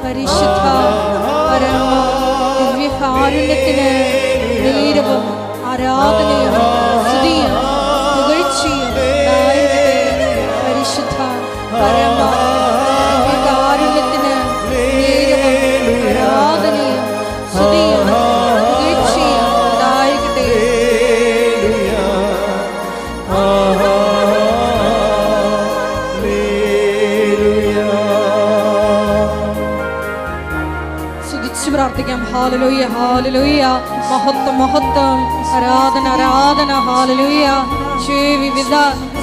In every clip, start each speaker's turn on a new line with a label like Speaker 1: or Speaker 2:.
Speaker 1: പരിശുദ്ധ പരമ ദിവ്യകാരുണ്യത്തിന് നേരവും ആരാധനയും സ്തുതിയും പുകഴ്ചയും ഉണ്ടായിരിക്കട്ടെ. പരിശുദ്ധ പരമ ദിവ്യകാരുണ്യത്തിന് നേരവും ആരാധനയും സ്തുതിയും പുകഴ്ചയും ഉണ്ടായിരിക്കട്ടെ. പ്രാർത്ഥിക്കാം. Hallelujah hallelujah. മഹത്വം മഹത്വം. ആരാധന ആരാധന. ഹല്ലേലൂയ. വിവിധ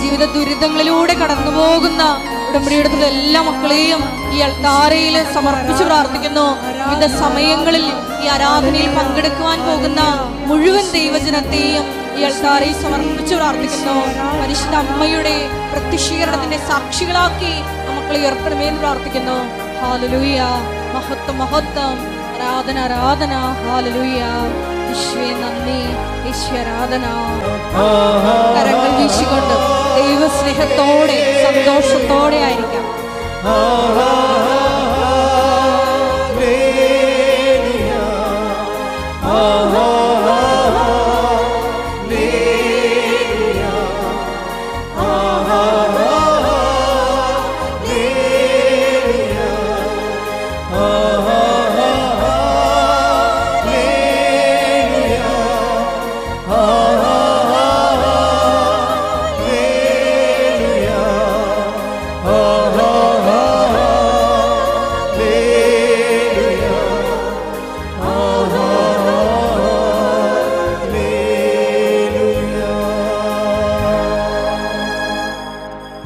Speaker 1: ജീവിത ദുരിതങ്ങളിലൂടെ കടന്നു പോകുന്ന ഉടമ്പടിയെടുത്തുള്ള എല്ലാ മക്കളെയും ഈ അൾത്താരയിൽ സമർപ്പിച്ച് പ്രാർത്ഥിക്കുന്നു. വിവിധ സമയങ്ങളിൽ ഈ ആരാധനയിൽ പങ്കെടുക്കുവാൻ പോകുന്ന മുഴുവൻ ദൈവജനത്തെയും ഈ അൾത്താരയിൽ സമർപ്പിച്ച് പ്രാർത്ഥിക്കുന്നു. പരിശുദ്ധ അമ്മയുടെ പ്രത്യക്ഷീകരണത്തിന്റെ സാക്ഷികളാക്കി മക്കളെ ഉയർത്തണമെന്ന് പ്രാർത്ഥിക്കുന്നു. ഹല്ലേലൂയ. മഹത്വം മഹത്വം. ആരാധന ആരാധന. ഹല്ലേലൂയ. യേശുവേ നന്ദി. യേശുവേ ആരാധന. കരങ്ങൾ വീശിക്കൊണ്ട് ദൈവസ്നേഹത്തോടെ സന്തോഷത്തോടെ ആയിരിക്കാം.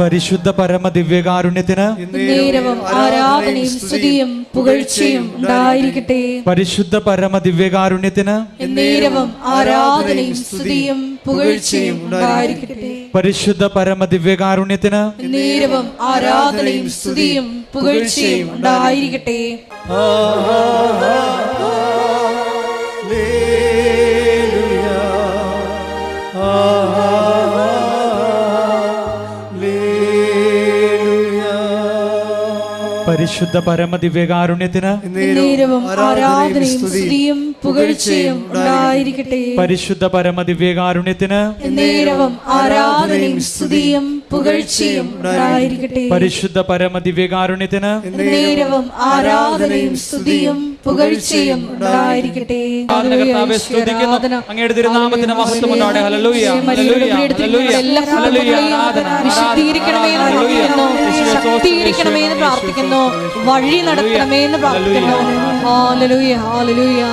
Speaker 2: പരിശുദ്ധ പരമ ദിവ്യകാരുണ്യത്തിന്
Speaker 1: നേരവും ആരാധനയും സ്തുതിയും പുകഴ്ചയും ഉണ്ടായിരിക്കട്ടെ.
Speaker 2: പരിശുദ്ധ പരമ ദിവ്യകാരുണ്യത്തിന്
Speaker 1: നേരവും ആരാധനയും സ്തുതിയും പുകഴ്ചയും ഉണ്ടായിരിക്കട്ടെ.
Speaker 2: പരിശുദ്ധ പരമ ദിവ്യകാരുണ്യത്തിന്
Speaker 1: നേരവും ആരാധനയും സ്തുതിയും പുകഴ്ചയും ഉണ്ടായിരിക്കട്ടെ.
Speaker 2: പരിശുദ്ധ പരമ ദിവ്യകാരുണ്യത്തിന്
Speaker 1: നേരവും ആരാധനയും സ്തുതിയും പുകഴ്ചയും ഉണ്ടായിരിക്കട്ടെ.
Speaker 2: പരിശുദ്ധ പരമ ദിവ്യകാരുണ്യത്തിന്
Speaker 1: നേരവും ആരാധനയും സ്തുതിയും പുകഴ്ചയും ഉണ്ടായിരിക്കട്ടെ.
Speaker 2: പരിശുദ്ധ പരമ ദിവ്യകാരുണ്യത്തിന്
Speaker 1: നേരവും ആരാധനയും സ്തുതിയും പുകഴ്ചയും ഉണ്ടായിരിക്കട്ടെ.
Speaker 2: അങ്ങയുടെ തിരുനാമത്തിന് മഹത്വം ഉണ്ടാകട്ടെ. ഹല്ലേലൂയ ഹല്ലേലൂയ ഹല്ലേലൂയ ഹല്ലേലൂയ.
Speaker 1: വിശുദ്ധീകരിക്കണമേ എന്ന് പ്രാർത്ഥിക്കുന്നു. ശക്തീകരിക്കണമേ എന്ന് പ്രാർത്ഥിക്കുന്നു. വഴി നടത്തണമേ എന്ന് പ്രാർത്ഥിക്കുന്നു. ഹല്ലേലൂയ ഹല്ലേലൂയ.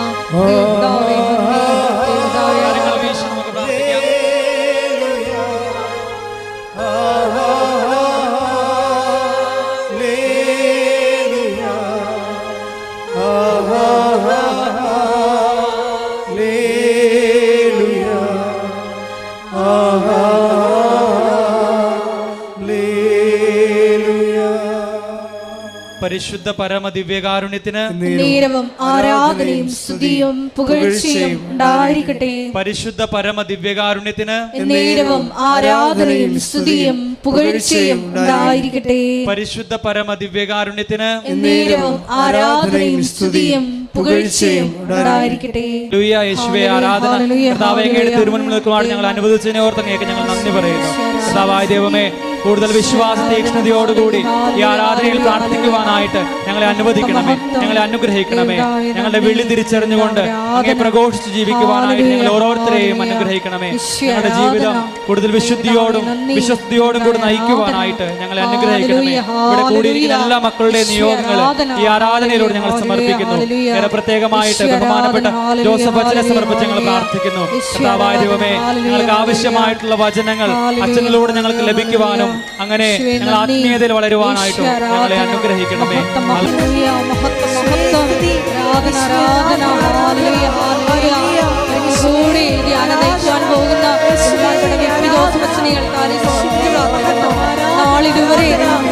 Speaker 2: പരിശുദ്ധ പരമ ദിവ്യകാരുണ്യത്തിന്
Speaker 1: നേരവും ആരാധനയും സ്തുതിയും പുകഴ്ചയും ഉണ്ടായിരിക്കട്ടെ.
Speaker 2: പരിശുദ്ധ പരമ ദിവ്യകാരുണ്യത്തിന്
Speaker 1: നേരവും ആരാധനയും സ്തുതിയും പുകഴ്ചയും ഉണ്ടായിരിക്കട്ടെ.
Speaker 2: പരിശുദ്ധ പരമ ദിവ്യകാരുണ്യത്തിന്
Speaker 1: നേരവും ആരാധനയും സ്തുതിയും പുകഴ്ചയും ഉണ്ടായിരിക്കട്ടെ.
Speaker 2: യേശുവേ ആരാധന. കർത്താവേ, അങ്ങയുടെ തിരുമുൻപിൽ നിൽക്കുവാൻ ഞങ്ങൾ അനുവദിച്ചതിനെ ഓർത്ത് അങ്ങേക്ക് ഞങ്ങൾ നന്ദി പറയുന്നു. കർത്താവായ ദൈവമേ, കൂടുതൽ വിശ്വാസ തീക്ഷ്ണതയോടുകൂടി ഈ ആരാധനയിൽ പ്രാർത്ഥിക്കുവാനായിട്ട് ഞങ്ങളെ അനുവദിക്കണമേ, ഞങ്ങളെ അനുഗ്രഹിക്കണമേ. ഞങ്ങളുടെ വിളി തിരിച്ചറിഞ്ഞുകൊണ്ട് അങ്ങേ പ്രഘോഷിച്ച് ജീവിക്കുവാനായിട്ട് ഞങ്ങൾ ഓരോരുത്തരെയും അനുഗ്രഹിക്കണമേ. ഞങ്ങളുടെ ജീവിതം കൂടുതൽ വിശുദ്ധിയോടും വിശ്വസ്തയോടും കൂടി നയിക്കുവാനായിട്ട് ഞങ്ങളെ അനുഗ്രഹിക്കണമേ. ഇവിടെ കൂടിയിരിക്കുന്ന എല്ലാ മക്കളുടെ നിയോഗങ്ങൾ ഈ ആരാധനയിലൂടെ ഞങ്ങൾ സമർപ്പിക്കുന്നു. വേറെ പ്രത്യേകമായിട്ട് ബഹുമാനപ്പെട്ട ജോസഫ് അച്ഛനെ സമർപ്പിച്ച് ഞങ്ങൾ പ്രാർത്ഥിക്കുന്നു. കർത്താവായ ദൈവമേ, ഞങ്ങൾക്ക് ആവശ്യമായിട്ടുള്ള വചനങ്ങൾ അച്ഛനിലൂടെ ഞങ്ങൾക്ക് ലഭിക്കുവാനും അങ്ങനെ ഞങ്ങൾ ആത്മീയതയിൽ വളരുവാനായിട്ടും ഞങ്ങളെ അനുഗ്രഹിക്കണമേ.
Speaker 1: നാളിതുവരെ വന്ന്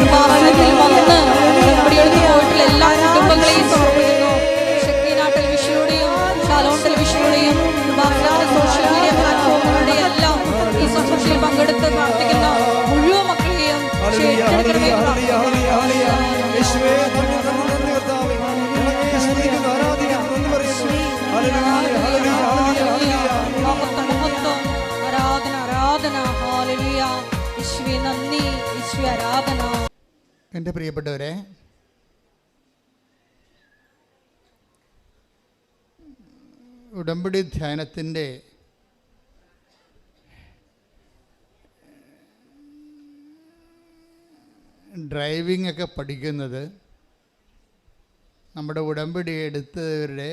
Speaker 3: യേശുവേ നന്ദി നന്ദി നന്ദി കർത്താവേ. ഞങ്ങളങ്ങയെ സ്തുതിക്കുന്നു, ആരാധിക്കുന്നു, നന്ദി പറയുന്നു. ഹല്ലേലൂയ, ഹല്ലേലൂയ, ഹല്ലേലൂയ, ഹല്ലേലൂയ.
Speaker 1: ആരാധന ആരാധന. ഹല്ലേലൂയ. യേശുവേ നന്ദി, യേശുവേ ആരാധന.
Speaker 4: എൻ്റെ പ്രിയപ്പെട്ടവരെ, ഉടമ്പടി ധ്യാനത്തിൻ്റെ ഡ്രൈവിംഗ് ഒക്കെ പഠിക്കുന്നത് നമ്മുടെ ഉടമ്പടി എടുത്തവരുടെ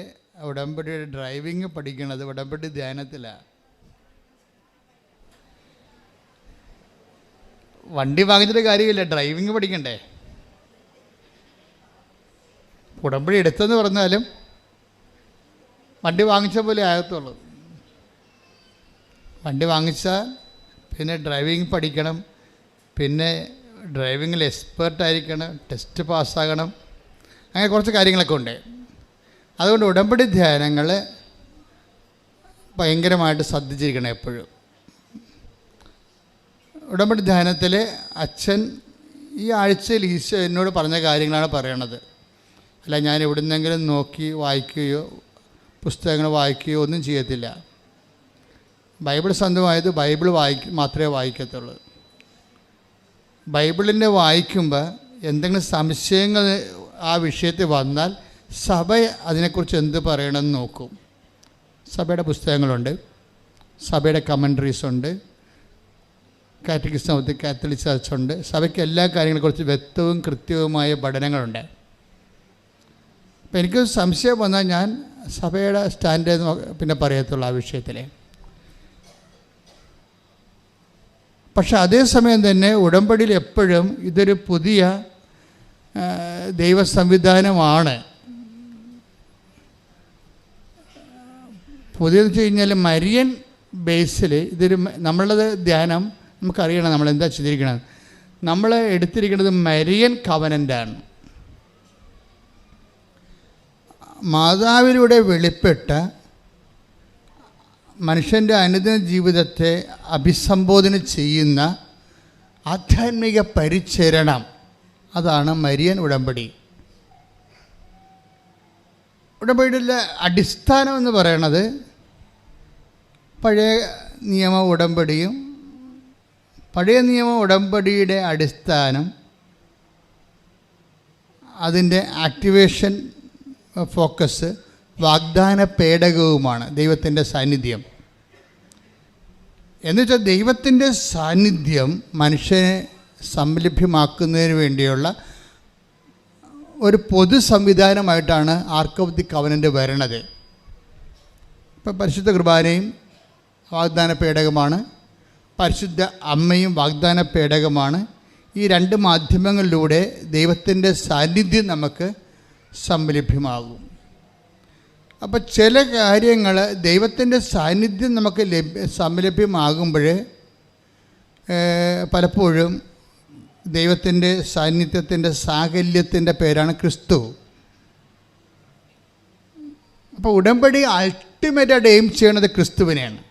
Speaker 4: ഉടമ്പടിയുടെ ഡ്രൈവിംഗ് പഠിക്കുന്നത് ഉടമ്പടി ധ്യാനത്തിലാണ്. വണ്ടി വാങ്ങിച്ചിട്ട് കാര്യമില്ല, ഡ്രൈവിംഗ് പഠിക്കണ്ടേ. ഉടമ്പടി എടുത്തെന്ന് പറഞ്ഞാലും വണ്ടി വാങ്ങിച്ച പോലെ ആകത്തുള്ളൂ. വണ്ടി വാങ്ങിച്ചാൽ പിന്നെ ഡ്രൈവിംഗ് പഠിക്കണം, പിന്നെ ഡ്രൈവിങ്ങിൽ എക്സ്പേർട്ടായിരിക്കണം, ടെസ്റ്റ് പാസ്സാകണം, അങ്ങനെ കുറച്ച് കാര്യങ്ങളൊക്കെ ഉണ്ട്. അതുകൊണ്ട് ഉടമ്പടി ധ്യാനങ്ങൾ ഭയങ്കരമായിട്ട് ശ്രദ്ധിച്ചിരിക്കണം എപ്പോഴും. ഉടമ്പടി ധ്യാനത്തിൽ അച്ഛൻ ഈ ആഴ്ചയിൽ ഈശോ എന്നോട് പറഞ്ഞ കാര്യങ്ങളാണ് പറയണത്. അല്ല ഞാൻ എവിടുന്നെങ്കിലും നോക്കി വായിക്കുകയോ പുസ്തകങ്ങൾ വായിക്കുകയോ ഒന്നും ചെയ്യത്തില്ല. ബൈബിൾ സ്വന്തമായത് ബൈബിൾ മാത്രമേ വായിക്കത്തുള്ളൂ. ബൈബിളിനെ വായിക്കുമ്പോൾ എന്തെങ്കിലും സംശയങ്ങൾ ആ വിഷയത്തിൽ വന്നാൽ സഭ അതിനെക്കുറിച്ച് എന്ത് പറയണമെന്ന് നോക്കും. സഭയുടെ പുസ്തകങ്ങളുണ്ട്, സഭയുടെ കമൻട്രീസ് ഉണ്ട്, catechism of the Catholic church ഉണ്ട്. സഭയ്ക്ക് എല്ലാ കാര്യങ്ങളെക്കുറിച്ച് വ്യക്തവും കൃത്യവുമായ പഠനങ്ങളുണ്ട്. അപ്പം എനിക്ക് സംശയം വന്നാൽ ഞാൻ സഭയുടെ സ്റ്റാൻഡ് പിന്നെ പറയത്തുള്ളൂ ആ വിഷയത്തിൽ. പക്ഷെ അതേസമയം തന്നെ ഉടമ്പടിയിൽ എപ്പോഴും ഇതൊരു പുതിയ ദൈവ സംവിധാനമാണ്. പുതിയതെന്ന് വെച്ച് കഴിഞ്ഞാൽ മരിയൻ ബേസിൽ ഇതൊരു നമ്മളുടെ ധ്യാനം നമുക്കറിയണം നമ്മളെന്താ ചെയ്തിരിക്കണം. നമ്മൾ എടുത്തിരിക്കുന്നത് മരിയൻ കവനൻ്റാണ്. മാതാവിലൂടെ വെളിപ്പെട്ട മനുഷ്യൻ്റെ അനുദിന ജീവിതത്തെ അഭിസംബോധന ചെയ്യുന്ന ആധ്യാത്മിക പരിചരണം, അതാണ് മരിയൻ ഉടമ്പടി. ഉടമ്പടിയുടെ അടിസ്ഥാനം എന്ന് പറയുന്നത് പഴയ നിയമ ഉടമ്പടിയും. പഴയ നിയമ ഉടമ്പടിയുടെ അടിസ്ഥാനം അതിൻ്റെ ആക്ടിവേഷൻ ഫോക്കസ് വാഗ്ദാന പേടകവുമാണ്, ദൈവത്തിൻ്റെ സാന്നിധ്യം. എന്നുവെച്ചാൽ ദൈവത്തിൻ്റെ സാന്നിധ്യം മനുഷ്യനെ സംലഭ്യമാക്കുന്നതിന് വേണ്ടിയുള്ള ഒരു പൊതു സംവിധാനമായിട്ടാണ് ആർക്ക് ഓഫ് ദി കവനൻ്റ് വരണത്. ഇപ്പം പരിശുദ്ധ കുർബാനയും വാഗ്ദാന പേടകമാണ്, പരിശുദ്ധ അമ്മയും വാഗ്ദാന പേടകമാണ്. ഈ രണ്ട് മാധ്യമങ്ങളിലൂടെ ദൈവത്തിൻ്റെ സാന്നിധ്യം നമുക്ക് സംലഭ്യമാകും. അപ്പോൾ ചില കാര്യങ്ങൾ ദൈവത്തിൻ്റെ സാന്നിധ്യം നമുക്ക് സംലഭ്യമാകുമ്പോൾ പലപ്പോഴും ദൈവത്തിൻ്റെ സാന്നിധ്യത്തിൻ്റെ സാകല്യത്തിൻ്റെ പേരാണ് ക്രിസ്തു. അപ്പോൾ ഉടമ്പടി അൾട്ടിമേറ്റായിട്ട് എയിം ചെയ്യണത് ക്രിസ്തുവിനെയാണ്.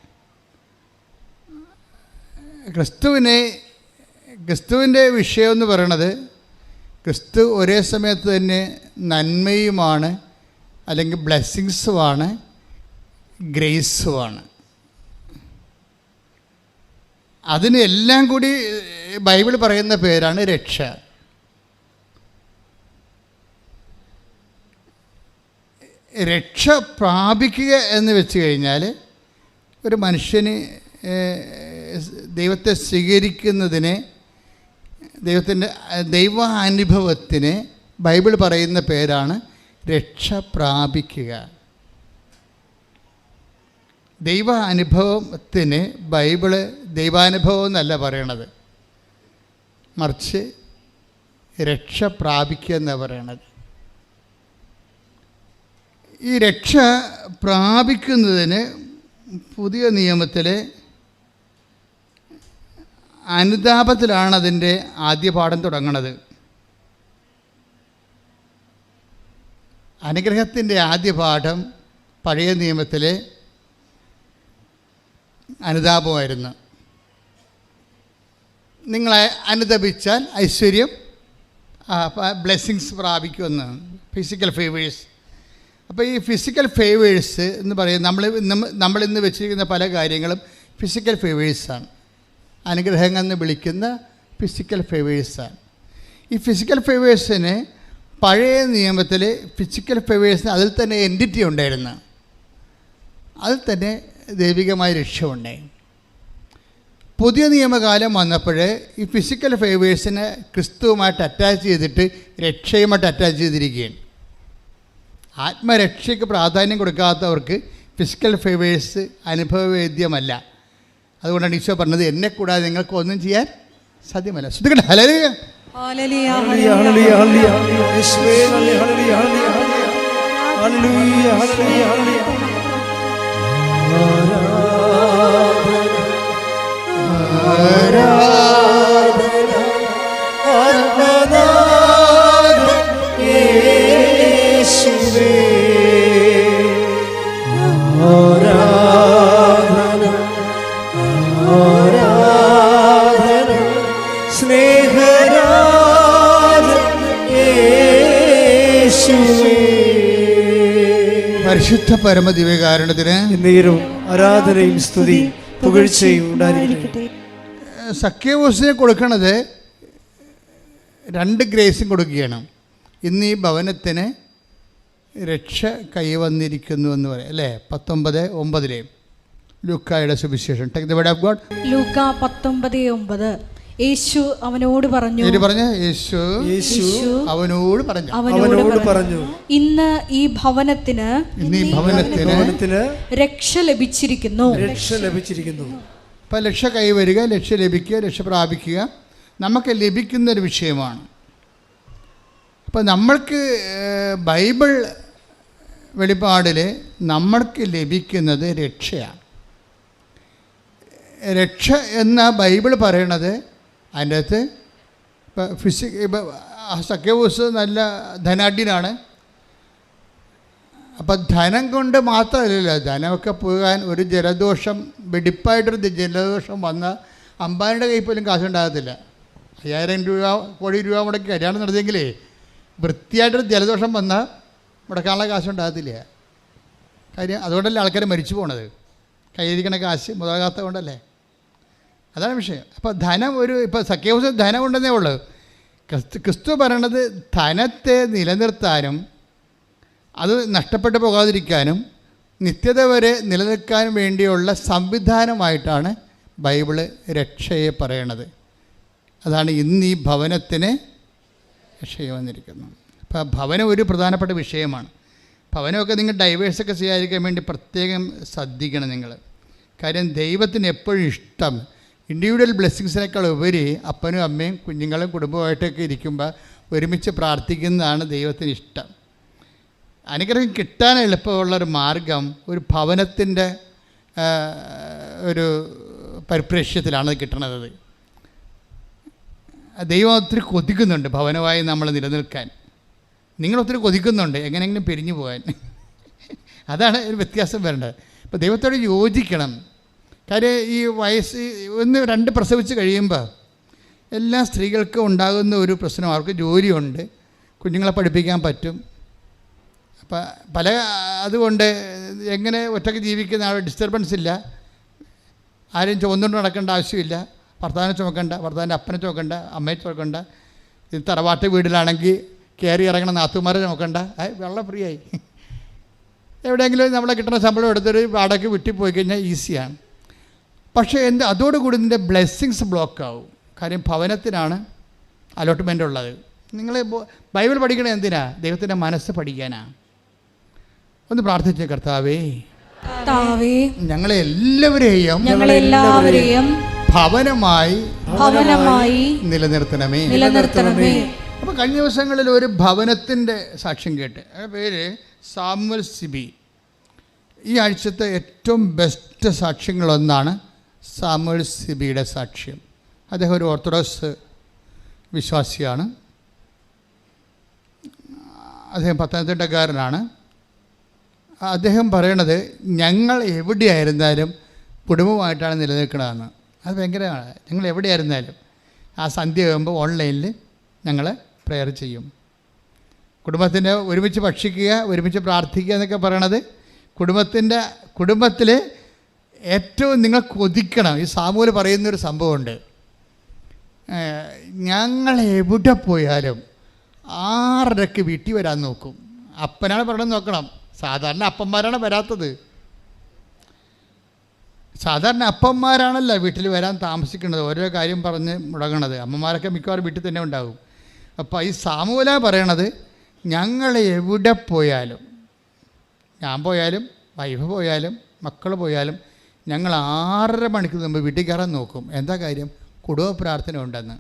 Speaker 4: ക്രിസ്തുവിൻ്റെ വിഷയം എന്ന് പറയണത് ക്രിസ്തു ഒരേ സമയത്ത് തന്നെ നന്മയുമാണ്, അല്ലെങ്കിൽ ബ്ലെസ്സിങ്സുമാണ്, ഗ്രേസുമാണ്. അതിന് എല്ലാം കൂടി ബൈബിൾ പറയുന്ന പേരാണ് രക്ഷ. രക്ഷ പ്രാപിക്കുക എന്ന് വെച്ച് കഴിഞ്ഞാൽ ഒരു മനുഷ്യന് ദൈവത്തെ സ്വീകരിക്കുന്നതിനെ, ദൈവത്തിൻ്റെ ദൈവാനുഭവത്തിന് ബൈബിൾ പറയുന്ന പേരാണ് രക്ഷ പ്രാപിക്കുക. ദൈവാനുഭവത്തിന് ബൈബിള് ദൈവാനുഭവം എന്നല്ല പറയണത്, മറിച്ച് രക്ഷ പ്രാപിക്കുക എന്നാണ് പറയണത്. ഈ രക്ഷ പ്രാപിക്കുന്നതിന് പുതിയ നിയമത്തിലെ അനുതാപത്തിലാണ് അതിൻ്റെ ആദ്യ പാഠം തുടങ്ങുന്നത്. അനുഗ്രഹത്തിൻ്റെ ആദ്യ പാഠം പഴയ നിയമത്തിലെ അനുതാപമായിരുന്നു. നിങ്ങളെ അനുതപിച്ചാൽ ഐശ്വര്യം ബ്ലെസ്സിങ്സ് പ്രാപിക്കുമെന്ന്. Physical favours. അപ്പോൾ ഈ ഫിസിക്കൽ ഫേവേഴ്സ് എന്ന് പറയുന്നത് നമ്മളിന്ന് വെച്ചിരിക്കുന്ന പല കാര്യങ്ങളും ഫിസിക്കൽ ഫേവേഴ്സാണ്. അനുഗ്രഹങ്ങൾ എന്ന് വിളിക്കുന്ന ഫിസിക്കൽ ഫേവേഴ്സാണ്. ഈ ഫിസിക്കൽ ഫേവേഴ്സിന് പഴയ നിയമത്തിൽ ഫിസിക്കൽ ഫേവേഴ്സിന് അതിൽ തന്നെ എൻറ്റിറ്റി ഉണ്ടായിരുന്നു. അതിൽ തന്നെ ദൈവികമായ രക്ഷയുണ്ടായി. പുതിയ നിയമകാലം വന്നപ്പോൾ ഈ ഫിസിക്കൽ ഫേവേഴ്സിനെ ക്രിസ്തുവുമായിട്ട് അറ്റാച്ച് ചെയ്തിട്ട് രക്ഷയുമായിട്ട് അറ്റാച്ച് ചെയ്തിരിക്കുകയാണ്. ആത്മരക്ഷയ്ക്ക് പ്രാധാന്യം കൊടുക്കാത്തവർക്ക് ഫിസിക്കൽ ഫേവേഴ്സ് അനുഭവവേദ്യമല്ല. അതുകൊണ്ടാണ് ഈശോ പറഞ്ഞത്, എന്നെ കൂടാതെ നിങ്ങൾക്ക് ഒന്നും ചെയ്യാൻ സാധ്യമല്ല. ശ്രദ്ധിക്കട്ടെ. ഹല്ലേലൂയ,
Speaker 1: ഹല്ലേലൂയ,
Speaker 3: ഹല്ലേലൂയ, ഹല്ലേലൂയ, യേശുവേ, ഹല്ലേലൂയ, ഹല്ലേലൂയ, ഹല്ലേലൂയ, ഹല്ലേലൂയ, ഹല്ലേലൂയ.
Speaker 4: പരിശുദ്ധ പരമദിവ്യകാരുണ്യത്തിന്
Speaker 3: എന്നേരവും ആരാധനയും സ്തുതിയും പുകഴ്ചയും ഉണ്ടായിരിക്കട്ടെ.
Speaker 4: സഖ്യവൂസിനെ കൊടുക്കണത് 2 ഗ്രേസും കൊടുക്കുകയാണ്. ഇന്ന് ഈ ഭവനത്തിന് രക്ഷ കൈവന്നിരിക്കുന്നു എന്ന് പറയാം അല്ലേ? 19:9 ലൂക്കായുടെ സുവിശേഷം. Take the word of God.
Speaker 1: ലൂക്ക 19:9. യേശു അവനോട് പറഞ്ഞു,
Speaker 4: യേശു അവനോട് പറഞ്ഞു,
Speaker 1: ഇന്ന് ഈ ഭവനത്തിന് രക്ഷ ലഭിച്ചിരിക്കുന്നു.
Speaker 4: അപ്പം രക്ഷ കൈവരിക, രക്ഷ ലഭിക്കുക, രക്ഷ പ്രാപിക്കുക നമുക്ക് ലഭിക്കുന്നൊരു വിഷയമാണ്. അപ്പം നമ്മൾക്ക് ബൈബിൾ വെളിപ്പാടിൽ നമ്മൾക്ക് ലഭിക്കുന്നത് രക്ഷയാണ്. രക്ഷ എന്ന ബൈബിൾ പറയണത് അതിൻ്റെ അകത്ത് ഇപ്പം സഖ്യവൂസ് നല്ല ധനാഢ്യനാണ്. അപ്പം ധനം കൊണ്ട് മാത്രമല്ലല്ലോ, ധനമൊക്കെ പോകാൻ ഒരു ജലദോഷം, വെടിപ്പായിട്ടൊരു ജലദോഷം വന്നാൽ അമ്പാനിയുടെ കയ്യിൽ പോലും കാശുണ്ടാകത്തില്ല. 5000 രൂപ, കോടി രൂപ മുടക്കി കല്യാണം നടത്തിയെങ്കിലേ വൃത്തിയായിട്ടൊരു ജലദോഷം വന്നാൽ മുടക്കാനുള്ള കാശുണ്ടാകത്തില്ല. കാര്യം അതുകൊണ്ടല്ലേ ആൾക്കാർ മരിച്ചു പോണത്, കയ്യിരിക്കണ കാശ് മുതലാകാത്ത കൊണ്ടല്ലേ. അതാണ് വിഷയം. അപ്പോൾ ധനം ഇപ്പോൾ സഖ്യവൂസ് ധനം ഉണ്ടെന്നേ ഉള്ളൂ. ക്രിസ്തു പറയണത് ധനത്തെ നിലനിർത്താനും അത് നഷ്ടപ്പെട്ടു പോകാതിരിക്കാനും നിത്യത വരെ നിലനിൽക്കാനും വേണ്ടിയുള്ള സംവിധാനമായിട്ടാണ് ബൈബിള് രക്ഷയെ പറയണത്. അതാണ് ഇന്ന് ഈ ഭവനത്തിന് രക്ഷയെ വന്നിരിക്കുന്നത്. അപ്പോൾ ഭവനം ഒരു പ്രധാനപ്പെട്ട വിഷയമാണ്. ഭവനമൊക്കെ നിങ്ങൾ ഡൈവേഴ്സൊക്കെ ചെയ്യാതിരിക്കാൻ വേണ്ടി പ്രത്യേകം ശ്രദ്ധിക്കണം നിങ്ങൾ. കാര്യം ദൈവത്തിന് എപ്പോഴും ഇഷ്ടം ഇൻഡിവിജ്വൽ ബ്ലെസ്സിങ്സിനേക്കാൾ ഉപരി അപ്പനും അമ്മയും കുഞ്ഞുങ്ങളും കുടുംബമായിട്ടൊക്കെ ഇരിക്കുമ്പോൾ ഒരുമിച്ച് പ്രാർത്ഥിക്കുന്നതാണ് ദൈവത്തിന് ഇഷ്ടം. അനുഗ്രഹം കിട്ടാൻ എളുപ്പമുള്ളൊരു മാർഗം ഒരു ഭവനത്തിൻ്റെ ഒരു പരിപ്രേക്ഷ്യത്തിലാണ് കിട്ടണത്. ദൈവം ഒത്തിരി കൊതിക്കുന്നുണ്ട് ഭവനമായി നമ്മൾ നിലനിൽക്കാൻ. നിങ്ങളൊത്തിരി കൊതിക്കുന്നുണ്ട് എങ്ങനെയെങ്കിലും പിരിഞ്ഞു പോകാൻ. അതാണ് ഒരു വ്യത്യാസം വരേണ്ടത്. ഇപ്പോൾ ദൈവത്തോട് യോജിക്കണം. കാര്യം ഈ വയസ്സ് 1-2 പ്രസവിച്ച് കഴിയുമ്പോൾ എല്ലാ സ്ത്രീകൾക്കും ഉണ്ടാകുന്ന ഒരു പ്രശ്നം, അവർക്ക് ജോലിയുണ്ട്, കുഞ്ഞുങ്ങളെ പഠിപ്പിക്കാൻ പറ്റും. അപ്പം അതുകൊണ്ട് എങ്ങനെ ഒറ്റയ്ക്ക് ജീവിക്കുന്ന ആൾ ഡിസ്റ്റർബൻസ് ഇല്ല, ആരും ചുമന്നുകൊണ്ട് നടക്കേണ്ട ആവശ്യമില്ല, ഭർത്താവിനെ ചുമക്കണ്ട, ഭർത്താവിൻ്റെ അപ്പനെ ചുമക്കണ്ട, അമ്മയെ ചുമക്കണ്ട. ഇത് തറവാട്ട് വീട്ടിലാണെങ്കിൽ കയറി ഇറങ്ങണ നാത്തുമാരെ ചുമക്കണ്ട, വെള്ളം ഫ്രീ ആയി. എവിടെയെങ്കിലും നമ്മളെ കിട്ടുന്ന ശമ്പളം എടുത്തൊരു വാടകയ്ക്ക് വിട്ടി പോയി കഴിഞ്ഞാൽ ഈസിയാണ്. പക്ഷേ അതോടുകൂടി ഇതിൻ്റെ ബ്ലെസ്സിങ്സ് ബ്ലോക്ക് ആവും. കാര്യം ഭവനത്തിനാണ് അലോട്ട്മെൻ്റ് ഉള്ളത്. നിങ്ങൾ ബൈബിൾ പഠിക്കണത് എന്തിനാ? ദൈവത്തിൻ്റെ മനസ്സ് പഠിക്കാനാണ്. ഒന്ന് പ്രാർത്ഥിച്ചേ. കർത്താവേ, ഞങ്ങളെല്ലാവരെയും ഭവനമായി നിലനിർത്തണമേ. അപ്പോൾ കഴിഞ്ഞ ദിവസങ്ങളിൽ ഒരു ഭവനത്തിൻ്റെ സാക്ഷ്യം കേട്ട്, പേര് സാമുവൽ സിബി. ഈ ആഴ്ചത്തെ ഏറ്റവും ബെസ്റ്റ് സാക്ഷ്യങ്ങളൊന്നാണ് സാമുവൽ സിബിയുടെ സാക്ഷ്യം. അദ്ദേഹം ഒരു ഓർത്തഡോക്സ് വിശ്വാസിയാണ്. അദ്ദേഹം പത്തനംതിട്ടക്കാരനാണ്. അദ്ദേഹം പറയണത് ഞങ്ങൾ എവിടെയായിരുന്നാലും കുടുംബമായിട്ടാണ് നിലനിൽക്കണമെന്ന്. അത് ഭയങ്കരമാണ്. ഞങ്ങൾ എവിടെയായിരുന്നാലും ആ സന്ധ്യ ആകുമ്പോൾ ഓൺലൈനിൽ ഞങ്ങൾ പ്രെയർ ചെയ്യും. കുടുംബത്തിൻ്റെ ഒരുമിച്ച് ഭക്ഷിക്കുക, ഒരുമിച്ച് പ്രാർത്ഥിക്കുക എന്നൊക്കെ പറയണത് കുടുംബത്തിൽ ഏറ്റവും നിങ്ങൾ കൊതിക്കണം. ഈ സാമൂഹ്യം പറയുന്നൊരു സംഭവമുണ്ട്, ഞങ്ങൾ എവിടെ പോയാലും 6:30 വീട്ടിൽ വരാൻ നോക്കും. അപ്പനാണ് പറയണത് നോക്കണം. സാധാരണ അപ്പന്മാരാണ് വരാത്തത്. സാധാരണ അപ്പന്മാരാണല്ലോ വീട്ടിൽ വരാൻ താമസിക്കുന്നത്, ഓരോ കാര്യം പറഞ്ഞ് മുടങ്ങണത്. അമ്മമാരൊക്കെ മിക്കവാറും വീട്ടിൽ തന്നെ ഉണ്ടാകും. അപ്പോൾ ഈ സാമൂല പറയണത് ഞങ്ങൾ എവിടെ പോയാലും, ഞാൻ പോയാലും വൈഫ് പോയാലും മക്കൾ പോയാലും ഞങ്ങൾ 6:30 മണിക്ക് മുമ്പ് വീട്ടിൽ കയറാൻ നോക്കും. എന്താ കാര്യം? കുടുംബ പ്രാർത്ഥന ഉണ്ടെന്ന്.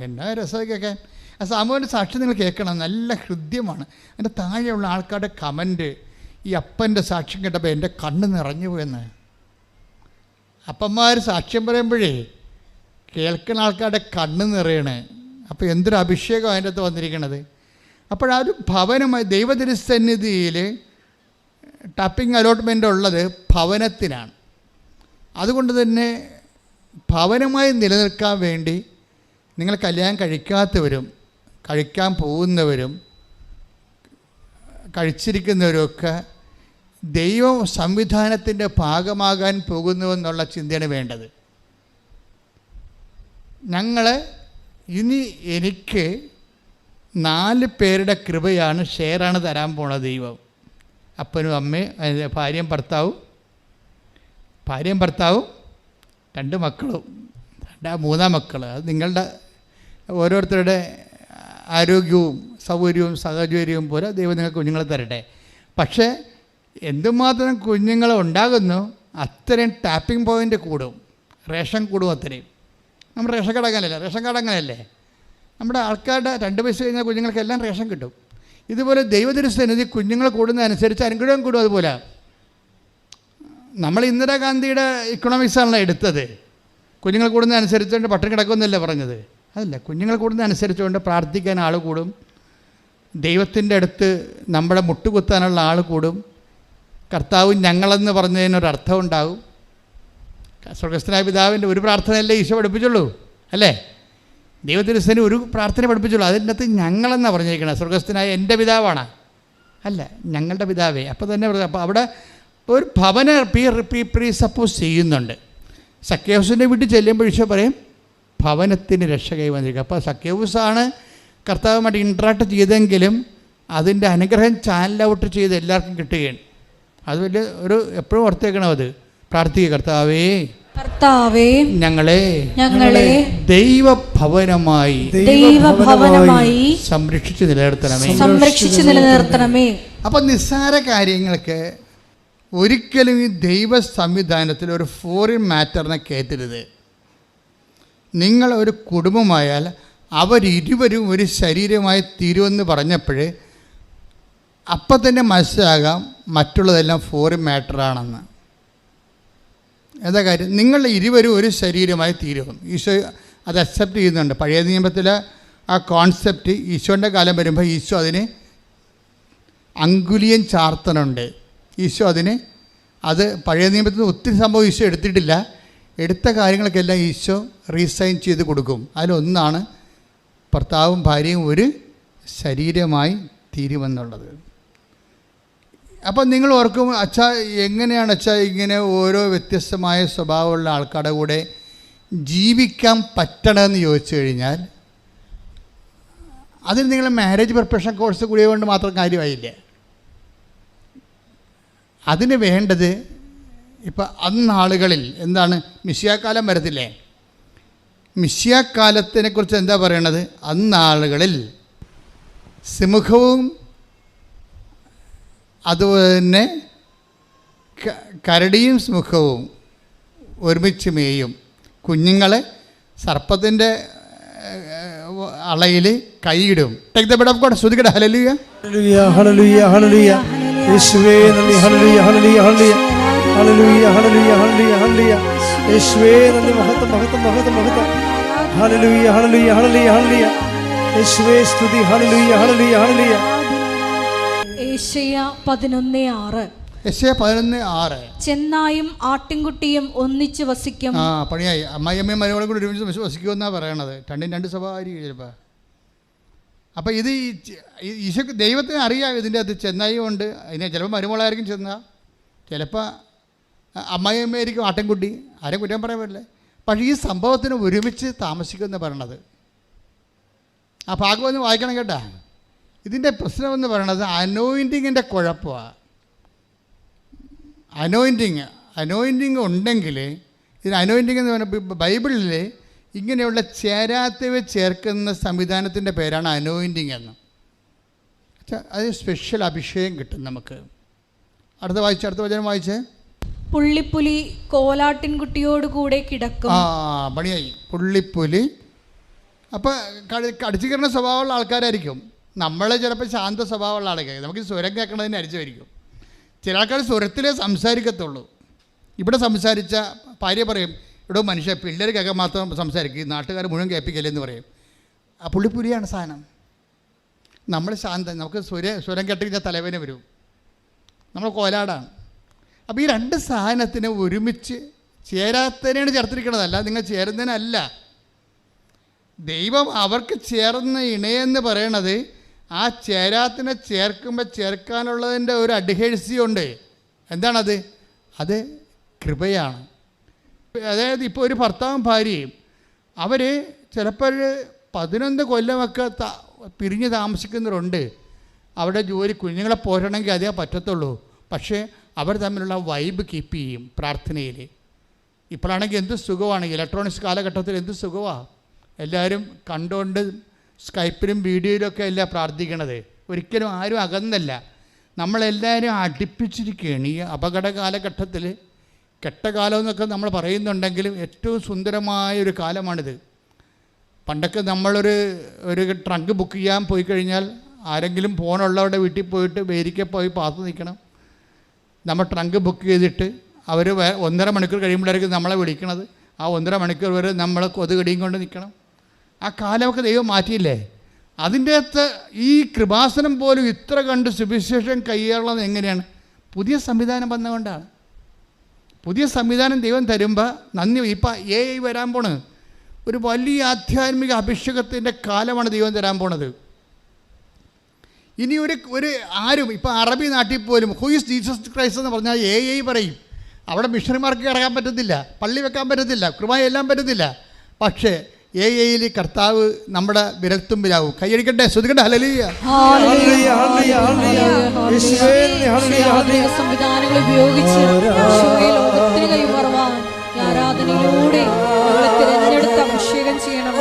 Speaker 4: എന്നാ രസമൊക്കെ കേൾക്കാൻ. ആ സാമൂഹിക സാക്ഷി നിങ്ങൾ കേൾക്കണം, നല്ല ഹൃദ്യമാണ്. അതിൻ്റെ താഴെയുള്ള ആൾക്കാരുടെ കമൻറ്റ്, ഈ അപ്പൻ്റെ സാക്ഷ്യം കേട്ടപ്പോൾ എൻ്റെ കണ്ണ് നിറഞ്ഞു പോയെന്ന്. അപ്പന്മാർ സാക്ഷ്യം പറയുമ്പോഴേ കേൾക്കുന്ന ആൾക്കാരുടെ കണ്ണ് നിറയണേ. അപ്പോൾ എന്തൊരു അഭിഷേകം അതിൻ്റെ അകത്ത് വന്നിരിക്കണത്. അപ്പോഴാ ഒരു ഭവനമായി ദൈവതിരുസന്നിധിയിൽ ടാപ്പിംഗ് അലോട്ട്മെൻ്റ് ഉള്ളത് ഭവനത്തിനാണ്. അതുകൊണ്ട് തന്നെ ഭവനമായി നിലനിൽക്കാൻ വേണ്ടി നിങ്ങൾ കല്യാണം കഴിക്കാത്തവരും കഴിക്കാൻ പോകുന്നവരും കഴിച്ചിരിക്കുന്നവരുമൊക്കെ ദൈവ സംവിധാനത്തിൻ്റെ ഭാഗമാകാൻ പോകുന്നുവെന്നുള്ള ചിന്തയാണ് വേണ്ടത്. ഇനി എനിക്ക് 4 പേരുടെ കൃപയാണ്, ഷെയറാണ് തരാൻ പോണത് ദൈവം. അപ്പനും അമ്മയും ഭാര്യയും ഭർത്താവും 2 മക്കളും 3 മക്കൾ. അത് നിങ്ങളുടെ ഓരോരുത്തരുടെ ആരോഗ്യവും സൗകര്യവും സാഹചര്യവും പോലെ ദൈവം നിങ്ങൾക്ക് കുഞ്ഞുങ്ങളെ തരട്ടെ. പക്ഷേ എന്തുമാത്രം കുഞ്ഞുങ്ങൾ ഉണ്ടാകുന്നു അത്രയും ടാപ്പിംഗ് പോയിൻ്റ് കൂടും, റേഷൻ കൂടും അത്രയും. നമ്മുടെ റേഷൻ കാർഡ് അങ്ങനെയല്ലേ. നമ്മുടെ ആൾക്കാരുടെ 2 വയസ്സ് കഴിഞ്ഞാൽ കുഞ്ഞുങ്ങൾക്കെല്ലാം റേഷൻ കിട്ടും. ഇതുപോലെ ദൈവതിരുസന്നിധി കുഞ്ഞുങ്ങൾ കൂടുന്നതനുസരിച്ച് അനുഗ്രഹം കൂടും. അതുപോലെ നമ്മൾ ഇന്ദിരാഗാന്ധിയുടെ ഇക്കണോമിക്സാണല്ലോ എടുത്തത്. കുഞ്ഞുങ്ങൾ കൂടുന്നതനുസരിച്ചുകൊണ്ട് പട്ടിണി കിടക്കുമെന്നല്ലേ പറഞ്ഞത്. അതല്ല, കുഞ്ഞുങ്ങൾ കൂടുന്നതനുസരിച്ചുകൊണ്ട് പ്രാർത്ഥിക്കാൻ ആൾ കൂടും, ദൈവത്തിൻ്റെ അടുത്ത് നമ്മളെ മുട്ടുകുത്താനുള്ള ആൾ കൂടും, കർത്താവ് ഞങ്ങളെന്ന് പറഞ്ഞതിനൊരർത്ഥം ഉണ്ടാകും. സ്വർഗസ്ഥനായ പിതാവിൻ്റെ ഒരു പ്രാർത്ഥനയല്ലേ ഈശോ പഠിപ്പിച്ചുള്ളൂ, അല്ലേ? ദൈവത്തിരുസന്നിധി ഒരു പ്രാർത്ഥന പഠിപ്പിച്ചുള്ളൂ. അതിൻ്റെ അകത്ത് ഞങ്ങളെന്നാണ് പറഞ്ഞിരിക്കുന്നത്. സ്വർഗസ്ഥനായ എൻ്റെ പിതാവാണ്, അല്ല ഞങ്ങളുടെ പിതാവേ. അപ്പോൾ തന്നെ അപ്പോൾ അവിടെ ഒരു ഭവന പ്രീ സപ്പോസ് ചെയ്യുന്നുണ്ട്. സക്കേവൂസിൻ്റെ വീട്ടിൽ ചെല്ലുമ്പോൾ ഈശോ പറയും ഭവനത്തിന് രക്ഷ കൈവന്നിരിക്കുക. അപ്പോൾ സക്കേവൂസാണ് കർത്താവുമായിട്ട് ഇൻട്രാക്ട് ചെയ്തെങ്കിലും അതിൻ്റെ അനുഗ്രഹം ചാനൽ ഔട്ട് ചെയ്ത് എല്ലാവർക്കും കിട്ടുകയാണ്. അത് വലിയ ഒരു എപ്പോഴും ഓർത്തേക്കണം. അത് പ്രാർത്ഥിക്കുക, കർത്താവേ ഞങ്ങളെ ദൈവഭവനമായി സംരക്ഷിച്ച് നിലനിർത്തണമേ. അപ്പം നിസ്സാര കാര്യങ്ങൾക്ക് ഒരിക്കലും ഈ ദൈവ സംവിധാനത്തിൽ ഒരു ഫോറിൻ മാറ്ററിനെ കയറ്റരുത്. നിങ്ങൾ ഒരു കുടുംബമായാൽ അവരിരുവരും ഒരു ശരീരമായി തീരുമെന്ന് പറഞ്ഞപ്പോൾ അപ്പം തന്നെ മനസ്സിലാകാം മറ്റുള്ളതെല്ലാം ഫോറിൻ മാറ്ററാണെന്ന്. എന്താ കാര്യം? നിങ്ങൾ ഇരുവരും ഒരു ശരീരമായി തീരും. ഈശോ അത് അക്സെപ്റ്റ് ചെയ്യുന്നുണ്ട്. പഴയ നിയമത്തിൽ ആ കോൺസെപ്റ്റ് ഈശോൻ്റെ കാലം വരുമ്പോൾ ഈശോ അതിന് അങ്കുലിയൻ ചാർത്തനുണ്ട്. ഈശോ അത് പഴയ നിയമത്തിൽ ഒത്തിരി സംഭവം ഈശോ എടുത്തിട്ടില്ല. എടുത്ത കാര്യങ്ങൾക്കെല്ലാം ഈശോ റീസൈൻ ചെയ്ത് കൊടുക്കും. അതിലൊന്നാണ് ഭർത്താവും ഭാര്യയും ഒരു ശരീരമായി തീരുമെന്നുള്ളത്. അപ്പം നിങ്ങൾ ഓർക്കും, അച്ഛാ എങ്ങനെയാണ് അച്ഛാ ഇങ്ങനെ ഓരോ വ്യത്യസ്തമായ സ്വഭാവമുള്ള ആൾക്കാരുടെ കൂടെ ജീവിക്കാൻ പറ്റണമെന്ന് ചോദിച്ചു കഴിഞ്ഞാൽ അതിന് നിങ്ങൾ മാരേജ് പ്രിപ്പറേഷൻ കോഴ്സ് കൂടിയ കൊണ്ട് മാത്രം കാര്യമായില്ല. അതിന് വേണ്ടത് ഇപ്പം അന്നാളുകളിൽ എന്താണ്, മിശിഹാക്കാലം വരത്തില്ലേ? മിശിഹാക്കാലത്തിനെക്കുറിച്ച് എന്താ പറയണത്? അന്നാളുകളിൽ സിംഹവും അതുപോലെ തന്നെ കരടിയും സിംഹവും ഒരുമിച്ച് മേയും. കുഞ്ഞുങ്ങളെ സർപ്പത്തിൻ്റെ അളയിൽ കൈയിടും. Take the bed of God. ശ്രുതിക്കട്ടെ. ഹല്ലേലൂയ ഹല്ലേലൂയ ഹല്ലേലൂയ. യേശുവേ നന്ദി. ഹല്ലേലൂയ ഹല്ലേലൂയ ഹല്ലേലൂയ ഹല്ലേലൂയ ഹല്ലേലൂയ ഹല്ലേലൂയ ഹല്ലേലൂയ. യേശുവേ നന്ദി. മഹത്വം മഹത്വം മഹത്വം മഹത്വം. ഹല്ലേലൂയ ഹല്ലേലൂയ ഹല്ലേലൂയ ഹല്ലേലൂയ. യേശുവേ സ്തുതി. ഹല്ലേലൂയ ഹല്ലേലൂയ ഹല്ലേലൂയ.
Speaker 1: യെശയ്യാ 11:6.
Speaker 4: യെശയ്യാ 11:6.
Speaker 1: ചെന്നായും ആട്ടിൻകുട്ടിയും ഒന്നിച്ച് വസിക്കും.
Speaker 4: പണിയായി. അമ്മായിയമ്മയും മരുമകളും കൂടി ഒരുമിച്ച് വസിക്കുമെന്നാണ് പറയണത്. 2 സ്വഭാവമായിരിക്കും ചിലപ്പോൾ. അപ്പോൾ ഇത് ഈശോ ദൈവത്തിന് അറിയാം ഇതിൻ്റെ അത് ചെന്നായി കൊണ്ട് അതിനെ ചിലപ്പോൾ മരുമോളായിരിക്കും ചെന്നാൽ, ചിലപ്പോൾ അമ്മായിയമ്മയായിരിക്കും ആട്ടിൻകുട്ടി, ആരും കുറ്റം പറയാൻ പറ്റില്ല. പക്ഷേ ഈ സംഭവത്തിന് ഒരുമിച്ച് താമസിക്കുമെന്ന് പറയണത് ആ ഭാഗം ഒന്ന് വായിക്കണം കേട്ടാ. ഇതിൻ്റെ പ്രശ്നമെന്ന് പറയണത് അനോയിൻറ്റിങ്ങിൻ്റെ കുഴപ്പമാണ്. അനോയിൻറ്റിങ് ഉണ്ടെങ്കിൽ ഇതിന് അനോയിൻറ്റിങ് എന്ന് പറഞ്ഞാൽ ബൈബിളിൽ ഇങ്ങനെയുള്ള ചേരാത്തവ ചേർക്കുന്ന സംവിധാനത്തിൻ്റെ പേരാണ് അനോയിൻറ്റിങ് എന്ന്. അത് സ്പെഷ്യൽ അഭിഷേകം കിട്ടും നമുക്ക്. അടുത്ത വചനം വായിച്ചേ.
Speaker 1: പുള്ളിപ്പുലി കോലാട്ടിൻകുട്ടിയോട് കൂടെ കിടക്കും.
Speaker 4: പണിയായി. പുള്ളിപ്പുലി അപ്പോൾ കടിച്ചു കയറുന്ന സ്വഭാവമുള്ള ആൾക്കാരായിരിക്കും. നമ്മൾ ചിലപ്പോൾ ശാന്ത സ്വഭാവമുള്ള ആൾക്കാർ, നമുക്ക് സ്വരം കേൾക്കണതിന് അരിച്ചുമായിരിക്കും. ചില ആൾക്കാർ സ്വരത്തിലേ സംസാരിക്കത്തുള്ളൂ. ഇവിടെ സംസാരിച്ച ഭാര്യ പറയും, ഇവിടെ മനുഷ്യ പിള്ളേർ കേൾക്കാൻ മാത്രം സംസാരിക്കും, ഈ നാട്ടുകാർ മുഴുവൻ കേൾപ്പിക്കല്ലെന്ന് പറയും. ആ പുള്ളിപ്പുലിയാണ് സാധനം. നമ്മൾ ശാന്തം, നമുക്ക് സ്വരം കേട്ട് കഴിഞ്ഞാൽ തലവേദന വരും, നമ്മൾ കോലാടാണ്. അപ്പോൾ ഈ രണ്ട് സാധനത്തിന് ഒരുമിച്ച് ചേരാത്തതിനാണ് ചേർത്തിരിക്കണതല്ല, നിങ്ങൾ ചേരുന്നതിനല്ല. ദൈവം അവർക്ക് ചേർന്ന ഇണയെന്ന് പറയണത് ആ ചേരാത്തിനെ ചേർക്കുമ്പോൾ ചേർക്കാനുള്ളതിൻ്റെ ഒരു അഡ്ഹേഴ്സിയുണ്ട്. എന്താണത്? അത് കൃപയാണ്. അതായത് ഇപ്പോൾ ഒരു ഭർത്താവും ഭാര്യയും അവർ ചിലപ്പോൾ 11 കൊല്ലമൊക്കെ പിരിഞ്ഞ് താമസിക്കുന്നവരുണ്ട്. അവിടെ ജോലി കുഞ്ഞുങ്ങളെ പോരണമെങ്കിൽ അതേ പറ്റത്തുള്ളൂ. പക്ഷേ അവർ തമ്മിലുള്ള വൈബ് കീപ്പ് ചെയ്യും പ്രാർത്ഥനയിൽ. ഇപ്പോഴാണെങ്കിൽ എന്ത് സുഖമാണ്, ഇലക്ട്രോണിക്സ് കാലഘട്ടത്തിൽ എന്ത് സുഖമാണ്. എല്ലാവരും കണ്ടുകൊണ്ട് സ്കൈപ്പിലും വീഡിയോയിലൊക്കെ അല്ല പ്രാർത്ഥിക്കണത്. ഒരിക്കലും ആരും അകന്നല്ല, നമ്മളെല്ലാവരും അടുപ്പിച്ചിരിക്കുകയാണ്. ഈ അപകട കാലഘട്ടത്തിൽ കെട്ടകാലം എന്നൊക്കെ നമ്മൾ പറയുന്നുണ്ടെങ്കിലും ഏറ്റവും സുന്ദരമായൊരു കാലമാണിത്. പണ്ടൊക്കെ നമ്മളൊരു ട്രങ്ക് ബുക്ക് ചെയ്യാൻ പോയി കഴിഞ്ഞാൽ ആരെങ്കിലും ഫോണുള്ളവരുടെ വീട്ടിൽ പോയിട്ട് വേരിക്ക പോയി പാത്ത് നിൽക്കണം. നമ്മൾ ട്രങ്ക് ബുക്ക് ചെയ്തിട്ട് അവർ 1.5 മണിക്കൂർ കഴിയുമ്പോഴായിരിക്കും നമ്മളെ വിളിക്കണത്. ആ 1.5 മണിക്കൂർ വരെ നമ്മൾ കൊതുകടിയും കൊണ്ട് നിൽക്കണം. ആ കാലമൊക്കെ ദൈവം മാറ്റിയില്ലേ? അതിൻ്റെ അകത്ത് ഈ കൃപാസനം പോലും ഇത്ര കണ്ട് സുവിശേഷം കയ്യേറുന്നത് എങ്ങനെയാണ്? പുതിയ സംവിധാനം വന്നുകൊണ്ടാണ്. പുതിയ സംവിധാനം ദൈവം തരുമ്പോൾ നന്ദി. ഇപ്പം AI വരാൻ പോണത് ഒരു വലിയ ആധ്യാത്മിക അഭിഷേകത്തിൻ്റെ കാലമാണ് ദൈവം തരാൻ പോണത്. ഇനി ഒരു ആരും ഇപ്പം അറബി നാട്ടിൽ പോലും ഹൂ ഈസ് ജീസസ് ക്രൈസ്റ്റ് എന്ന് പറഞ്ഞാൽ AI പറയും. അവിടെ മിഷണറിമാർക്ക് ഇറങ്ങാൻ പറ്റത്തില്ല, പള്ളി വെക്കാൻ പറ്റത്തില്ല, കൃപ എല്ലാം പറ്റത്തില്ല. പക്ഷേ AI കർത്താവ് നമ്മുടെ വിരൽത്തുമ്പിലാവും. കൈയടിക്കട്ടെ, ശ്രുതിക്കട്ടെ. ഹല്ലേലൂയ.
Speaker 1: സംവിധാനങ്ങൾ ഉപയോഗിച്ച് ലോകത്തിന് കൈമാറുവാൻ ആരാധനയിലൂടെ തിരഞ്ഞെടുത്ത് അഭിഷേകം ചെയ്യണം.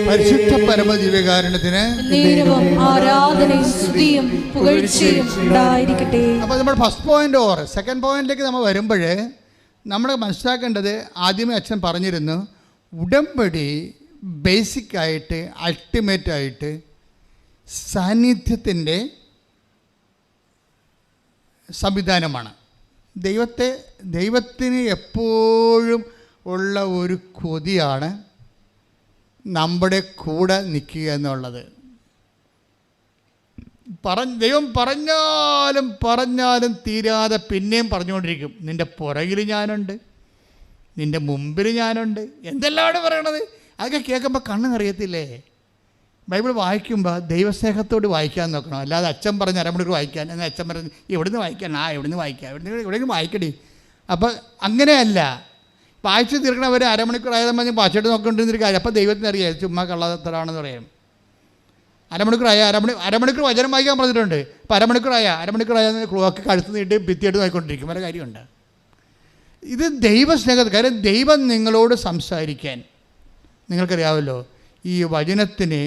Speaker 4: പരിശുദ്ധ പരമദിവ്യകാരുണ്യത്തിന്
Speaker 1: ആരാധനയും സ്തുതിയും പുകഴ്ചയും ഉണ്ടായിരിക്കട്ടെ.
Speaker 4: അപ്പോൾ നമ്മൾ ഫസ്റ്റ് പോയിന്റ് ഓർ സെക്കൻഡ് പോയിന്റിലേക്ക് നമ്മൾ വരുമ്പോൾ നമ്മൾ മനസ്സിലാക്കേണ്ടത്, ആദ്യമേ അച്ഛൻ പറഞ്ഞിരുന്നു, ഉടമ്പടി ബേസിക്കായിട്ട് അൾട്ടിമേറ്റായിട്ട് സാന്നിധ്യത്തിൻ്റെ സംവിധാനമാണ്. ദൈവത്തിന് എപ്പോഴും ഉള്ള ഒരു കൊതിയാണ് നമ്മുടെ കൂടെ നിൽക്കുക എന്നുള്ളത്. ദൈവം പറഞ്ഞാലും തീരാതെ പിന്നെയും പറഞ്ഞുകൊണ്ടിരിക്കും. നിൻ്റെ പുറകിൽ ഞാനുണ്ട്, നിൻ്റെ മുമ്പിൽ ഞാനുണ്ട്, എന്തെല്ലാം പറയണത്. അതൊക്കെ കേൾക്കുമ്പോൾ കണ്ണ് നിറയത്തില്ലേ? ബൈബിൾ വായിക്കുമ്പോൾ ദൈവസ്നേഹത്തോട് വായിക്കാൻ നോക്കണം. അല്ലാതെ അച്ഛൻ പറഞ്ഞ് അരമണിക്കൂർ വായിക്കാൻ, എന്നാൽ അച്ഛൻ പറഞ്ഞ് എവിടുന്ന് വായിക്കാൻ, എവിടുന്ന് വായിക്കാം, എവിടെയെങ്കിലും വായിക്കടി. അപ്പോൾ അങ്ങനെയല്ല, വായിച്ച് തീർക്കണവർ അരമണിക്കൂർ ആയതെന്ന് പറഞ്ഞ് വായിച്ചിട്ട് നോക്കിക്കൊണ്ടിരുന്നൊരു കാര്യം. അപ്പോൾ ദൈവത്തിന് അറിയാം ചുമ്മാ കള്ളത്തരാണെന്ന് പറയും. അരമണിക്കൂർ വചനം വായിക്കാൻ പറഞ്ഞിട്ടുണ്ട്. അപ്പോൾ അരമണിക്കൂറായ ക്ലോക്ക് കഴുത്ത് നീട്ടി ഭിത്തിയായിട്ട് നോക്കിക്കൊണ്ടിരിക്കും. വരെ കാര്യമുണ്ട്. ഇത് ദൈവസ്നേഹം. കാര്യം ദൈവം നിങ്ങളോട് സംസാരിക്കാൻ, നിങ്ങൾക്കറിയാമല്ലോ, ഈ വചനത്തിന്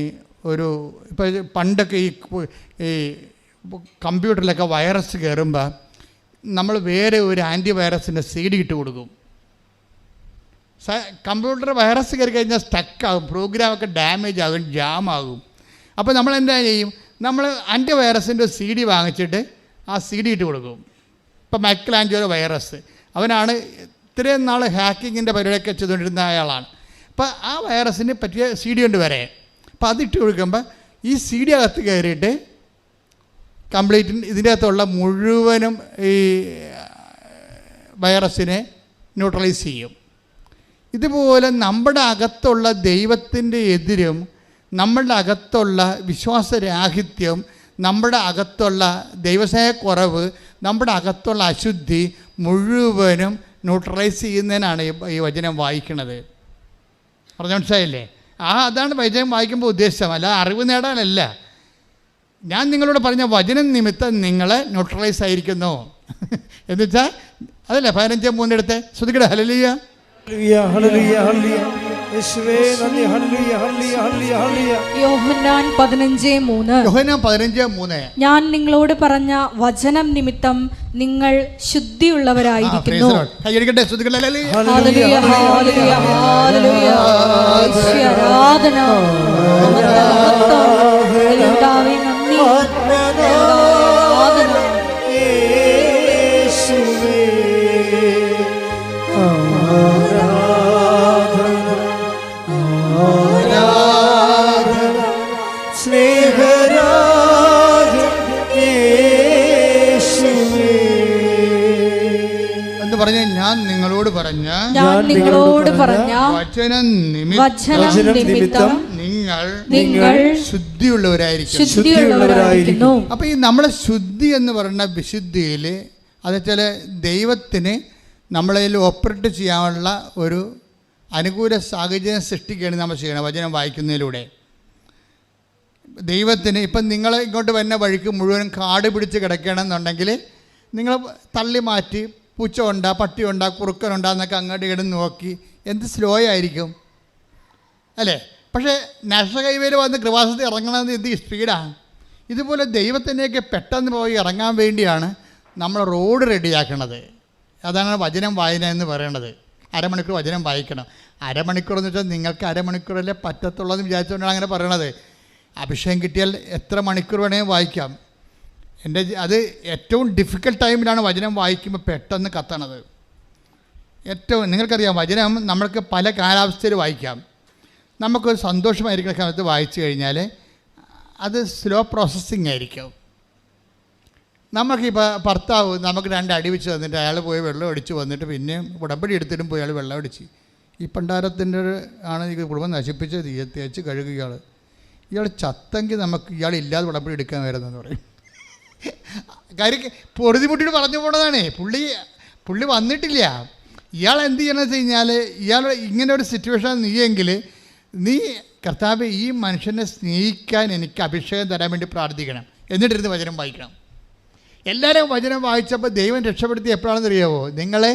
Speaker 4: ഇപ്പോൾ പണ്ടൊക്കെ ഈ കമ്പ്യൂട്ടറിലൊക്കെ വൈറസ് കയറുമ്പോൾ നമ്മൾ വേറെ ഒരു ആൻറ്റിവൈറസിൻ്റെ CD ഇട്ട് കൊടുക്കും. കമ്പ്യൂട്ടർ വൈറസ് കയറി കഴിഞ്ഞാൽ സ്റ്റക്കാകും, പ്രോഗ്രാമൊക്കെ ഡാമേജ് ആകും, ജാമാകും. അപ്പോൾ നമ്മൾ എന്താ ചെയ്യും? നമ്മൾ ആൻറ്റിവൈറസിൻ്റെ CD വാങ്ങിച്ചിട്ട് ആ CD ഇട്ട് കൊടുക്കും. ഇപ്പോൾ മൈക്കലാഞ്ചലോ വൈറസ്, അവനാണ് ഇത്രയും നാൾ ഹാക്കിങ്ങിൻ്റെ പരിപാടിയൊക്കെ ചെയ്തുകൊണ്ടിരുന്ന അയാളാണ്. അപ്പോൾ ആ വൈറസിനെ പറ്റിയ സി ഡി ഉണ്ട് വരെ. അപ്പോൾ അതിട്ട് കൊടുക്കുമ്പോൾ ഈ സി ഡി അകത്ത് കയറിയിട്ട് കംപ്ലീറ്റ് ഇതിൻ്റെ അകത്തുള്ള മുഴുവനും ഈ വൈറസിനെ ന്യൂട്രലൈസ് ചെയ്യും. ഇതുപോലെ നമ്മുടെ അകത്തുള്ള ദൈവത്തിൻ്റെ എതിരും നമ്മളുടെ അകത്തുള്ള വിശ്വാസരാഹിത്യം, നമ്മുടെ അകത്തുള്ള ദൈവസ്നേഹക്കുറവ്, നമ്മുടെ അകത്തുള്ള അശുദ്ധി മുഴുവനും ന്യൂട്രലൈസ് ചെയ്യുന്നതിനാണ് ഈ വചനം വായിക്കുന്നത്. പറഞ്ഞ മനസ്സിലായില്ലേ? അതാണ് വചനം വായിക്കുമ്പോൾ ഉദ്ദേശം, അല്ല അറിവ് നേടാനല്ല. ഞാൻ നിങ്ങളോട് പറഞ്ഞ വചനം നിമിത്തം നിങ്ങൾ ന്യൂട്രലൈസ് ആയിരിക്കുന്നു എന്ന് വെച്ചാൽ അതല്ലേ 15:3 എടുത്ത് ശ്രദ്ധിക്കട്ടെ. ഹല്ലേലൂയ,
Speaker 3: ഹല്ലേലൂയ, ഹല്ലേലൂയ, യേശുവേ നന്ദി, ഹല്ലേലൂയ, ഹല്ലേലൂയ, ഹല്ലേലൂയ.
Speaker 1: യോഹന്നാൻ
Speaker 4: 15:3
Speaker 1: ഞാൻ നിങ്ങളോട് പറഞ്ഞ വചനം നിമിത്തം നിങ്ങൾ ശുദ്ധിയുള്ളവരായിരിക്കുന്നു.
Speaker 4: കൈയടിക്കട്ടെ, ശ്രദ്ധിക്കട്ടെ.
Speaker 1: ഹല്ലേലൂയ, ഹല്ലേലൂയ, ഹല്ലേലൂയ. യേശുവേ ആരാധന, കർത്താവേ നന്ദി, ആരാധന.
Speaker 3: യേശുവേ
Speaker 4: പറഞ്ഞ ഞാൻ നിങ്ങളോട് പറഞ്ഞ വചനം നിമിത്തം നിങ്ങൾ ശുദ്ധിയുള്ളവരായിരിക്കുന്നു. അപ്പൊ ഈ നമ്മളെ ശുദ്ധി എന്ന് പറയുന്ന വിശുദ്ധിയിൽ അതെച്ചാൽ ദൈവത്തിന് നമ്മളതിൽ ഓപ്പറേറ്റ് ചെയ്യാനുള്ള ഒരു അനുകൂല സാഹചര്യം സൃഷ്ടിക്കുകയാണ് നമ്മൾ ചെയ്യണം വചനം വായിക്കുന്നതിലൂടെ. ദൈവത്തിന് ഇപ്പം നിങ്ങൾ ഇങ്ങോട്ട് വരുന്ന വഴിക്ക് മുഴുവൻ കാട് പിടിച്ച് കിടക്കണമെന്നുണ്ടെങ്കിൽ നിങ്ങൾ തള്ളി മാറ്റി പൂച്ച ഉണ്ടാ, പട്ടി ഉണ്ടാ, കുറുക്കനുണ്ടാ എന്നൊക്കെ അങ്ങോട്ട് ഇങ്ങോട്ട് നോക്കി എന്ത് സ്ലോ ആയിരിക്കും അല്ലേ? പക്ഷേ നാഷണൽ ഹൈവേയിൽ വന്ന് കൃപാസനത്തിൽ ഇറങ്ങണമെന്ന് എന്ത് സ്പീഡാണ്. ഇതുപോലെ ദൈവത്തിൻ്റെയൊക്കെ പെട്ടെന്ന് പോയി ഇറങ്ങാൻ വേണ്ടിയാണ് നമ്മൾ റോഡ് റെഡിയാക്കണത്. അതാണ് വചനം വായന എന്ന് പറയണത്. അരമണിക്കൂർ വചനം വായിക്കണം. അരമണിക്കൂർ എന്ന് വെച്ചാൽ നിങ്ങൾക്ക് അരമണിക്കൂറല്ലേ പറ്റത്തുള്ളൂ എന്ന് വിചാരിച്ചുകൊണ്ടാണ് അങ്ങനെ പറയണത്. അഭിഷേകം കിട്ടിയാൽ എത്ര മണിക്കൂർ വേണമെങ്കിൽ വായിക്കാം. അത് ഏറ്റവും ഡിഫിക്കൽട്ട് ടൈമിലാണ് വചനം വായിക്കുമ്പോൾ പെട്ടെന്ന് കത്തണത്. നിങ്ങൾക്കറിയാം വചനം നമ്മൾക്ക് പല കാലാവസ്ഥയിൽ വായിക്കാം. നമുക്കൊരു സന്തോഷമായിരിക്കുന്ന കാലത്ത് വായിച്ചു കഴിഞ്ഞാൽ അത് സ്ലോ പ്രോസസ്സിങ് ആയിരിക്കും. നമുക്കിപ്പോൾ ഭർത്താവ് നമുക്ക് 2 അടി വെച്ച് തന്നിട്ട് അയാൾ പോയി വെള്ളം അടിച്ച് വന്നിട്ട് പിന്നെ ഉടമ്പടി എടുത്തിട്ടും പോയി അയാൾ വെള്ളം അടിച്ച് ഈ പണ്ടാരത്തിൻ്റെ ആണ് ഈ കുടുംബം നശിപ്പിച്ച് തേച്ച് കഴുകുക. ഇയാൾ ചത്തെങ്കിൽ നമുക്ക് ഇയാളില്ലാതെ ഉടമ്പടി എടുക്കാൻ വരുന്നതെന്ന് പറയും. കാര്യം പൊറുതിമുട്ടിട്ട് പറഞ്ഞു പോണതാണ്. പുള്ളി വന്നിട്ടില്ല. ഇയാൾ എന്ത് ചെയ്യണമെന്ന് വെച്ച് കഴിഞ്ഞാൽ ഇയാൾ ഇങ്ങനെ ഒരു സിറ്റുവേഷൻ നീയെങ്കിൽ നീ കർത്താവ് ഈ മനുഷ്യനെ സ്നേഹിക്കാൻ എനിക്ക് അഭിഷേകം തരാൻ വേണ്ടി പ്രാർത്ഥിക്കണം, എന്നിട്ടിരുന്ന് വചനം വായിക്കണം. എല്ലാവരും വചനം വായിച്ചപ്പോൾ ദൈവം രക്ഷപ്പെടുത്തി എപ്പോഴാണെന്ന് അറിയാമോ? നിങ്ങളെ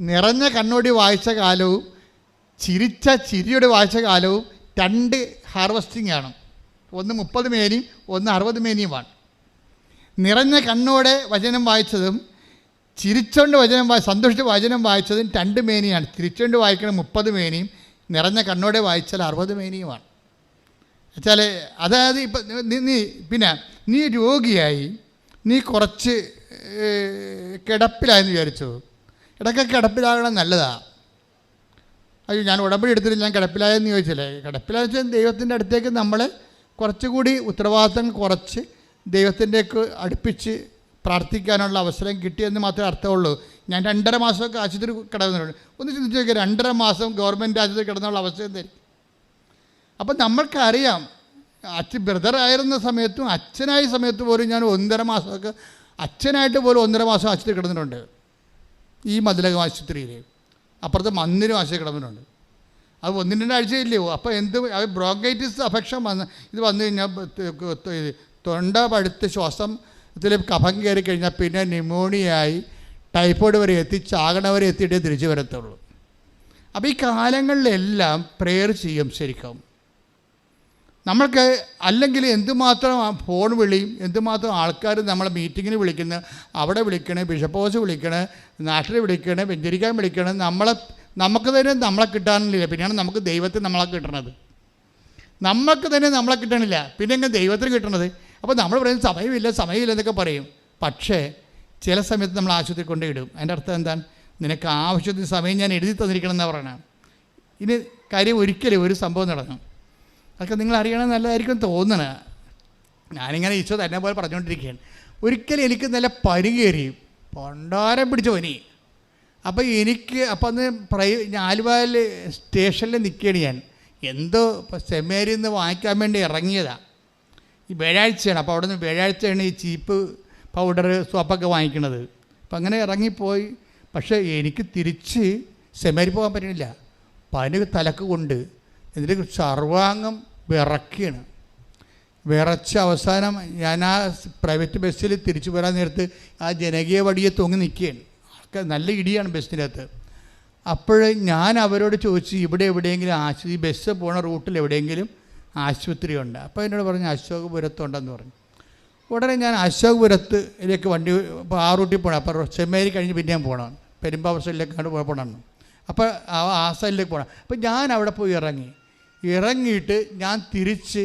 Speaker 4: നിറഞ്ഞ കണ്ണോടി വായിച്ച കാലവും ചിരിച്ച ചിരിയോടെ വായിച്ച കാലവും 2 ഹാർവസ്റ്റിംഗ് ആണ്. ഒന്ന് 30 മേനിയും ഒന്ന് 60 മേനിയുമാണ്. നിറഞ്ഞ കണ്ണോടെ വചനം വായിച്ചതും ചിരിച്ചോണ്ട് സന്തോഷിച്ച് വചനം വായിച്ചതും 2 മേനിയാണ്. തിരിച്ചുകൊണ്ട് വായിക്കണം 30 മേനിയും, നിറഞ്ഞ കണ്ണോടെ വായിച്ചാൽ 60 മേനിയുമാണ്. വെച്ചാൽ അതായത് ഇപ്പം നീ രോഗിയായി, നീ കുറച്ച് കിടപ്പിലായെന്ന് വിചാരിച്ചു. ഇടയ്ക്ക് കിടപ്പിലാകണം നല്ലതാണ്. അയ്യോ ഞാൻ ഉടമ്പടി എടുത്തിട്ട് ഞാൻ കിടപ്പിലായെന്ന് ചോദിച്ചില്ലേ? കിടപ്പിലായെന്ന് വെച്ചാൽ ദൈവത്തിൻ്റെ അടുത്തേക്ക് നമ്മൾ കുറച്ചുകൂടി ഉത്തരവാദിത്തം കുറച്ച് ദൈവത്തിൻ്റെയൊക്കെ അടുപ്പിച്ച് പ്രാർത്ഥിക്കാനുള്ള അവസരം കിട്ടിയെന്ന് മാത്രമേ അർത്ഥമുള്ളൂ. ഞാൻ 2.5 മാസമൊക്കെ ആശുപത്രി കിടന്നിട്ടുണ്ട്. ഒന്ന് ചിന്തിച്ച് നോക്കിയാൽ 2.5 മാസം ഗവൺമെൻറ് ആശുപത്രി കിടന്നുള്ള അവസ്ഥ എന്തായിരിക്കും? അപ്പം നമ്മൾക്കറിയാം, ബ്രദർ ആയിരുന്ന സമയത്തും അച്ഛനായ സമയത്ത് പോലും ഞാൻ 1.5 മാസമൊക്കെ അച്ഛനായിട്ട് പോലും 1.5 മാസം ആശുപത്രി കിടന്നിട്ടുണ്ട്. ഈ മതിലകം ആശുപത്രിയിൽ അപ്പുറത്ത് മന്ദിരം ആശുപത്രി കിടന്നിട്ടുണ്ട്. അത് 1-2 ആഴ്ചയില്ലയോ? അപ്പോൾ ബ്രോങ്കൈറ്റിസ് അഫക്ഷൻ ഇത് വന്നു കഴിഞ്ഞാൽ തൊണ്ട പഴുത്ത് ശ്വാസത്തിൽ കഫം കയറി കഴിഞ്ഞാൽ പിന്നെ ന്യൂമോണിയായി ടൈഫോയിഡ് വരെ എത്തി ചാകണ വരെ എത്തിയിട്ടേ തിരിച്ചു വരത്തുള്ളൂ. അപ്പോൾ ഈ കാലങ്ങളിലെല്ലാം പ്രെയർ ചെയ്യും ശരിക്കും. നമ്മൾക്ക് അല്ലെങ്കിൽ എന്തുമാത്രം ഫോൺ വിളിയും, എന്തുമാത്രം ആൾക്കാർ നമ്മളെ മീറ്റിങ്ങിന് വിളിക്കുന്നത്, അവിടെ വിളിക്കണേ, ബിഷപ്പ് ഹൗസ് വിളിക്കണേ, നാട്ടിൽ വിളിക്കണേ, വെഞ്ചരിക്കാൻ വിളിക്കണേ, നമുക്ക് തന്നെ നമ്മളെ കിട്ടാനില്ല. പിന്നെയാണ് നമുക്ക് ദൈവത്തിന് നമ്മളെ കിട്ടണത്. നമുക്ക് തന്നെ നമ്മളെ കിട്ടണില്ല, പിന്നെ എങ്ങനെ ദൈവത്തിന് കിട്ടണത്? അപ്പോൾ നമ്മൾ പറയുന്നത് സമയമില്ല എന്നൊക്കെ പറയും. പക്ഷേ ചില സമയത്ത് നമ്മൾ ആശുപത്രി കൊണ്ടിടും. അതിൻ്റെ അർത്ഥം എന്താണ്? നിനക്ക് ആവശ്യത്തിന് സമയം ഞാൻ എഴുതി തന്നിരിക്കണം എന്നാണ് പറയണത്. ഇനി കാര്യം ഒരിക്കലും ഒരു സംഭവം നടന്നു. അതൊക്കെ നിങ്ങൾ അറിയണം നല്ലതായിരിക്കും തോന്നണേ. ഞാനിങ്ങനെ ഈശോ തന്നെ പോലെ പറഞ്ഞുകൊണ്ടിരിക്കുകയാണ്. ഒരിക്കലും എനിക്ക് നല്ല പനി കയറി, പണ്ടാരം പിടിച്ച പനി. അപ്പോൾ അപ്പം അന്ന് ആലുവയിൽ സ്റ്റേഷനിൽ നിൽക്കുകയാണ് ഞാൻ. എന്തോ സെമിനാരിയിൽ നിന്ന് വാങ്ങിക്കാൻ വേണ്ടി ഇറങ്ങിയതാണ്. ഈ വ്യാഴാഴ്ചയാണ്. അപ്പോൾ അവിടെ നിന്ന് വ്യാഴാഴ്ചയാണ് ഈ ചീപ്പ് പൗഡർ സോപ്പൊക്കെ വാങ്ങിക്കണത്. അപ്പം അങ്ങനെ ഇറങ്ങിപ്പോയി. പക്ഷേ എനിക്ക് തിരിച്ച് സെമിനാരി പോകാൻ പറ്റണില്ല. പനി തലക്ക് കൊണ്ട് എന്നിട്ട് സർവാംഗം വിറയ്ക്കുകയാണ്. വിറച്ച അവസാനം ഞാൻ ആ പ്രൈവറ്റ് ബസ്സിൽ തിരിച്ചു വരാൻ നേരത്ത് ആ ജനകീയ വടിയെ തൂങ്ങി നിൽക്കുകയാണ്. നല്ല ഇടിയാണ് ബസ്സിനകത്ത്. അപ്പോൾ ഞാൻ അവരോട് ചോദിച്ചു, ഇവിടെ എവിടെയെങ്കിലും ഈ ബസ് പോണ റൂട്ടിൽ എവിടെയെങ്കിലും ആശുപത്രി ഉണ്ട്? അപ്പോൾ എന്നോട് പറഞ്ഞു അശോകപുരത്തുണ്ടെന്ന് പറഞ്ഞു. ഉടനെ ഞാൻ അശോകപുരത്തിലേക്ക് വണ്ടി ഇപ്പോൾ ആ റൂട്ടിൽ പോകണം. അപ്പോൾ സെമിനാരി കഴിഞ്ഞ് പിന്നെ ഞാൻ പോകണം, പെരുമ്പാവൂർ സൈഡിലേക്കാണ് പോകണം. അപ്പോൾ ആ സൈഡിലേക്ക് പോകണം. അപ്പോൾ ഞാൻ അവിടെ പോയി ഇറങ്ങിയിട്ട് ഞാൻ തിരിച്ച്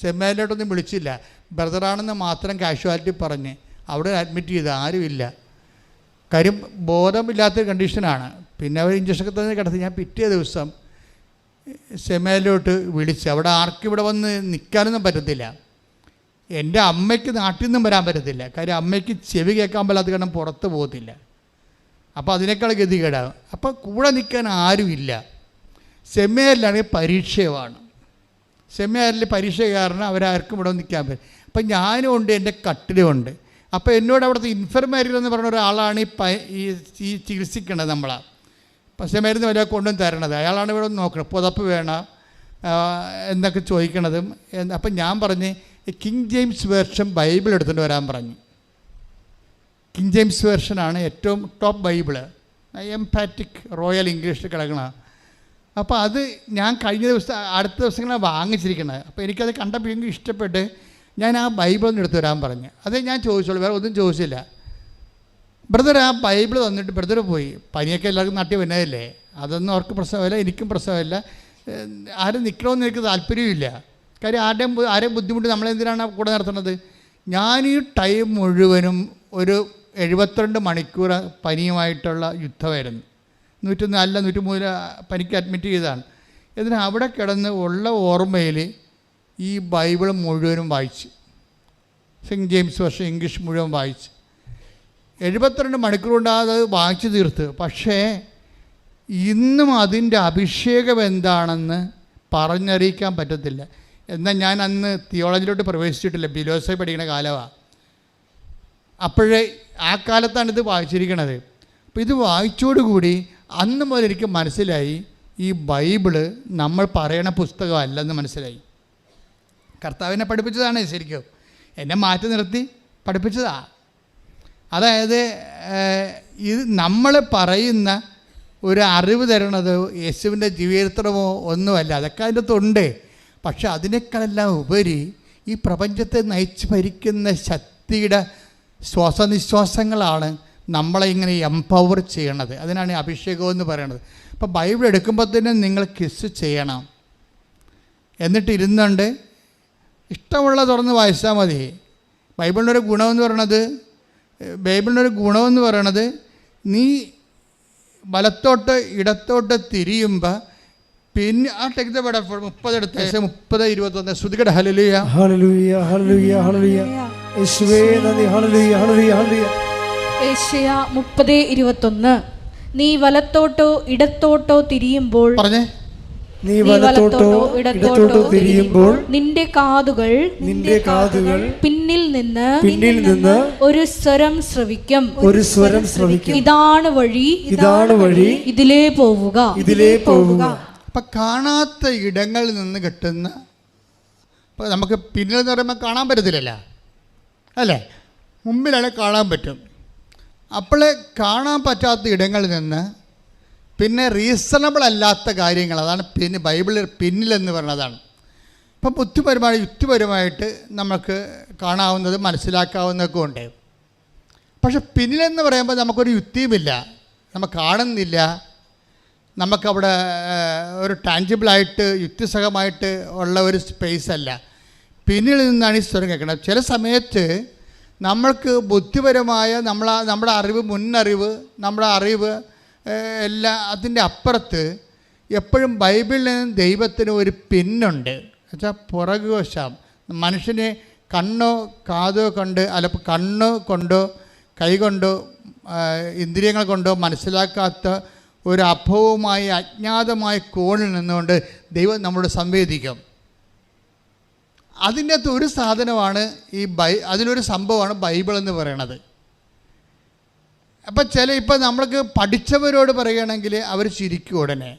Speaker 4: സെമിനാരിലോട്ടൊന്നും വിളിച്ചില്ല. ബ്രദറാണെന്ന് മാത്രം കാഷ്വാലിറ്റി പറഞ്ഞ് അവിടെ അഡ്മിറ്റ് ചെയ്ത് ആരുമില്ല. കാര്യം ബോധമില്ലാത്ത കണ്ടീഷനാണ്. പിന്നെ അവർ ഇഞ്ചക്ഷനൊക്കെ തന്നെ കിടത്തി. ഞാൻ പിറ്റേ ദിവസം സെമിനാരിലോട്ട് വിളിച്ച്. അവിടെ ആർക്കും ഇവിടെ വന്ന് നിൽക്കാനൊന്നും പറ്റത്തില്ല. എൻ്റെ അമ്മയ്ക്ക് നാട്ടിൽ നിന്നും വരാൻ പറ്റത്തില്ല. കാര്യം അമ്മയ്ക്ക് ചെവി കേൾക്കാൻ പറ്റാത്ത കാരണം പുറത്ത് പോകത്തില്ല. അപ്പോൾ അതിനേക്കാൾ ഗതികേടാകും. അപ്പോൾ കൂടെ നിൽക്കാൻ ആരുമില്ല. സെമിനാരിലാണെങ്കിൽ പരീക്ഷയുമാണ്. സെമിനാരിൽ പരീക്ഷ കാരണം അവരാർക്കും ഇവിടെ നിൽക്കാൻ പറ്റും. അപ്പം ഞാനും ഉണ്ട്, എൻ്റെ കട്ടിലുമുണ്ട്. അപ്പോൾ എന്നോട് അവിടുത്തെ ഇൻഫർമേറ്റർ എന്ന് പറഞ്ഞ ഒരാളാണ് ഈ ചികിത്സിക്കേണ്ടത് നമ്മളാ. അപ്പം സെമിനാരിൽ വല്ല കൊണ്ടും തരണത് അയാളാണ് ഇവിടെ നോക്കണം. പുതപ്പ് വേണം എന്നൊക്കെ ചോദിക്കണതും. അപ്പം ഞാൻ പറഞ്ഞ് കിങ് ജെയിംസ് വേർഷൻ ബൈബിൾ എടുത്തുകൊണ്ട് വരാൻ പറഞ്ഞു. കിങ് ജെയിംസ് വേർഷനാണ് ഏറ്റവും ടോപ്പ് ബൈബിള്, എംപാറ്റിക് റോയൽ ഇംഗ്ലീഷിൽ കിടക്കണ. അപ്പോൾ അത് ഞാൻ കഴിഞ്ഞ ദിവസം അടുത്ത ദിവസങ്ങളാണ് വാങ്ങിച്ചിരിക്കുന്നത്. അപ്പോൾ എനിക്കത് കണ്ടപ്പോൾ എനിക്ക് ഇഷ്ടപ്പെട്ട് ഞാൻ ആ ബൈബിളൊന്ന് എടുത്തു വരാൻ പറഞ്ഞു. അതേ ഞാൻ ചോദിച്ചോളൂ, വേറെ ഒന്നും ചോദിച്ചില്ല. ബ്രദർ ആ ബൈബിൾ തന്നിട്ട് ബ്രദർ പോയി. പനിയൊക്കെ എല്ലാവർക്കും നാട്ടിൽ വന്നതല്ലേ, അതൊന്നും അവർക്ക് പ്രശ്നമില്ല, എനിക്കും പ്രശ്നമില്ല. ആരും നിൽക്കണമെന്ന് എനിക്ക് താല്പര്യമില്ല. കാര്യം ആരെയും ബുദ്ധിമുട്ട് നമ്മളെന്തിനാണ് കൂടെ നടത്തുന്നത്? ഞാൻ ഈ ടൈം മുഴുവനും ഒരു 72 മണിക്കൂർ പനിയുമായിട്ടുള്ള യുദ്ധമായിരുന്നു. 103 പനിക്ക് അഡ്മിറ്റ് ചെയ്തതാണ്. എന്നിട്ട് അവിടെ കിടന്ന് ഉള്ള ഓർമ്മയിൽ ഈ ബൈബിൾ മുഴുവനും വായിച്ച്, കിങ് ജെയിംസ് വേർഷൻ ഇംഗ്ലീഷ് മുഴുവൻ വായിച്ച് 72 മണിക്കൂർ കൊണ്ട് അത് വായിച്ചു തീർത്ത്. പക്ഷേ ഇന്നും അതിൻ്റെ അഭിഷേകം എന്താണെന്ന് പറഞ്ഞറിയിക്കാൻ പറ്റത്തില്ല. എന്നാൽ ഞാൻ അന്ന് തിയോളജിയിലോട്ട് പ്രവേശിച്ചിട്ടില്ല, ബിലോസൈ പഠിക്കുന്ന കാലമാണ്. അപ്പോഴേ ആ കാലത്താണ് ഇത് വായിച്ചിരിക്കണത്. അപ്പോൾ ഇത് വായിച്ചോടുകൂടി അന്ന് മുതൽ എനിക്ക് മനസ്സിലായി ഈ ബൈബിള് നമ്മൾ പറയണ പുസ്തകമല്ലെന്ന് മനസ്സിലായി. കർത്താവിനെ പഠിപ്പിച്ചതാണ് ശരിക്കും, എന്നെ മാറ്റി നിർത്തി പഠിപ്പിച്ചതാണ്. അതായത് ഇത് നമ്മൾ പറയുന്ന ഒരു അറിവ് തരണത് യേശുവിൻ്റെ ജീവചരിത്രമോ ഒന്നുമല്ല, അതൊക്കെ അതിൻ്റെ അകത്തുണ്ട്. പക്ഷെ അതിനേക്കാളെല്ലാം ഉപരി ഈ പ്രപഞ്ചത്തെ നയിച്ച് ഭരിക്കുന്ന ശക്തിയുടെ ശ്വാസനിശ്വാസങ്ങളാണ് നമ്മളെ ഇങ്ങനെ എംപവർ ചെയ്യണത്. അതിനാണ് അഭിഷേകം എന്ന് പറയണത്. അപ്പോൾ ബൈബിൾ എടുക്കുമ്പോൾ തന്നെ നിങ്ങൾ കിസ് ചെയ്യണം. എന്നിട്ട് ഇരുന്നുകൊണ്ട് ഇഷ്ടമുള്ള തുറന്ന് വായിച്ചാൽ മതി. ബൈബിളിനൊരു ഗുണമെന്ന് പറയണത് നീ വലത്തോട്ട് ഇടത്തോട്ട് തിരിയുമ്പോൾ പിന്നെ ആ ടെക്സ്റ്റ് 30 എടുത്ത് 30-21 ശ്രുതികട ഹല്ലേലൂയ
Speaker 3: ഹല്ലേലൂയ ഹല്ലേലൂയ ഹല്ലേലൂയ യേശുവേ നന്ദി ഹല്ലേലൂയ ഹല്ലേലൂയ ഹല്ലേലൂയ.
Speaker 1: യേശയ്യ 30:21 നീ വലത്തോട്ടോ ഇടത്തോട്ടോ തിരിയുമ്പോൾ
Speaker 3: പറഞ്ഞേ, നീ വലത്തോട്ടോ ഇടത്തോട്ടോ തിരിയുമ്പോൾ
Speaker 1: നിന്റെ കാതുകൾ പിന്നിൽ നിന്ന് ഒരു സ്വരം ശ്രവിക്കും. ഇതാണ് വഴി ഇതിലേ പോവുക.
Speaker 4: അപ്പം കാണാത്ത ഇടങ്ങളിൽ നിന്ന് കിട്ടുന്ന, ഇപ്പം നമുക്ക് പിന്നിൽ എന്ന് പറയുമ്പോൾ കാണാൻ പറ്റത്തില്ലല്ലോ അല്ലേ, മുമ്പിലാണ് കാണാൻ പറ്റും. അപ്പോൾ കാണാൻ പറ്റാത്ത ഇടങ്ങളിൽ നിന്ന് പിന്നെ റീസണബിൾ അല്ലാത്ത കാര്യങ്ങൾ, അതാണ് പിന്നെ ബൈബിളിൽ പിന്നിലെന്ന് പറയുന്നതാണ്. ഇപ്പം യുക്തിപരമായിട്ട് നമുക്ക് കാണാവുന്നത് മനസ്സിലാക്കാവുന്നതൊക്കെ ഉണ്ട്. പക്ഷെ പിന്നിലെന്ന് പറയുമ്പോൾ നമുക്കൊരു യുക്തിയുമില്ല, നമുക്ക് കാണുന്നില്ല, നമുക്കവിടെ ഒരു ടാഞ്ചിബിളായിട്ട് യുക്തിസഹമായിട്ട് ഉള്ള ഒരു സ്പേസ് അല്ല. പിന്നിൽ നിന്നാണ് ഈ സ്വരം കേൾക്കുന്നത്. ചില സമയത്ത് നമ്മൾക്ക് ബുദ്ധിപരമായ നമ്മുടെ അറിവ്, മുന്നറിവ്, നമ്മുടെ അറിവ് എല്ലാം അതിൻ്റെ അപ്പുറത്ത് എപ്പോഴും ബൈബിളിൽ നിന്ന് ദൈവത്തിന് ഒരു പിന്നുണ്ട്. എന്നുവെച്ചാൽ പുറകുവശം മനുഷ്യനെ കണ്ണോ കാതോ കൊണ്ട് അല്ല കണ്ണ് കൊണ്ടോ കൈ കൊണ്ടോ ഇന്ദ്രിയങ്ങൾ കൊണ്ടോ മനസ്സിലാക്കാത്ത ഒരു അഭവമായ അജ്ഞാതമായ കോണിൽ നിന്നുകൊണ്ട് ദൈവം നമ്മളോട് സംവേദിക്കും. അതിൻ്റെ അകത്ത് ഒരു സാധനമാണ് അതിലൊരു സംഭവമാണ് ബൈബിൾ എന്ന് പറയണത്. അപ്പം ഇപ്പം നമ്മൾക്ക് പഠിച്ചവരോട് പറയുകയാണെങ്കിൽ അവർ ചിരിക്കും ഉടനെ.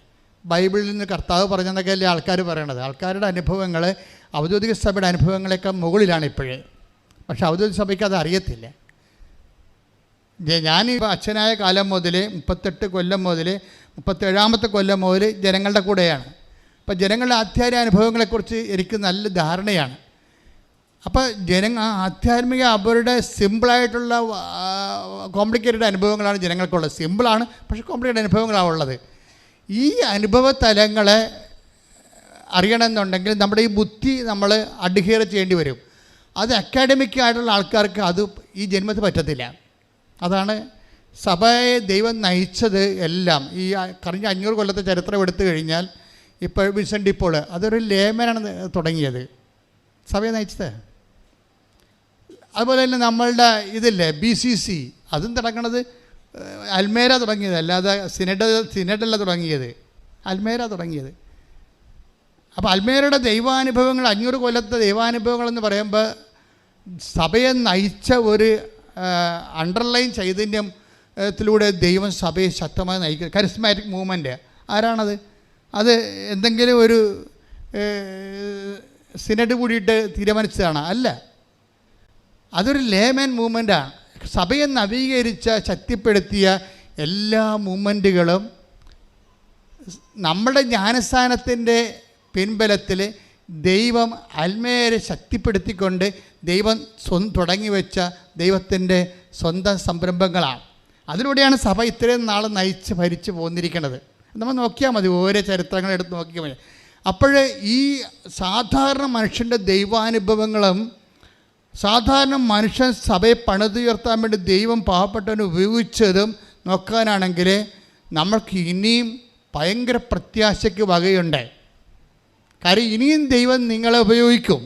Speaker 4: ബൈബിളിൽ നിന്ന് കർത്താവ് പറഞ്ഞതൊക്കെയല്ലേ ആൾക്കാർ പറയണത്. ആൾക്കാരുടെ അനുഭവങ്ങൾ ഔദ്യോഗിക സഭയുടെ അനുഭവങ്ങളെക്കാൾ മുകളിലാണ് ഇപ്പോഴേ. പക്ഷെ ഔദ്യോഗിക സഭയ്ക്ക് അത് അറിയത്തില്ല. ഞാനിപ്പോൾ അച്ഛനായ കാലം മുതൽ 38 കൊല്ലം മുതൽ 37ാമത്തെ കൊല്ലം മുതൽ ജനങ്ങളുടെ കൂടെയാണ്. അപ്പം ജനങ്ങളുടെ ആധ്യാത്മിക അനുഭവങ്ങളെക്കുറിച്ച് എനിക്ക് നല്ല ധാരണയാണ്. അപ്പോൾ ആധ്യാത്മിക അവരുടെ സിമ്പിളായിട്ടുള്ള കോംപ്ലിക്കേറ്റഡ് അനുഭവങ്ങളാണ് ജനങ്ങൾക്കുള്ളത്. സിമ്പിളാണ്, പക്ഷേ കോംപ്ലിക്കേറ്റഡ് അനുഭവങ്ങളാണ് ഉള്ളത്. ഈ അനുഭവ തലങ്ങളെ അറിയണമെന്നുണ്ടെങ്കിൽ നമ്മുടെ ഈ ബുദ്ധി നമ്മൾ അഡ്ഹിയർ ചെയ്യേണ്ടി വരും. അത് അക്കാഡമിക് ആയിട്ടുള്ള ആൾക്കാർക്ക് അത് ഈ ജന്മത്തിൽ പറ്റത്തില്ല. അതാണ് സഭയെ ദൈവം നയിച്ചത് എല്ലാം. ഈ കഴിഞ്ഞ 500 കൊല്ലത്തെ ചരിത്രം എടുത്തു കഴിഞ്ഞാൽ ഇപ്പോൾ വിൻസെൻ്റ് ഡിപ്പോൾ അതൊരു ലേമനാണ് തുടങ്ങിയത്, സഭയെ നയിച്ചത്. അതുപോലെ തന്നെ നമ്മളുടെ ഇതില്ലേ BCC, അതും തുടങ്ങണത് അൽമേര തുടങ്ങിയത്, അല്ലാതെ സിനഡല്ല തുടങ്ങിയത്, അൽമേര തുടങ്ങിയത്. അപ്പോൾ അൽമേരയുടെ ദൈവാനുഭവങ്ങൾ 500 കൊല്ലത്തെ ദൈവാനുഭവങ്ങളെന്ന് പറയുമ്പോൾ സഭയെ നയിച്ച ഒരു അണ്ടർലൈൻ ചൈതന്യത്തിലൂടെ ദൈവം സഭയെ ശക്തമായി നയിക്കുക. കരിസ്മാറ്റിക് മൂവ്മെൻറ്റ് ആരാണത്? അത് എന്തെങ്കിലും ഒരു സിനഡ് കൂടിയിട്ട് തീരുമാനിച്ചതാണ്? അല്ല, അതൊരു ലേമാൻ മൂവ്മെൻറ്റാണ്. സഭയെ നവീകരിച്ച ശക്തിപ്പെടുത്തിയ എല്ലാ മൂവ്മെൻറ്റുകളും നമ്മുടെ ജ്ഞാനസ്ഥാനത്തിൻ്റെ പിൻബലത്തിൽ ദൈവം അൽമേരെ ശക്തിപ്പെടുത്തിക്കൊണ്ട് ദൈവം തുടങ്ങി വെച്ച ദൈവത്തിൻ്റെ സ്വന്തം സംരംഭങ്ങളാണ്. അതിലൂടെയാണ് സഭ ഇത്രയും നാൾ നയിച്ച് ഭരിച്ച് പോന്നിരിക്കുന്നത്. നമ്മൾ നോക്കിയാൽ മതി, ഓരോ ചരിത്രങ്ങൾ എടുത്ത് നോക്കിയാൽ മതി. അപ്പോൾ ഈ സാധാരണ മനുഷ്യൻ്റെ ദൈവാനുഭവങ്ങളും സാധാരണ മനുഷ്യൻ സഭയെ പണിതുയർത്താൻ വേണ്ടി ദൈവം പാവപ്പെട്ടവന് ഉപയോഗിച്ചതും നോക്കാനാണെങ്കിൽ നമ്മൾക്ക് ഇനിയും ഭയങ്കര പ്രത്യാശയ്ക്ക് വകയുണ്ട്. കാര്യം ഇനിയും ദൈവം നിങ്ങളെ ഉപയോഗിക്കും.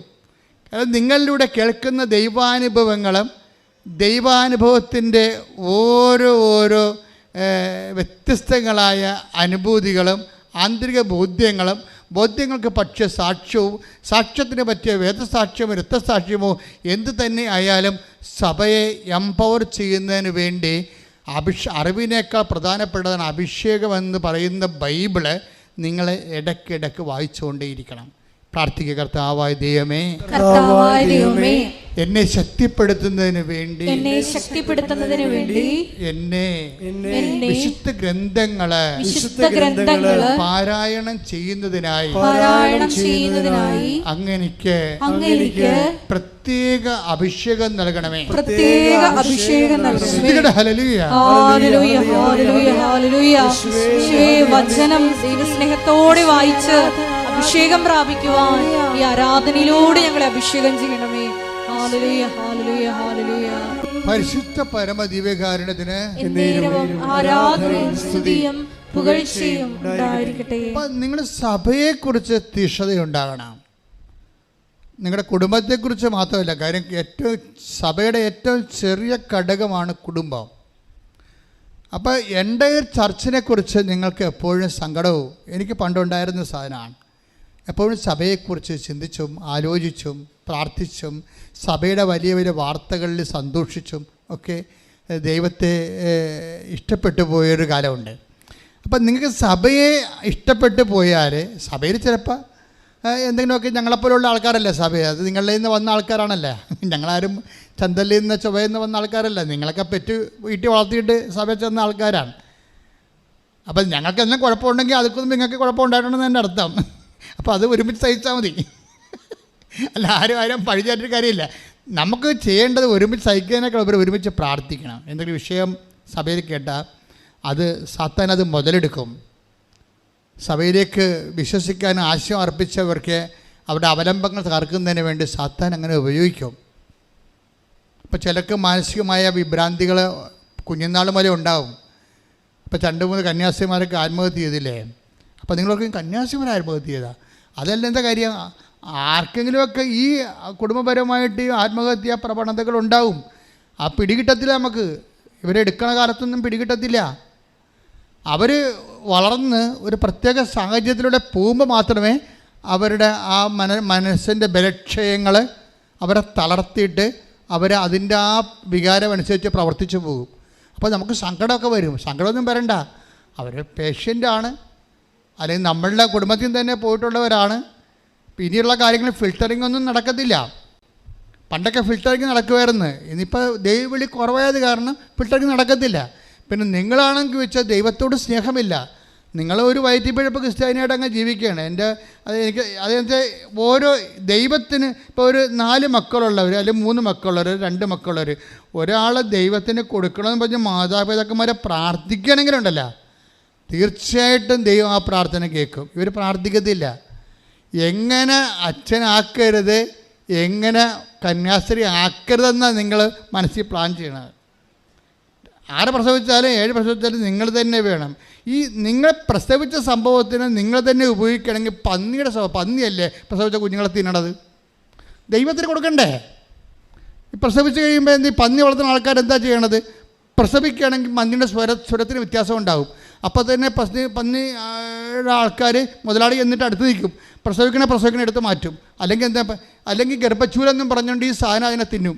Speaker 4: കാരണം നിങ്ങളിലൂടെ കേൾക്കുന്ന ദൈവാനുഭവങ്ങളും ദൈവാനുഭവത്തിൻ്റെ ഓരോ വ്യത്യസ്തങ്ങളായ അനുഭൂതികളും ആന്തരിക ബോധ്യങ്ങൾക്ക് പറ്റിയ സാക്ഷ്യവും സാക്ഷ്യത്തിന് പറ്റിയ വേദസാക്ഷ്യമോ രക്തസാക്ഷ്യമോ എന്ത് തന്നെ ആയാലും സഭയെ എംപവർ ചെയ്യുന്നതിന് വേണ്ടി അറിവിനേക്കാൾ പ്രധാനപ്പെട്ടതാണ് അഭിഷേകമെന്ന് പറയുന്ന ബൈബിള് നിങ്ങൾ ഇടയ്ക്കിടയ്ക്ക് വായിച്ചുകൊണ്ടേയിരിക്കണം. പ്രാർത്ഥിക്കുക, കർത്താവായ ദൈവമേ, എന്നെ ശക്തിപ്പെടുത്തുന്നതിന് വേണ്ടി എന്നെ വിശുദ്ധ ഗ്രന്ഥങ്ങള് പാരായണം ചെയ്യുന്നതിനായി അങ്ങനെക്ക് പ്രത്യേക അഭിഷേകം നൽകണമേ.
Speaker 1: വചനം ദൈവസ്നേഹത്തോടെ വായിച്ച് അഭിഷേകം പ്രാപിക്കുവാൻ ഈ ആരാധനയിലൂടെ ഞങ്ങളെ അഭിഷേകം ചെയ്യണമേ. ഹല്ലേലൂയ, ഹല്ലേലൂയ, ഹല്ലേലൂയ.
Speaker 4: പരിശുദ്ധ പരമദിവ്യകാരുണ്യത്തിന്
Speaker 1: ആരാധനയും സ്തുതിയും പുകഴ്ചയും ഉണ്ടായിരിക്കട്ടെ.
Speaker 4: നിങ്ങളുടെ സഭയെക്കുറിച്ച് തീഷ്ണതയുണ്ടാകണം. നിങ്ങളുടെ കുടുംബത്തെക്കുറിച്ച് മാത്രമല്ല. കാര്യം സഭയുടെ ഏറ്റവും ചെറിയ ഘടകമാണ് കുടുംബം. അപ്പോൾ എൻ്റയർ ചർച്ചിനെക്കുറിച്ച് നിങ്ങൾക്ക് എപ്പോഴും സങ്കടവും എനിക്ക് പണ്ടുണ്ടായിരുന്ന സാധനമാണ്. എപ്പോഴും സഭയെക്കുറിച്ച് ചിന്തിച്ചും ആലോചിച്ചും പ്രാർത്ഥിച്ചും സഭയുടെ വലിയ വലിയ വാർത്തകളിൽ സന്തോഷിച്ചും ഒക്കെ ദൈവത്തെ ഇഷ്ടപ്പെട്ടു പോയൊരു കാലമുണ്ട്. അപ്പം നിങ്ങൾക്ക് സഭയെ ഇഷ്ടപ്പെട്ടു പോയാൽ സഭയിൽ ചിലപ്പോൾ എന്തെങ്കിലുമൊക്കെ ഞങ്ങളെപ്പോലുള്ള ആൾക്കാരല്ല സഭയെ, അത് നിങ്ങളിൽ നിന്ന് വന്ന ആൾക്കാരാണല്ലേ. ഞങ്ങളാരും ചന്തലിൽ നിന്ന് ചൊവ്വയിൽ നിന്ന് വന്ന ആൾക്കാരല്ല. നിങ്ങളൊക്കെ പെറ്റ് വീട്ടിൽ വളർത്തിയിട്ട് സഭയിൽ ചെന്ന ആൾക്കാരാണ്. അപ്പം ഞങ്ങൾക്ക് എന്തെങ്കിലും കുഴപ്പമുണ്ടെങ്കിൽ അതൊക്കെ നിങ്ങൾക്ക് കുഴപ്പമുണ്ടായിട്ടുണ്ടെന്ന് എൻ്റെ അർത്ഥം. അപ്പോൾ അത് ഒരുമിച്ച് സഹിച്ചാൽ മതി. അല്ല, ആരും പഴിചാറ്റൊരു കാര്യമില്ല. നമുക്ക് ചെയ്യേണ്ടത് ഒരുമിച്ച് സഹിക്കാനൊക്കെ ഒരുമിച്ച് പ്രാർത്ഥിക്കണം. എന്തെങ്കിലും വിഷയം സഭയിൽ കേട്ടാൽ അത് സാത്താൻ അത് മുതലെടുക്കും. സഭയിലേക്ക് വിശ്വസിക്കാൻ ആശയം അർപ്പിച്ചവർക്ക് അവരുടെ അവലംബങ്ങൾ തകർക്കുന്നതിന് വേണ്ടി സാത്താൻ അങ്ങനെ ഉപയോഗിക്കും. അപ്പോൾ ചിലർക്ക് മാനസികമായ വിഭ്രാന്തികൾ കുഞ്ഞുനാൾ മുതലേ ഉണ്ടാവും. ഇപ്പോൾ 2-3 കന്യാസ്ത്രീമാരൊക്കെ ആത്മഹത്യ ചെയ്തില്ലേ. അപ്പോൾ നിങ്ങളൊക്കെ കന്യാസ്ത്രീമാർ ആത്മഹത്യ ചെയ്താൽ അതല്ല എന്താ കാര്യം? ആർക്കെങ്കിലുമൊക്കെ ഈ കുടുംബപരമായിട്ട് ഈ ആത്മഹത്യാ പ്രവണതകൾ ഉണ്ടാവും. ആ പിടികിട്ടത്തില്ല. നമുക്ക് ഇവരെ എടുക്കണ കാലത്തൊന്നും പിടികിട്ടത്തില്ല. അവർ വളർന്ന് ഒരു പ്രത്യേക സാഹചര്യത്തിലൂടെ പോകുമ്പോൾ മാത്രമേ അവരുടെ ആ മനസ്സിൻ്റെ ബലക്ഷയങ്ങൾ അവരെ തളർത്തിയിട്ട് അവർ അതിൻ്റെ ആ വികാരം അനുസരിച്ച് പ്രവർത്തിച്ചു പോകും. അപ്പോൾ നമുക്ക് സങ്കടമൊക്കെ വരും. സങ്കടമൊന്നും വരണ്ട. അവർ പേഷ്യൻ്റാണ്, അല്ലെങ്കിൽ നമ്മളുടെ കുടുംബത്തിൽ തന്നെ പോയിട്ടുള്ളവരാണ്. ഇനിയുള്ള കാര്യങ്ങൾ ഫിൽറ്ററിംഗ് ഒന്നും നടക്കത്തില്ല. പണ്ടൊക്കെ ഫിൽറ്ററിങ് നടക്കുമായിരുന്നു. ഇന്നിപ്പോൾ ദൈവവിളി കുറവായത് കാരണം ഫിൽറ്ററിങ് നടക്കത്തില്ല. പിന്നെ നിങ്ങളാണെങ്കിൽ വെച്ചാൽ ദൈവത്തോട് സ്നേഹമില്ല. നിങ്ങളൊരു വയറ്റിപ്പിഴപ്പ് ക്രിസ്ത്യാനിയായിട്ട് അങ്ങ് ജീവിക്കുകയാണ്. അതെനിക്ക് ഓരോ ദൈവത്തിന് ഇപ്പോൾ ഒരു 4 മക്കളുള്ളവർ അല്ലെങ്കിൽ 3 മക്കളുള്ളവർ 2 മക്കളുള്ളവർ ഒരാളെ ദൈവത്തിന് കൊടുക്കണമെന്ന് പറഞ്ഞ് മാതാപിതാക്കന്മാരെ പ്രാർത്ഥിക്കുകയാണെങ്കിലുണ്ടല്ലോ, തീർച്ചയായിട്ടും ദൈവം ആ പ്രാർത്ഥന കേൾക്കും. ഇവർ പ്രാർത്ഥിക്കത്തില്ല. എങ്ങനെ അച്ഛനാക്കരുത്, എങ്ങനെ കന്യാസ്ത്രീ ആക്കരുതെന്നാണ് നിങ്ങൾ മനസ്സിൽ പ്ലാൻ ചെയ്യണത്. 6 പ്രസവിച്ചാലും 7 പ്രസവിച്ചാലും നിങ്ങൾ തന്നെ വേണം. ഈ നിങ്ങൾ പ്രസവിച്ച സംഭവത്തിന് നിങ്ങൾ തന്നെ ഉപയോഗിക്കണമെങ്കിൽ പന്നിയല്ലേ പ്രസവിച്ച കുഞ്ഞുങ്ങളെ തിന്നണത്? ദൈവത്തിന് കൊടുക്കണ്ടേ? ഈ പ്രസവിച്ച് കഴിയുമ്പോൾ പന്നി വളർത്തുന്ന ആൾക്കാർ എന്താ ചെയ്യണത്? പ്രസവിക്കുകയാണെങ്കിൽ പന്നിയുടെ സ്വരത്തിന് വ്യത്യാസം ഉണ്ടാകും. അപ്പോൾ തന്നെ പന്നിയുടെ ആൾക്കാർ മുതലാളി എന്നിട്ട് അടുത്ത് നിൽക്കും. പ്രസവിക്കണ എടുത്ത് മാറ്റും. അല്ലെങ്കിൽ ഗർഭച്ചൂലെന്നും പറഞ്ഞുകൊണ്ട് ഈ സാധനം അതിനെ തിന്നും.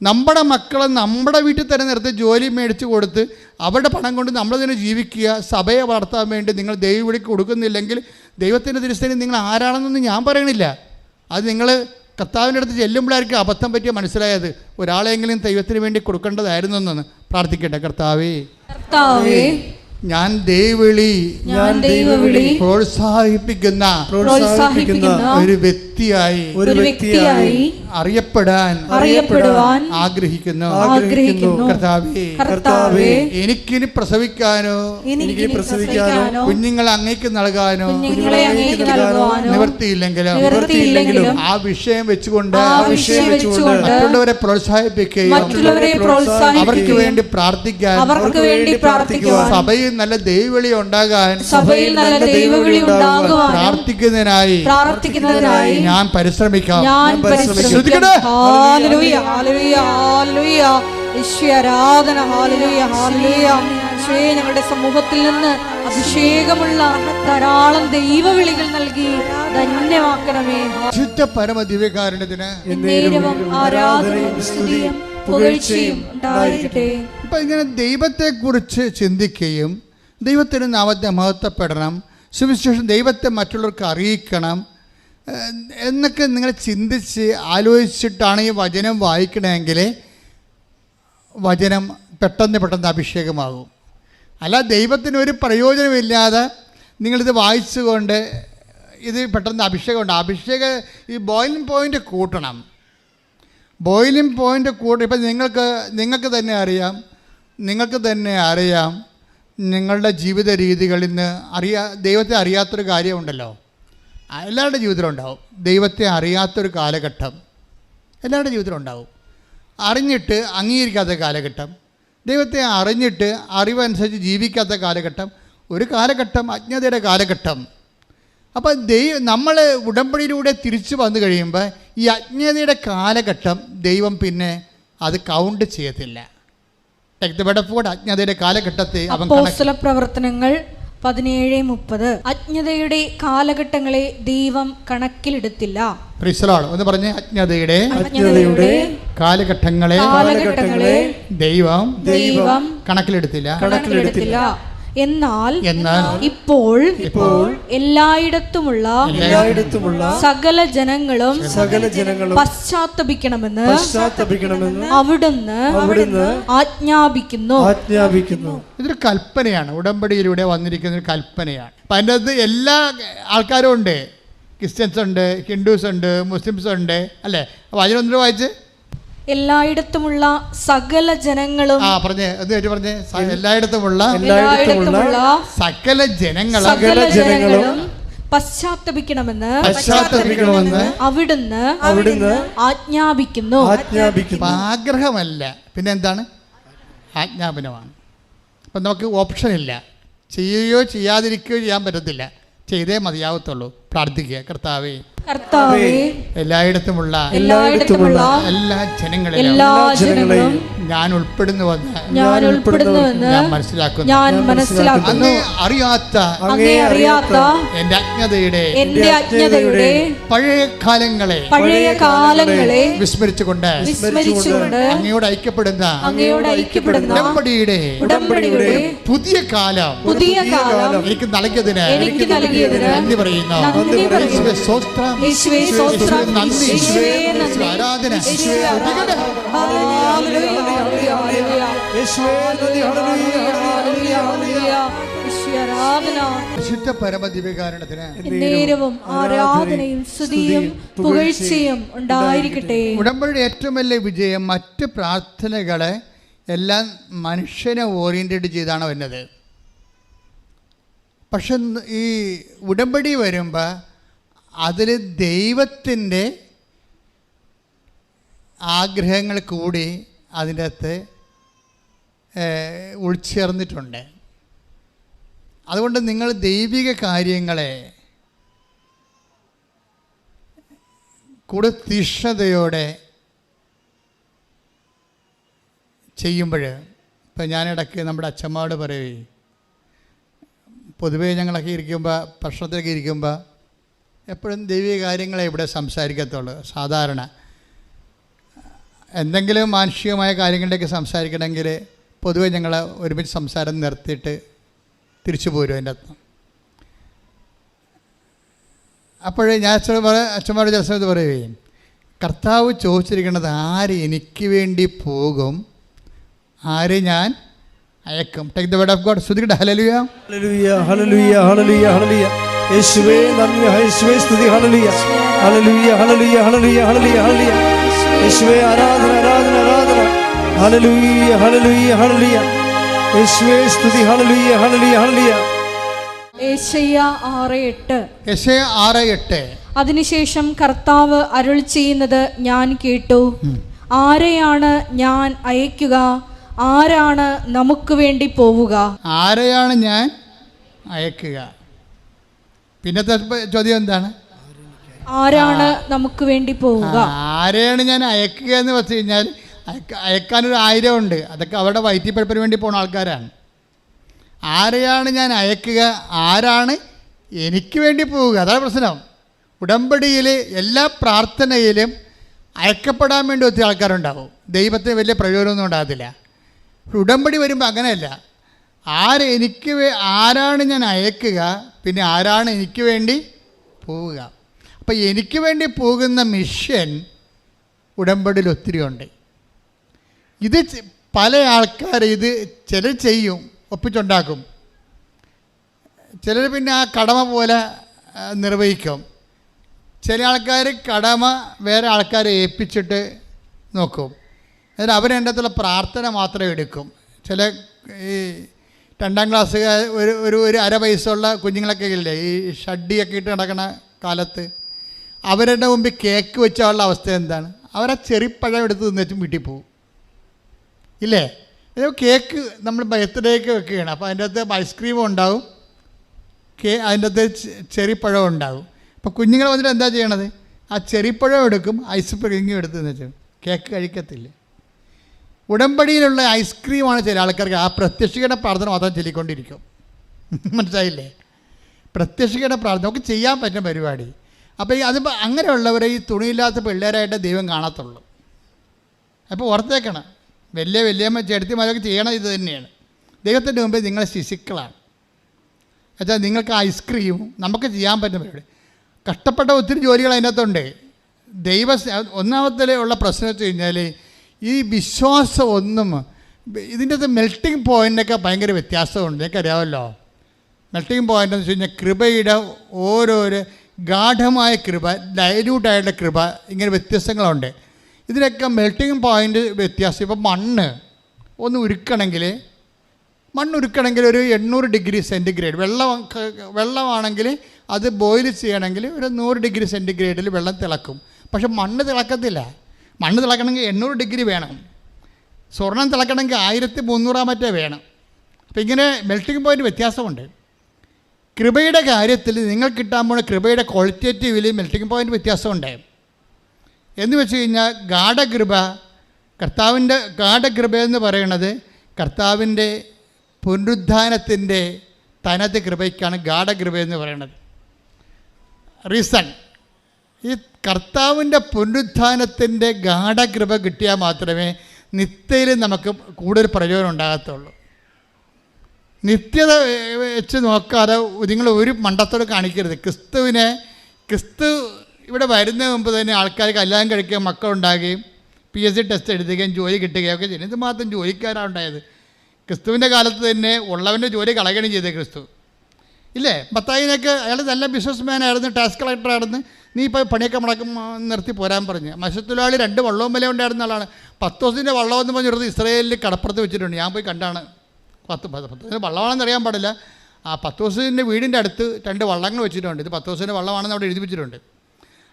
Speaker 4: നമ്മുടെ മക്കളെ നമ്മുടെ വീട്ടിൽ തന്നെ നിർത്തി ജോലി മേടിച്ച് കൊടുത്ത് അവരുടെ പണം കൊണ്ട് നമ്മൾ തന്നെ ജീവിക്കുക. സഭയെ വളർത്താൻ വേണ്ടി നിങ്ങൾ ദൈവവിളിക്ക് കൊടുക്കുന്നില്ലെങ്കിൽ ദൈവത്തിൻ്റെ തിരുസ്ഥിതി നിങ്ങൾ ആരാണെന്നൊന്നും ഞാൻ പറയണില്ല. അത് നിങ്ങൾ കർത്താവിൻ്റെ അടുത്ത് ചെല്ലുമ്പോഴായിരിക്കും അബദ്ധം പറ്റിയ മനസ്സിലായത്. ഒരാളെങ്കിലും ദൈവത്തിന് വേണ്ടി കൊടുക്കേണ്ടതായിരുന്നു എന്നൊന്ന് പ്രാർത്ഥിക്കട്ടെ. കർത്താവേ, ഞാൻ ദൈവവിളി പ്രോത്സാഹിപ്പിക്കുന്ന ഒരു വ്യക്തിയായി അറിയപ്പെടാൻ ആഗ്രഹിക്കുന്നു. കർത്താവേ, എനിക്കിനി പ്രസവിക്കാനോ കുഞ്ഞുങ്ങളെ അങ്ങേക്ക് നൽകാനോ നിവൃത്തിയില്ലെങ്കിലും ആ വിഷയം വെച്ചുകൊണ്ട് മറ്റുള്ളവരെ പ്രോത്സാഹിപ്പിക്കുകയും അവർക്ക് വേണ്ടി പ്രാർത്ഥിക്കാൻ സഭയിൽ നല്ല ദൈവവിളി ഉണ്ടാകാൻ പ്രാർത്ഥിക്കുന്നതിനായി ഞാൻ പരിശ്രമിക്കാം.
Speaker 1: ഞങ്ങളുടെ സമൂഹത്തിൽ നിന്ന് അഭിഷേകമുള്ള ധാരാളം ദൈവവിളികൾ നൽകി ധന്യമാക്കണമേ.
Speaker 4: പരമദിവ്യകാരുണ്യത്തിന്
Speaker 1: ആരാധനയും സ്തുതിയും പുകഴ്ചയും ഉണ്ടായിരിക്കട്ടെ.
Speaker 4: ഇപ്പം ഇങ്ങനെ ദൈവത്തെക്കുറിച്ച് ചിന്തിക്കുകയും ദൈവത്തിൻ്റെ നാമത്തെ മഹത്വപ്പെടണം, സുവിശേഷം ദൈവത്തെ മറ്റുള്ളവർക്ക് അറിയിക്കണം എന്നൊക്കെ നിങ്ങൾ ചിന്തിച്ച് ആലോചിച്ചിട്ടാണ് ഈ വചനം വായിക്കണമെങ്കിൽ വചനം പെട്ടെന്ന് അഭിഷേകമാകും. അല്ല ദൈവത്തിന് ഒരു പ്രയോജനമില്ലാതെ നിങ്ങളിത് വായിച്ചുകൊണ്ട് ഇത് പെട്ടെന്ന് അഭിഷേകം ഈ ബോയിലിംഗ് പോയിൻ്റ് കൂട്ടണം. ബോയിലിംഗ് പോയിൻ്റ് ഇപ്പം നിങ്ങൾക്ക് തന്നെ അറിയാം നിങ്ങളുടെ ജീവിത രീതികളിൽ നിന്ന് ദൈവത്തെ അറിയാത്തൊരു കാര്യമുണ്ടല്ലോ. എല്ലാവരുടെ ജീവിതത്തിലുണ്ടാവും. ദൈവത്തെ അറിയാത്തൊരു കാലഘട്ടം എല്ലാവരുടെ ജീവിതത്തിലുണ്ടാവും. അറിഞ്ഞിട്ട് അംഗീകരിക്കാത്ത കാലഘട്ടം, ദൈവത്തെ അറിഞ്ഞിട്ട് അറിവനുസരിച്ച് ജീവിക്കാത്ത കാലഘട്ടം, ഒരു കാലഘട്ടം അജ്ഞതയുടെ കാലഘട്ടം. അപ്പം നമ്മൾ ഉടമ്പടിയിലൂടെ തിരിച്ചു വന്നു കഴിയുമ്പോൾ ഈ അജ്ഞതയുടെ കാലഘട്ടം ദൈവം പിന്നെ അത് കൗണ്ട് ചെയ്യത്തില്ല. അജ്ഞതയുടെ കാലഘട്ടത്തെ
Speaker 1: പ്രവർത്തനങ്ങൾ 17:30 അജ്ഞതയുടെ കാലഘട്ടങ്ങളെ ദൈവം കണക്കിലെടുത്തില്ല.
Speaker 4: ഒന്ന് പറഞ്ഞേ, അജ്ഞതയുടെ കാലഘട്ടങ്ങളെ ദൈവം കണക്കിലെടുത്തില്ല.
Speaker 1: എന്നാൽ ഇപ്പോൾ എല്ലായിടത്തുമുള്ള സകല ജനങ്ങളും പശ്ചാത്തപിക്കണമെന്ന് അവിടുന്ന് ആജ്ഞാപിക്കുന്നു.
Speaker 4: ഇതൊരു കൽപ്പനയാണ്, ഉടമ്പടിയിലൂടെ വന്നിരിക്കുന്ന ഒരു കൽപ്പനയാണ്. അപ്പം അതിൻ്റെ അകത്ത് എല്ലാ ആൾക്കാരും ഉണ്ട്. ക്രിസ്ത്യൻസ് ഉണ്ട്, ഹിന്ദുസ് ഉണ്ട്, മുസ്ലിംസ് ഉണ്ട്, അല്ലേ? അപ്പോൾ അതിനൊന്നും വായിച്ച്
Speaker 1: എല്ലായിടത്തുമുള്ള സകല ജനങ്ങളും
Speaker 4: പറഞ്ഞേ എല്ലായിടത്തുമുള്ള സകല ജനങ്ങളും
Speaker 1: പശ്ചാത്തപിക്കണമെന്ന് അവിടുന്ന് ആജ്ഞാപിക്കുന്നു.
Speaker 4: ആഗ്രഹമല്ല, പിന്നെ എന്താണ്? ആജ്ഞാപനമാണ്. അപ്പം നമുക്ക് ഓപ്ഷൻ ഇല്ല. ചെയ്യുകയോ ചെയ്യാതിരിക്കുകയോ ചെയ്യാൻ പറ്റത്തില്ല. ചെയ്തേ മതിയാവത്തുള്ളൂ. പ്രാർത്ഥിക്കുക. കർത്താവേ, എല്ലായിടത്തുമുള്ള എല്ലാ ജനങ്ങളെയും ഞാൻ ഉൾപ്പെടുന്നുവെന്ന് ഞാൻ മനസ്സിലാക്കുന്നു. അറിയാത്ത എന്റെ അജ്ഞതയുടെ പഴയ കാലങ്ങളെ വിസ്മരിച്ചുകൊണ്ട് അങ്ങയോട് ഐക്യപ്പെടുന്ന ഉടമ്പടിയുടെ പുതിയ കാലം എനിക്ക് നൽകിയതിന് നന്ദി പറയുന്നു. ആരാധന. വിശുദ്ധ പരമദിവ്യകാരണത്തിന്
Speaker 1: നേരവും ആരാധനയും സ്തുതിയും പുകഴ്ചയും ഉണ്ടായിരിക്കട്ടെ.
Speaker 4: ഉടമ്പടിയുടെ ഏറ്റവും വലിയ വിജയം മറ്റ് പ്രാർത്ഥനകളെ എല്ലാം മനുഷ്യനെ ഓറിയന്റഡ് ചെയ്താണ് വരുന്നത്. പക്ഷെ ഈ ഉടമ്പടി വരുമ്പോൾ അതിൽ ദൈവത്തിൻ്റെ ആഗ്രഹങ്ങൾ കൂടി അതിൻ്റെ അകത്ത് ഉൾച്ചേർന്നിട്ടുണ്ട്. അതുകൊണ്ട് നിങ്ങൾ ദൈവിക കാര്യങ്ങളെ കൂടുതൽ തീക്ഷ്ണതയോടെ ചെയ്യുമ്പോൾ, ഇപ്പം ഞാനിടയ്ക്ക് നമ്മുടെ അച്ഛമ്മയോട് പറയുകയും, പൊതുവേ ഞങ്ങളൊക്കെ ഇരിക്കുമ്പോൾ ഭക്ഷണത്തിലൊക്കെ ഇരിക്കുമ്പോൾ എപ്പോഴും ദൈവിക കാര്യങ്ങളെ ഇവിടെ സംസാരിക്കത്തുള്ളൂ. സാധാരണ എന്തെങ്കിലും മാനുഷികമായ കാര്യങ്ങളിലേക്ക് സംസാരിക്കണമെങ്കിൽ പൊതുവെ ഞങ്ങൾ ഒരുമിച്ച് സംസാരം നിർത്തിയിട്ട് തിരിച്ചു പോരും അതിൻ്റെ അകത്ത്. അപ്പോഴേ ഞാൻ അച്ഛന്മാരുടെ ചില സമയത്ത് പറയുകയും, കർത്താവ് ചോദിച്ചിരിക്കുന്നത് ആര് എനിക്ക് വേണ്ടി പോകും, ആര് ഞാൻ അയക്കും. Take the word of God. സ്തുതിക്കട്ടെ. ഹല്ലേലൂയ,
Speaker 3: ഹല്ലേലൂയ, ഹല്ലേലൂയ, ഹല്ലേലൂയ, ഹല്ലേലൂയ. യേശുവേ നന്ദി, യേശുവേ സ്തുതി. ഹല്ലേലൂയ, ഹല്ലേലൂയ, ഹല്ലേലൂയ, ഹല്ലേലൂയ, ഹല്ലേലൂയ, ഹല്ലേലൂയ. യേശുവേ ആരാധന, ആരാധന, ആരാധന. ഹല്ലേലൂയ, ഹല്ലേലൂയ, ഹല്ലേലൂയ. യേശുവേ സ്തുതി. ഹല്ലേലൂയ, ഹല്ലേലൂയ, ഹല്ലേലൂയ.
Speaker 1: യെശയ്യാ 6:8.
Speaker 4: യെശയ്യാ 6:8.
Speaker 1: അതിനുശേഷം കർത്താവ് അരുൾ ചെയ്യുന്നത് ഞാൻ കേട്ടു. ആരെയാണ് ഞാൻ അയക്കുക, ആരാണ് നമുക്ക് വേണ്ടി പോവുക?
Speaker 4: ആരെയാണ് ഞാൻ അയക്കുക? പിന്നത്തെ ചോദ്യം എന്താണ്?
Speaker 1: ആരാണ് നമുക്ക് വേണ്ടി പോവുക?
Speaker 4: ആരെയാണ് ഞാൻ അയക്കുക എന്ന് വെച്ച് കഴിഞ്ഞാൽ അയക്കാനൊരു 1000 ഉണ്ട്. അതൊക്കെ അവരുടെ വയറ്റിപ്പഴപ്പിന് വേണ്ടി പോകുന്ന ആൾക്കാരാണ്. ആരെയാണ് ഞാൻ അയക്കുക, ആരാണ് എനിക്ക് വേണ്ടി പോവുക? അതാണ് പ്രശ്നം. ഉടമ്പടിയിൽ എല്ലാ പ്രാർത്ഥനയിലും അയക്കപ്പെടാൻ വേണ്ടി ഒത്തിരി ആൾക്കാരുണ്ടാവും. ദൈവത്തിന് വലിയ പ്രയോജനമൊന്നും ഉണ്ടാകത്തില്ല. ഉടമ്പടി വരുമ്പോൾ അങ്ങനെയല്ല. ആരാണ് ഞാൻ അയക്കുക, പിന്നെ ആരാണ് എനിക്ക് വേണ്ടി പോവുക. അപ്പം എനിക്ക് വേണ്ടി പോകുന്ന മിഷൻ ഉടമ്പടിയിൽ ഒത്തിരി ഉണ്ട്. ഇത് പല ആൾക്കാർ ചിലർ ചെയ്യും, ഒപ്പിച്ചുണ്ടാക്കും. ചിലർ പിന്നെ ആ കടമ പോലെ നിർവഹിക്കും. ചില ആൾക്കാർ കടമ വേറെ ആൾക്കാരെ ഏൽപ്പിച്ചിട്ട് നോക്കും. അതിന് അവരുടെ അടുത്തുള്ള പ്രാർത്ഥന മാത്രം എടുക്കും. ചില ഈ 2ാം ക്ലാസ്സുകാർ ഒരു 1/2 വയസ്സുള്ള കുഞ്ഞുങ്ങളൊക്കെ ഇല്ലേ, ഈ ഷഡ്ഡിയൊക്കെ ഇട്ട് നടക്കുന്ന കാലത്ത് അവരുടെ മുമ്പിൽ കേക്ക് വെച്ചാലുള്ള അവസ്ഥ എന്താണ്? അവരാ ചെറിപ്പഴം എടുത്ത് തിന്നിട്ടും വീട്ടിൽ പോകും ഇല്ലേ? കേക്ക് നമ്മൾ ബർത്ത്ഡേക്ക് വെക്കുകയാണ്. അപ്പോൾ അതിൻ്റെ അകത്ത് ഐസ്ക്രീമും ഉണ്ടാവും, അതിൻ്റെ അകത്ത് ചെറിപ്പഴം ഉണ്ടാവും. അപ്പോൾ കുഞ്ഞുങ്ങൾ വന്നിട്ട് എന്താ ചെയ്യണത്? ആ ചെറിപ്പഴം എടുക്കും, ഐസ്ക്രീമും എടുത്ത് തിന്നിട്ട് കേക്ക് കഴിക്കത്തില്ല. ഉടമ്പടിയിലുള്ള ഐസ്ക്രീമാണ് ചില ആൾക്കാർക്ക്. ആ പ്രത്യക്ഷയുടെ പ്രാർത്ഥന മാത്രം ചൊല്ലിക്കൊണ്ടിരിക്കും. മനസ്സിലായില്ലേ? പ്രത്യക്ഷയുടെ പ്രാർത്ഥന നമുക്ക് ചെയ്യാൻ പറ്റുന്ന പരിപാടി. അപ്പോൾ അതിപ്പോൾ അങ്ങനെയുള്ളവരെ ഈ തുണിയില്ലാത്ത പിള്ളേരായിട്ട് ദൈവം കാണത്തുള്ളൂ. അപ്പോൾ ഓർത്തേക്കണം, വലിയമ്മ ചെടുത്തിമാരൊക്കെ ചെയ്യണത് ഇത് തന്നെയാണ്. ദൈവത്തിൻ്റെ മുമ്പിൽ നിങ്ങൾ ശിശുക്കളാണ്. എന്നുവെച്ചാൽ നിങ്ങൾക്ക് ഐസ്ക്രീമും നമുക്ക് ചെയ്യാൻ പറ്റുന്ന പരിപാടി. കഷ്ടപ്പെട്ട ഒത്തിരി ജോലികൾ അതിനകത്തുണ്ട്. ഒന്നാമത്തെ ഉള്ള പ്രശ്നം വെച്ച് കഴിഞ്ഞാൽ ഈ വിശ്വാസം ഇതിൻ്റെ അകത്ത് മെൽട്ടിങ് പോയിൻ്റൊക്കെ ഭയങ്കര വ്യത്യാസമുണ്ട്. എനിക്കറിയാമല്ലോ. മെൽട്ടിങ് പോയിൻ്റ് എന്ന് വെച്ച് കഴിഞ്ഞാൽ കൃപയുടെ ഓരോരോ ഗാഠമായ കൃപ, ഡൈല്യൂട്ടായിട്ടുള്ള കൃപ, ഇങ്ങനെ വ്യത്യസ്തങ്ങളുണ്ട്. ഇതിനൊക്കെ മെൽട്ടിങ് പോയിൻ്റ് വ്യത്യാസം. ഇപ്പം മണ്ണ് ഉരുക്കണമെങ്കിൽ ഒരു 800 ഡിഗ്രി സെൻറ്റിഗ്രേഡ് വെള്ളമാണെങ്കിൽ അത് ബോയിൽ ചെയ്യണമെങ്കിൽ ഒരു 100 ഡിഗ്രി സെൻറ്റിഗ്രേഡിൽ വെള്ളം തിളക്കും. പക്ഷെ മണ്ണ് തിളക്കത്തില്ല. മണ്ണ് തിളക്കണമെങ്കിൽ 800 ഡിഗ്രി വേണം. സ്വർണം തിളക്കണമെങ്കിൽ 1300 മറ്റേ വേണം. അപ്പോൾ ഇങ്ങനെ മെൽറ്റിംഗ് പോയിൻ്റ് വ്യത്യാസമുണ്ട്. കൃപയുടെ കാര്യത്തിൽ നിങ്ങൾ കിട്ടാൻ പോകുന്ന കൃപയുടെ ക്വാളിറ്റേറ്റീവിൽ മെൽറ്റിംഗ് പോയിൻ്റ് വ്യത്യാസമുണ്ട്. എന്ന് വെച്ച് കഴിഞ്ഞാൽ ഗാഢകൃപ, കർത്താവിൻ്റെ ഗാഢകൃപ എന്ന് പറയുന്നത് കർത്താവിൻ്റെ പുനരുദ്ധാനത്തിൻ്റെ തനത് കൃപയ്ക്കാണ് ഗാഢകൃപ എന്ന് പറയുന്നത്. റീസൺ, ഈ കർത്താവിൻ്റെ പുനരുദ്ധാനത്തിൻ്റെ ഗാഢകൃപ കിട്ടിയാൽ മാത്രമേ നിത്യയിൽ നമുക്ക് കൂടുതൽ പ്രയോജനം ഉണ്ടാകത്തുള്ളൂ. നിത്യത വെച്ച് നോക്കാതെ നിങ്ങൾ ഒരു മണ്ടത്തോട് കാണിക്കരുത്. ക്രിസ്തു ഇവിടെ വരുന്നതിന് മുമ്പ് തന്നെ ആൾക്കാർ കല്യാണം കഴിക്കുകയും മക്കളുണ്ടാകുകയും PSC ടെസ്റ്റ് എഴുതുകയും ജോലി കിട്ടുകയും ഒക്കെ ചെയ്യും. ഇത് മാത്രം ജോലിക്കാരാണ് ഉണ്ടായത്. ക്രിസ്തുവിൻ്റെ കാലത്ത് തന്നെ ഉള്ളവൻ്റെ ജോലി കളയുകയും ചെയ്തത് ക്രിസ്തു ഇല്ലേ? മത്തായിനൊക്കെ അയാൾ നല്ല ബിസിനസ് മാനായിരുന്നു, ടാക്സ് കളക്ടറായിരുന്നു. നീ ഇപ്പോൾ പണിയൊക്കെ മുടക്കം നിർത്തി പോരാൻ പറഞ്ഞ്. മത്സ്യത്തൊഴിലാളി 2 വള്ളവും വില ഉണ്ടായിരുന്ന ആളാണ്. പത്തോസിൻ്റെ വള്ളമെന്ന് പറഞ്ഞിടത്ത് ഇസ്രായേലിൽ കടപ്പുറത്ത് വെച്ചിട്ടുണ്ട്. ഞാൻ പോയി കണ്ടാണ്. പത്തോസിൻ്റെ വള്ളമാണെന്ന് അറിയാൻ പാടില്ല. ആ പത്തോസിൻ്റെ വീടിൻ്റെ അടുത്ത് 2 വള്ളങ്ങൾ വെച്ചിട്ടുണ്ട്. ഇത് പത്തോസിൻ്റെ വള്ളമാണെന്ന് അവിടെ എഴുതി വെച്ചിട്ടുണ്ട്.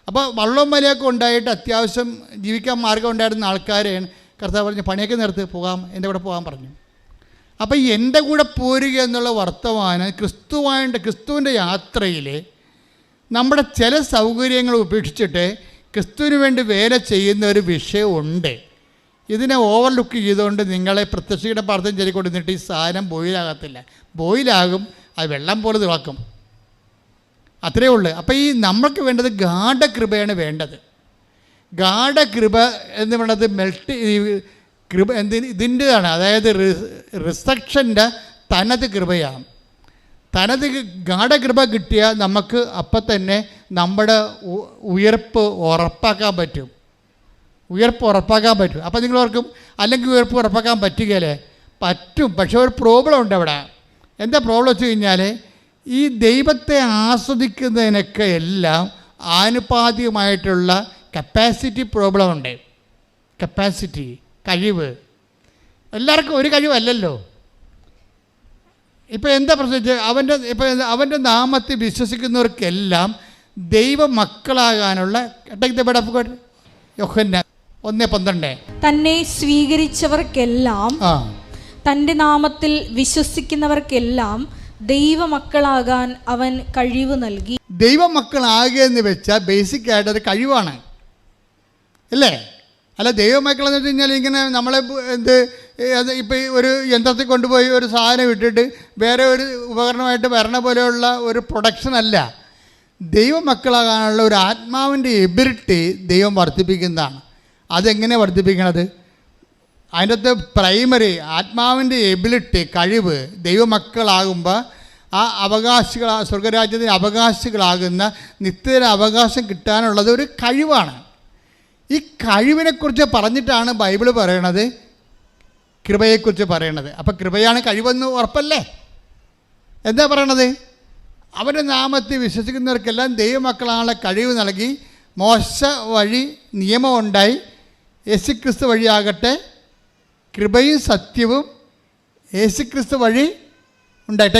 Speaker 4: അപ്പോൾ വള്ളവും വിലയൊക്കെ ഉണ്ടായിട്ട് അത്യാവശ്യം ജീവിക്കാൻ മാർഗം ഉണ്ടായിരുന്ന ആൾക്കാരെയാണ് കർത്താവ് പറഞ്ഞ് പണിയൊക്കെ നിർത്തി പോകാം, എൻ്റെ കൂടെ പോകാൻ പറഞ്ഞു. അപ്പോൾ എൻ്റെ കൂടെ പോരുക എന്നുള്ള വർത്തമാനം ക്രിസ്തുവിൻ്റെ യാത്രയിൽ നമ്മുടെ ചില സൗകര്യങ്ങൾ ഉപേക്ഷിച്ചിട്ട് ക്രിസ്തുവിന് വേണ്ടി വേല ചെയ്യുന്ന ഒരു വിഷയമുണ്ട്. ഇതിനെ ഓവർലുക്ക് ചെയ്തുകൊണ്ട് നിങ്ങളെ പ്രത്യക്ഷയുടെ പ്രാർത്ഥന ചൊല്ലിക്കൊണ്ടിരുന്നിട്ട് ഈ സാധനം ബോയിലാകത്തില്ല. ബോയിലാകും, അത് വെള്ളം പോലെ തിളക്കും, അത്രയേ ഉള്ളൂ. അപ്പോൾ ഈ നമ്മൾക്ക് വേണ്ടത് ഗാഢകൃപയാണ് വേണ്ടത്. ഗാഢകൃപ എന്ന് പറയുന്നത് കൃപ ഇതിൻ്റെതാണ്, അതായത് റിസക്ഷൻ്റെ തനത് കൃപയാണ്. തനത് ഗാഢകൃപ കിട്ടിയാൽ നമുക്ക് അപ്പം തന്നെ നമ്മുടെ ഉയർപ്പ് ഉറപ്പാക്കാൻ പറ്റും. അപ്പോൾ നിങ്ങൾ ഓർക്കും അല്ലെങ്കിൽ ഉയർപ്പ് ഉറപ്പാക്കാൻ പറ്റുകയല്ലേ? പറ്റും, പക്ഷേ ഒരു പ്രോബ്ലം ഉണ്ട് അവിടെ. എന്താ പ്രോബ്ലം വെച്ച് കഴിഞ്ഞാൽ ഈ ദൈവത്തെ ആസ്വദിക്കുന്നതിനൊക്കെ എല്ലാം ആനുപാതികമായിട്ടുള്ള കപ്പാസിറ്റി പ്രോബ്ലം ഉണ്ട്. കപ്പാസിറ്റി, കഴിവ്. എല്ലാവർക്കും ഒരു കഴിവല്ലല്ലോ. ഇപ്പോൾ എന്താ പ്രശ്നം? അവൻ്റെ നാമത്തിൽ വിശ്വസിക്കുന്നവർക്കെല്ലാം ദൈവമക്കളാകാനുള്ള 1:12
Speaker 1: തന്നെ സ്വീകരിച്ചവർക്കെല്ലാം തൻ്റെ നാമത്തിൽ വിശ്വസിക്കുന്നവർക്കെല്ലാം ദൈവമക്കളാകാൻ അവൻ കഴിവ് നൽകി.
Speaker 4: ദൈവമക്കളാകുക എന്ന് വെച്ചാൽ ബേസിക് ആയിട്ടൊരു കഴിവാണ് അല്ലേ? അല്ല, ദൈവമക്കളെന്ന് വെച്ച് കഴിഞ്ഞാൽ ഇങ്ങനെ നമ്മളെ ഇപ്പോൾ ഒരു യന്ത്രത്തിൽ കൊണ്ടുപോയി ഒരു സാധനം ഇട്ടിട്ട് വേറെ ഒരു ഉപകരണമായിട്ട് വരണ പോലെയുള്ള ഒരു പ്രൊഡക്ഷൻ അല്ല. ദൈവമക്കളാകാനുള്ള ഒരു ആത്മാവിൻ്റെ എബിലിറ്റി ദൈവം വർദ്ധിപ്പിക്കുന്നതാണ്. അതെങ്ങനെ വർദ്ധിപ്പിക്കണത്? അതിൻ്റെ അകത്ത് പ്രൈമറി ആത്മാവിൻ്റെ എബിലിറ്റി, കഴിവ്. ദൈവമക്കളാകുമ്പോൾ ആ സ്വർഗരാജ്യത്തിന് അവകാശികളാകുന്ന നിത്യത അവകാശം കിട്ടാനുള്ളത് ഒരു കഴിവാണ്. ഈ കഴിവിനെക്കുറിച്ച് പറഞ്ഞിട്ടാണ് ബൈബിൾ പറയണത്, കൃപയെക്കുറിച്ച് പറയണത്. അപ്പോൾ കൃപയാണ് കഴിവെന്ന് ഉറപ്പല്ലേ? എന്താ പറയണത്? അവൻ്റെ നാമത്തിൽ വിശ്വസിക്കുന്നവർക്കെല്ലാം ദൈവമക്കളാണുള്ള കഴിവ് നൽകി. മോശ വഴി നിയമം ഉണ്ടായി, യേശുക്രിസ്തു വഴിയാകട്ടെ കൃപയും സത്യവും യേശുക്രിസ്തു വഴി ഉണ്ടായി.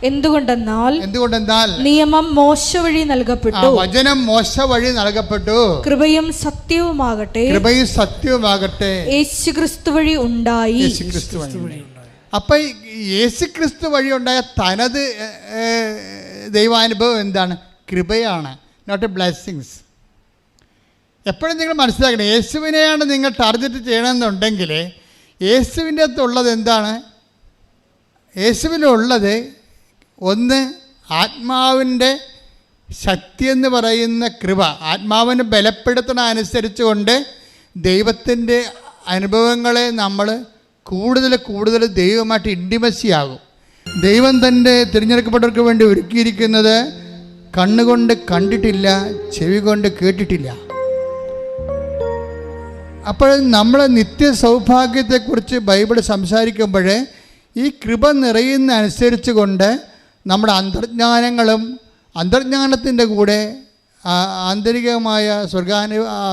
Speaker 1: എന്തുകൊണ്ടെന്നാൽ നിയമം മോശ വഴി നൽകപ്പെട്ടു,
Speaker 4: വചനം മോശ വഴി നൽകപ്പെട്ടു,
Speaker 1: കൃപയും സത്യവുമാകട്ടെ യേശുക്രിസ്തു വഴി ഉണ്ടായി.
Speaker 4: അപ്പം യേശുക്രിസ്തു വഴി ഉണ്ടായ തനത് ദൈവാനുഭവം എന്താണ്? കൃപയാണ്, നോട്ട് ബ്ലെസ്സിങ്സ്. എപ്പോഴും നിങ്ങൾ മനസ്സിലാക്കണം, യേശുവിനെയാണ് നിങ്ങൾ ടാർഗറ്റ് ചെയ്യണമെന്നുണ്ടെങ്കിൽ യേശുവിൻ്റെ അകത്തുള്ളത് എന്താണ്? യേശുവിനുള്ളത് ഒന്ന് ആത്മാവിൻ്റെ ശക്തി എന്ന് പറയുന്ന കൃപ. ആത്മാവിനെ ബലപ്പെടുത്തണ അനുസരിച്ചുകൊണ്ട് ദൈവത്തിൻ്റെ അനുഭവങ്ങളെ നമ്മൾ കൂടുതൽ ദൈവമായിട്ട് ഇൻറ്റിമസി ആകും. ദൈവം തൻ്റെ തിരഞ്ഞെടുക്കപ്പെട്ടവർക്ക് വേണ്ടി ഒരുക്കിയിരിക്കുന്നത് കണ്ണുകൊണ്ട് കണ്ടിട്ടില്ല, ചെവി കൊണ്ട് കേട്ടിട്ടില്ല. അപ്പോൾ നമ്മൾ നിത്യ സൗഭാഗ്യത്തെക്കുറിച്ച് ബൈബിൾ സംസാരിക്കുമ്പോൾ ഈ കൃപ നിറയുന്ന അനുസരിച്ച് കൊണ്ട് നമ്മുടെ അന്തർജ്ഞാനത്തിൻ്റെ കൂടെ ആന്തരികമായ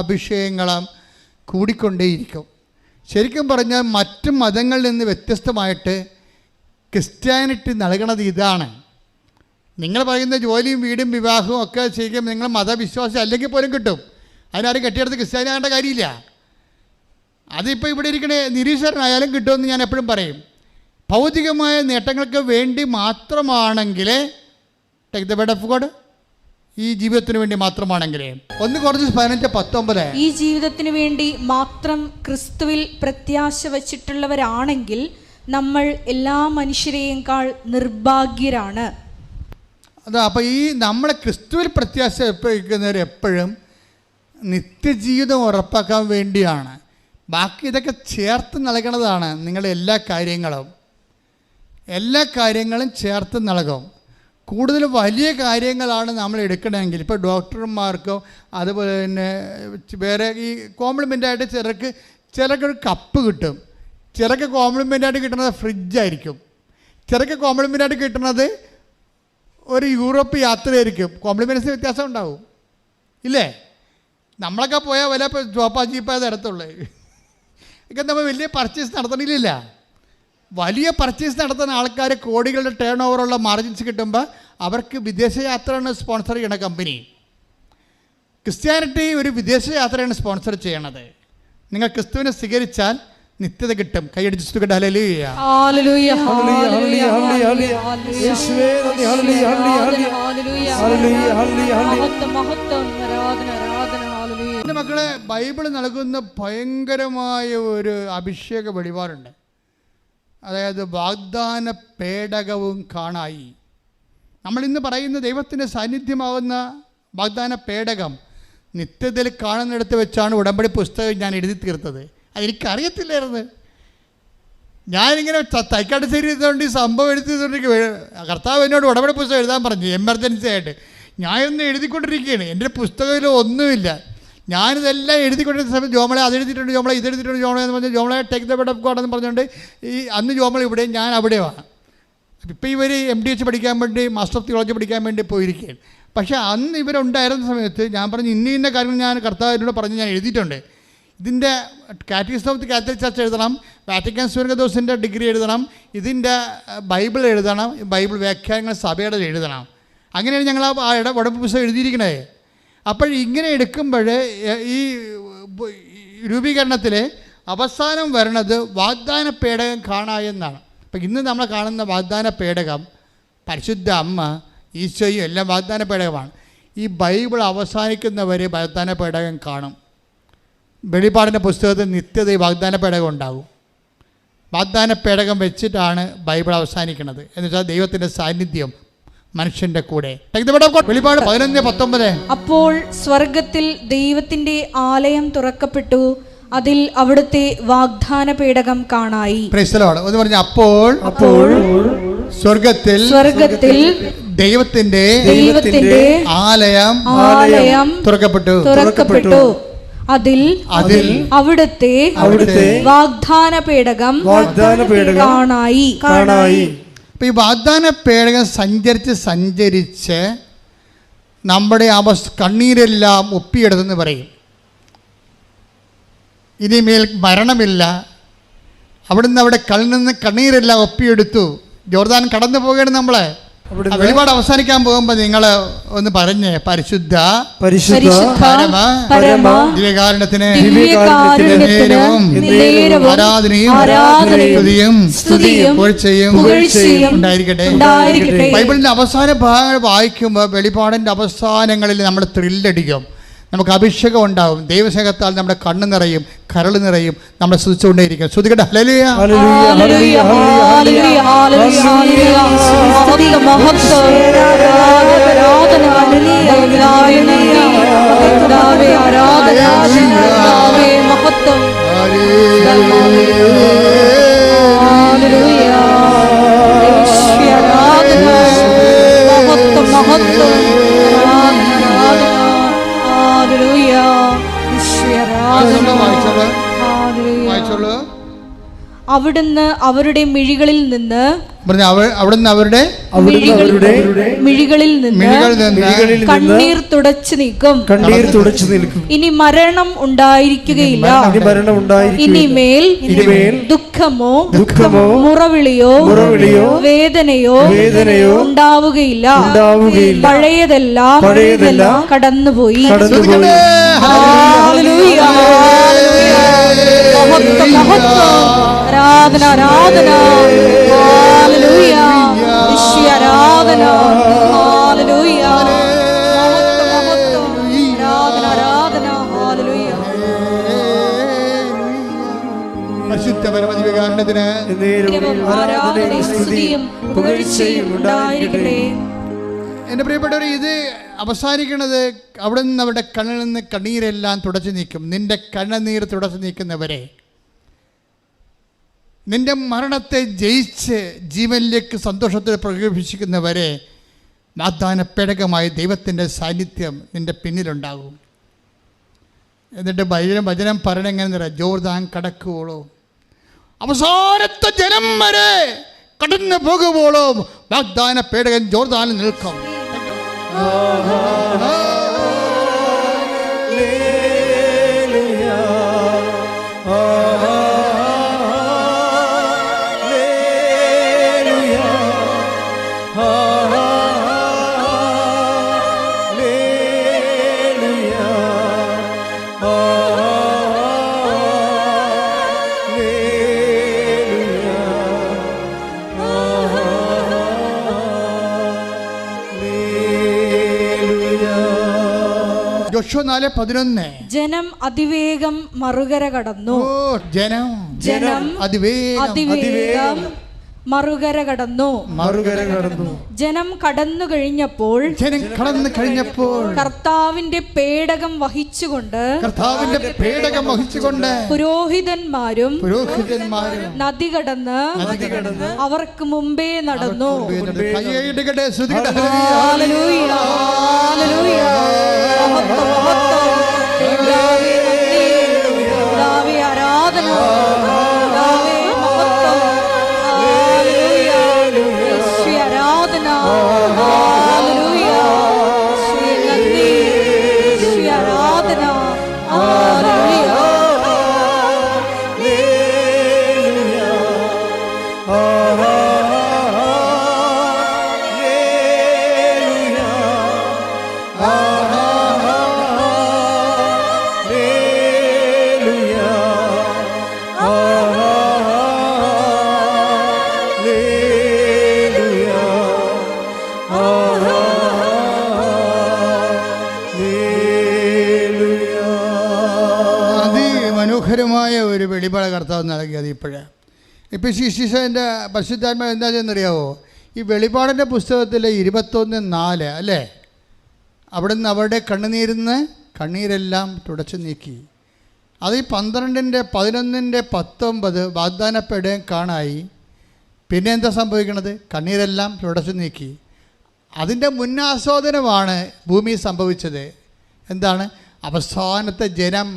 Speaker 4: അഭിഷേകങ്ങളും കൂടിക്കൊണ്ടേയിരിക്കും. ശരിക്കും പറഞ്ഞാൽ മറ്റു മതങ്ങളിൽ നിന്ന് വ്യത്യസ്തമായിട്ട് ക്രിസ്ത്യാനിറ്റി നൽകണത് ഇതാണ്. നിങ്ങൾ പറയുന്ന ജോലിയും വീടും വിവാഹവും ഒക്കെ ശരിക്കും നിങ്ങൾ മതവിശ്വാസം അല്ലെങ്കിൽ പോലും കിട്ടും. അതിനാരും കെട്ടിയെടുത്ത് ക്രിസ്ത്യാനിയാകേണ്ട കാര്യമില്ല. അതിപ്പോൾ ഇവിടെ ഇരിക്കണ നിരീശ്വരനായാലും കിട്ടുമെന്ന് ഞാൻ എപ്പോഴും പറയും. ഭൗതികമായ നേട്ടങ്ങൾക്ക് വേണ്ടി മാത്രമാണെങ്കിൽ take the word of God, ഈ ജീവിതത്തിന് വേണ്ടി മാത്രമാണെങ്കിൽ 1-15-19
Speaker 1: ഈ ജീവിതത്തിന് വേണ്ടി മാത്രം ക്രിസ്തുവിൽ പ്രത്യാശ വച്ചിട്ടുള്ളവരാണെങ്കിൽ നമ്മൾ എല്ലാ മനുഷ്യരെയേക്കാൾ നിർഭാഗ്യരാണ്.
Speaker 4: അതാ, അപ്പോൾ ഈ നമ്മളെ ക്രിസ്തുവിൽ പ്രത്യാശ വയ്ക്കുന്നവർ എപ്പോഴും നിത്യജീവിതം ഉറപ്പാക്കാൻ വേണ്ടിയാണ്. ബാക്കി ഇതൊക്കെ ചേർത്ത് നൽകണതാണ്. നിങ്ങളുടെ എല്ലാ കാര്യങ്ങളും ചേർത്ത് നൽകും. കൂടുതൽ വലിയ കാര്യങ്ങളാണ് നമ്മൾ എടുക്കണമെങ്കിൽ, ഇപ്പോൾ ഡോക്ടർമാർക്കോ അതുപോലെ തന്നെ വേറെ ഈ കോംപ്ലിമെൻ്റായിട്ട് ചിലർക്ക് ഒരു കപ്പ് കിട്ടും, ചിലർക്ക് കോംപ്ലിമെൻ്റായിട്ട് കിട്ടുന്നത് ഫ്രിഡ്ജായിരിക്കും, ചിലർക്ക് കോംപ്ലിമെൻ്റായിട്ട് കിട്ടുന്നത് ഒരു യൂറോപ്പ് യാത്രയായിരിക്കും. കോംപ്ലിമെൻറ്റ്സ് വ്യത്യാസം ഉണ്ടാവും ഇല്ലേ? നമ്മളൊക്കെ പോയാൽ വല്ല ജോപ്പാ ജീപ്പാ തരത്തുള്ളൂ. ഒക്കെ നമ്മൾ വലിയ പർച്ചേസ് നടത്തണില്ല. വലിയ പർച്ചേസ് നടത്തുന്ന ആൾക്കാർ കോടികളുടെ ടേൺ ഓവറുള്ള മാർജിൻസ് കിട്ടുമ്പോൾ അവർക്ക് വിദേശയാത്രയാണ് സ്പോൺസർ ചെയ്യണ കമ്പനി. ക്രിസ്ത്യാനിറ്റി ഒരു വിദേശയാത്രയാണ് സ്പോൺസർ ചെയ്യണത്. നിങ്ങൾ ക്രിസ്തുവിനെ സ്വീകരിച്ചാൽ നിത്യത കിട്ടും. കൈയടിച്ച് സ്തുതിക്കട്ടെ. ഹല്ലേലൂയ.
Speaker 1: ഹല്ലേലൂയ.
Speaker 3: ഹല്ലേലൂയ. ഹല്ലേലൂയ. യേശുവേ നന്ദി. ഹല്ലേലൂയ. ഹല്ലേലൂയ. ഹല്ലേലൂയ.
Speaker 1: മഹത്വം, ആരാധന, ആരാധന. ഹല്ലേലൂയ.
Speaker 4: എൻ്റെ മക്കളെ, ബൈബിൾ നൽകുന്ന ഭയങ്കരമായ ഒരു അഭിഷേക വെളിപാടുണ്ട്. അതായത് വാഗ്ദാന പേടകവും കാണായി. നമ്മളിന്ന് പറയുന്ന ദൈവത്തിൻ്റെ സാന്നിധ്യമാകുന്ന വാഗ്ദാന പേടകം നിത്യതയിൽ കാണുന്നിടത്ത് വെച്ചാണ് ഉടമ്പടി പുസ്തകം ഞാൻ എഴുതി തീർത്തത്. അതെനിക്കറിയത്തില്ലായിരുന്നു. ഞാനിങ്ങനെ തൈക്കാട് ചെയ്തുകൊണ്ട് ഈ സംഭവം എഴുതിക്കൊണ്ടിരിക്കുക. കർത്താവ് എന്നോട് ഉടമ്പടി പുസ്തകം എഴുതാൻ പറഞ്ഞു, എമർജൻസി ആയിട്ട്. ഞാനൊന്ന് എഴുതിക്കൊണ്ടിരിക്കുകയാണ്. എൻ്റെ പുസ്തകത്തിൽ ഒന്നുമില്ല. ഞാനിതെല്ലാം എഴുതിക്കൊണ്ടിരുന്ന സമയത്ത് ജോമളെ അതെഴുതിയിട്ടുണ്ട്, ജോമളെ ഇതെഴുതിയിട്ടുണ്ട്, ജോമളെ എന്ന് പറഞ്ഞാൽ ജോമളെ take the word of God എന്ന് പറഞ്ഞുകൊണ്ട് ഈ അന്ന് ജോമള ഇവിടെ, ഞാൻ അവിടെയാണ്. ഇപ്പോൾ ഇവർ MDH പഠിക്കാൻ വേണ്ടി, മാസ്റ്റർ ഓഫ് തിയോളജി പഠിക്കാൻ വേണ്ടി പോയിരിക്കുകയാണ്. പക്ഷേ അന്ന് ഇവരുണ്ടായിരുന്ന സമയത്ത് ഞാൻ പറഞ്ഞു, ഇന്ന കാര്യങ്ങൾ ഞാൻ കർത്താവിനോട് പറഞ്ഞ് ഞാൻ എഴുതിയിട്ടുണ്ട്. ഇതിൻ്റെ catechism of the Catholic church എഴുതണം, വാറ്റിക്കൻ സുവർഗദോസിൻ്റെ ഡിഗ്രി എഴുതണം, ഇതിൻ്റെ ബൈബിൾ എഴുതണം, ബൈബിൾ വ്യാഖ്യാനങ്ങൾ സഭയുടെ എഴുതണം. അങ്ങനെയാണ് ഞങ്ങൾ ആ ഉടമ്പടി പുസ്തകം എഴുതിയിരിക്കണേ. അപ്പോൾ ഇങ്ങനെ എടുക്കുമ്പോൾ ഈ രൂപീകരണത്തിൽ അവസാനം വരണത് വാഗ്ദാന പേടകം കാണായെന്നാണ്. അപ്പം ഇന്ന് നമ്മൾ കാണുന്ന വാഗ്ദാന പേടകം പരിശുദ്ധ അമ്മ, ഈശോയും എല്ലാം വാഗ്ദാന പേടകമാണ്. ഈ ബൈബിൾ അവസാനിക്കുന്നവരെ വാഗ്ദാന പേടകം കാണും. വെളിപാടിൻ്റെ പുസ്തകത്തിൽ നിത്യത ഈ വാഗ്ദാന പേടകം ഉണ്ടാകും. വാഗ്ദാന പേടകം വെച്ചിട്ടാണ് ബൈബിൾ അവസാനിക്കുന്നത്. എന്ന് വെച്ചാൽ ദൈവത്തിൻ്റെ സാന്നിധ്യം മനുഷ്യന്റെ കൂടെ. വെളിപാട് 11:19.
Speaker 1: അപ്പോൾ സ്വർഗത്തിൽ ദൈവത്തിന്റെ ആലയം തുറക്കപ്പെട്ടു, അതിൽ അവിടുത്തെ വാഗ്ദാന പേടകം കാണായി.
Speaker 4: ഒന്ന് പറഞ്ഞ അപ്പോൾ സ്വർഗത്തിൽ ദൈവത്തിന്റെ ആലയം തുറക്കപ്പെട്ടു, അതിൽ അവിടുത്തെ വാഗ്ദാന പേടകം കാണായി. അപ്പോൾ ഈ വാഗ്ദാന പേടകം സഞ്ചരിച്ച് നമ്മുടെ കണ്ണീരെല്ലാം ഒപ്പിയെടുത്തെന്ന് പറയും. ഇനിമേൽ മരണമില്ല. അവിടുന്ന് അവിടെ കണ്ണിൽ കണ്ണീരെല്ലാം ഒപ്പിയെടുത്തു. ജോർദാൻ കടന്നു പോവുകയാണ് നമ്മളെ. വെളിപാട് അവസാനിക്കാൻ പോകുമ്പോൾ നിങ്ങൾ ഒന്ന് പറഞ്ഞ് പരിശുദ്ധ പരമ ദിവ്യകാരുണ്യത്തിന് ആരാധനയും സ്തുതിയും പുകഴ്ചയും ഉണ്ടായിരിക്കട്ടെ. ബൈബിളിന്റെ അവസാന ഭാഗങ്ങൾ വായിക്കുമ്പോൾ വെളിപാടിന്റെ അവസാനങ്ങളിൽ നമ്മൾ ത്രില്ലടിക്കും. നമുക്ക് അഭിഷേകം ഉണ്ടാവും. ദൈവസ്നേഹത്താൽ നമ്മുടെ കണ്ണ് നിറയും, കരൾ നിറയും. നമ്മളെ സ്തുതിച്ചുകൊണ്ടേയിരിക്കും. സ്തുതിക്കട്ടെ. ഹല്ലേലൂയ.
Speaker 1: അവിടുന്ന് അവരുടെ മിഴികളിൽ നിന്ന് കണ്ണീർ തുടച്ചു നീക്കും. ഇനി മരണം ഉണ്ടായിരിക്കുകയില്ല. ഇനിമേൽ ദുഃഖമോ മുറവിളിയോ വേദനയോ ഉണ്ടാവുകയില്ല. പഴയതെല്ലാം കടന്നുപോയി. മഹത്വം മഹത്വം. ആരാധന ആരാധന. ഹല്ലേലൂയ. യേശുവേ ആരാധന. ഹല്ലേലൂയ. മഹത്വം മഹത്വം. ആരാധന ആരാധന. ഹല്ലേലൂയ.
Speaker 4: പരിശുദ്ധ പരമദിവ്യകാരുണ്യത്തിന്
Speaker 1: ആരാധനയും സ്തുതിയും പുകഴ്ചയും ഉണ്ടായിരിക്കട്ടെ.
Speaker 4: എൻ്റെ പ്രിയപ്പെട്ടവർ, ഇത് അവസാനിക്കുന്നത് അവിടെ നിന്ന് അവരുടെ കണ്ണിൽ നിന്ന് കണ്ണീരെല്ലാം തുടച്ചു നീക്കും. നിന്റെ കണ്ണുനീർ തുടച്ചു നീക്കുന്നവരെ, നിന്റെ മരണത്തെ ജയിച്ച് ജീവനിലേക്ക് സന്തോഷത്തിൽ പ്രകടിപ്പിക്കുന്നവരെ വാഗ്ദാന പേടകമായി ദൈവത്തിൻ്റെ സാന്നിധ്യം നിന്റെ പിന്നിലുണ്ടാകും. എന്നിട്ട് വചനം പറയണെങ്ങനെ ജോർദാൻ കടക്കുവോളോ, അവസാനത്തെ ജനം വരെ കടന്നു പോകുമ്പോഴും വാഗ്ദാന പേടകൻ ജോർദാനിൽ നിൽക്കും. യോശുവ 4:11
Speaker 1: ജനം അതിവേഗം മറുകര കടന്നു.
Speaker 4: ജനം
Speaker 1: അതിവേഗം മറുകര കടന്നു. ജനം കടന്നു കഴിഞ്ഞപ്പോൾ കർത്താവിന്റെ പേടകം വഹിച്ചുകൊണ്ട് പുരോഹിതന്മാരും നദി കടന്ന് അവർക്ക് മുമ്പേ നടന്നു. Hallelujah, hallelujah. മഹത്വം, മഹത്വം. കർത്താവേ നന്ദി. കർത്താവേ ആരാധന. കർത്താവേ മഹത്വം. ഹല്ലേലൂയ. യേശുവേ ആരാധന. ഹല്ലേലൂയ. യേശുവേ നന്ദി. യേശുവേ ആരാധന. ഹല്ലേലൂയ.
Speaker 4: മനോഹരമായ ഒരു വെളിപാട് കർത്താവ് നൽകിയത് ഇപ്പോൾ ശിശിഷൻ്റെ പരിശുദ്ധാത്മ എന്താ ചെയ്യുന്നറിയാവോ? ഈ വെളിപാടിൻ്റെ പുസ്തകത്തിലെ 21:4 അല്ലേ, അവിടെ നിന്ന് അവരുടെ കണ്ണീരെല്ലാം തുടച്ചു നീക്കി. അത് ഈ 12:11-19 വാഗ്ദാനപ്പെടുകയും കാണായി. പിന്നെ എന്താ സംഭവിക്കണത്? കണ്ണീരെല്ലാം തുടച്ചു നീക്കി. അതിൻ്റെ മുന്നാസ്വാദനമാണ് ഭൂമി സംഭവിച്ചത്. എന്താണ്? അവസാനത്തെ ജനം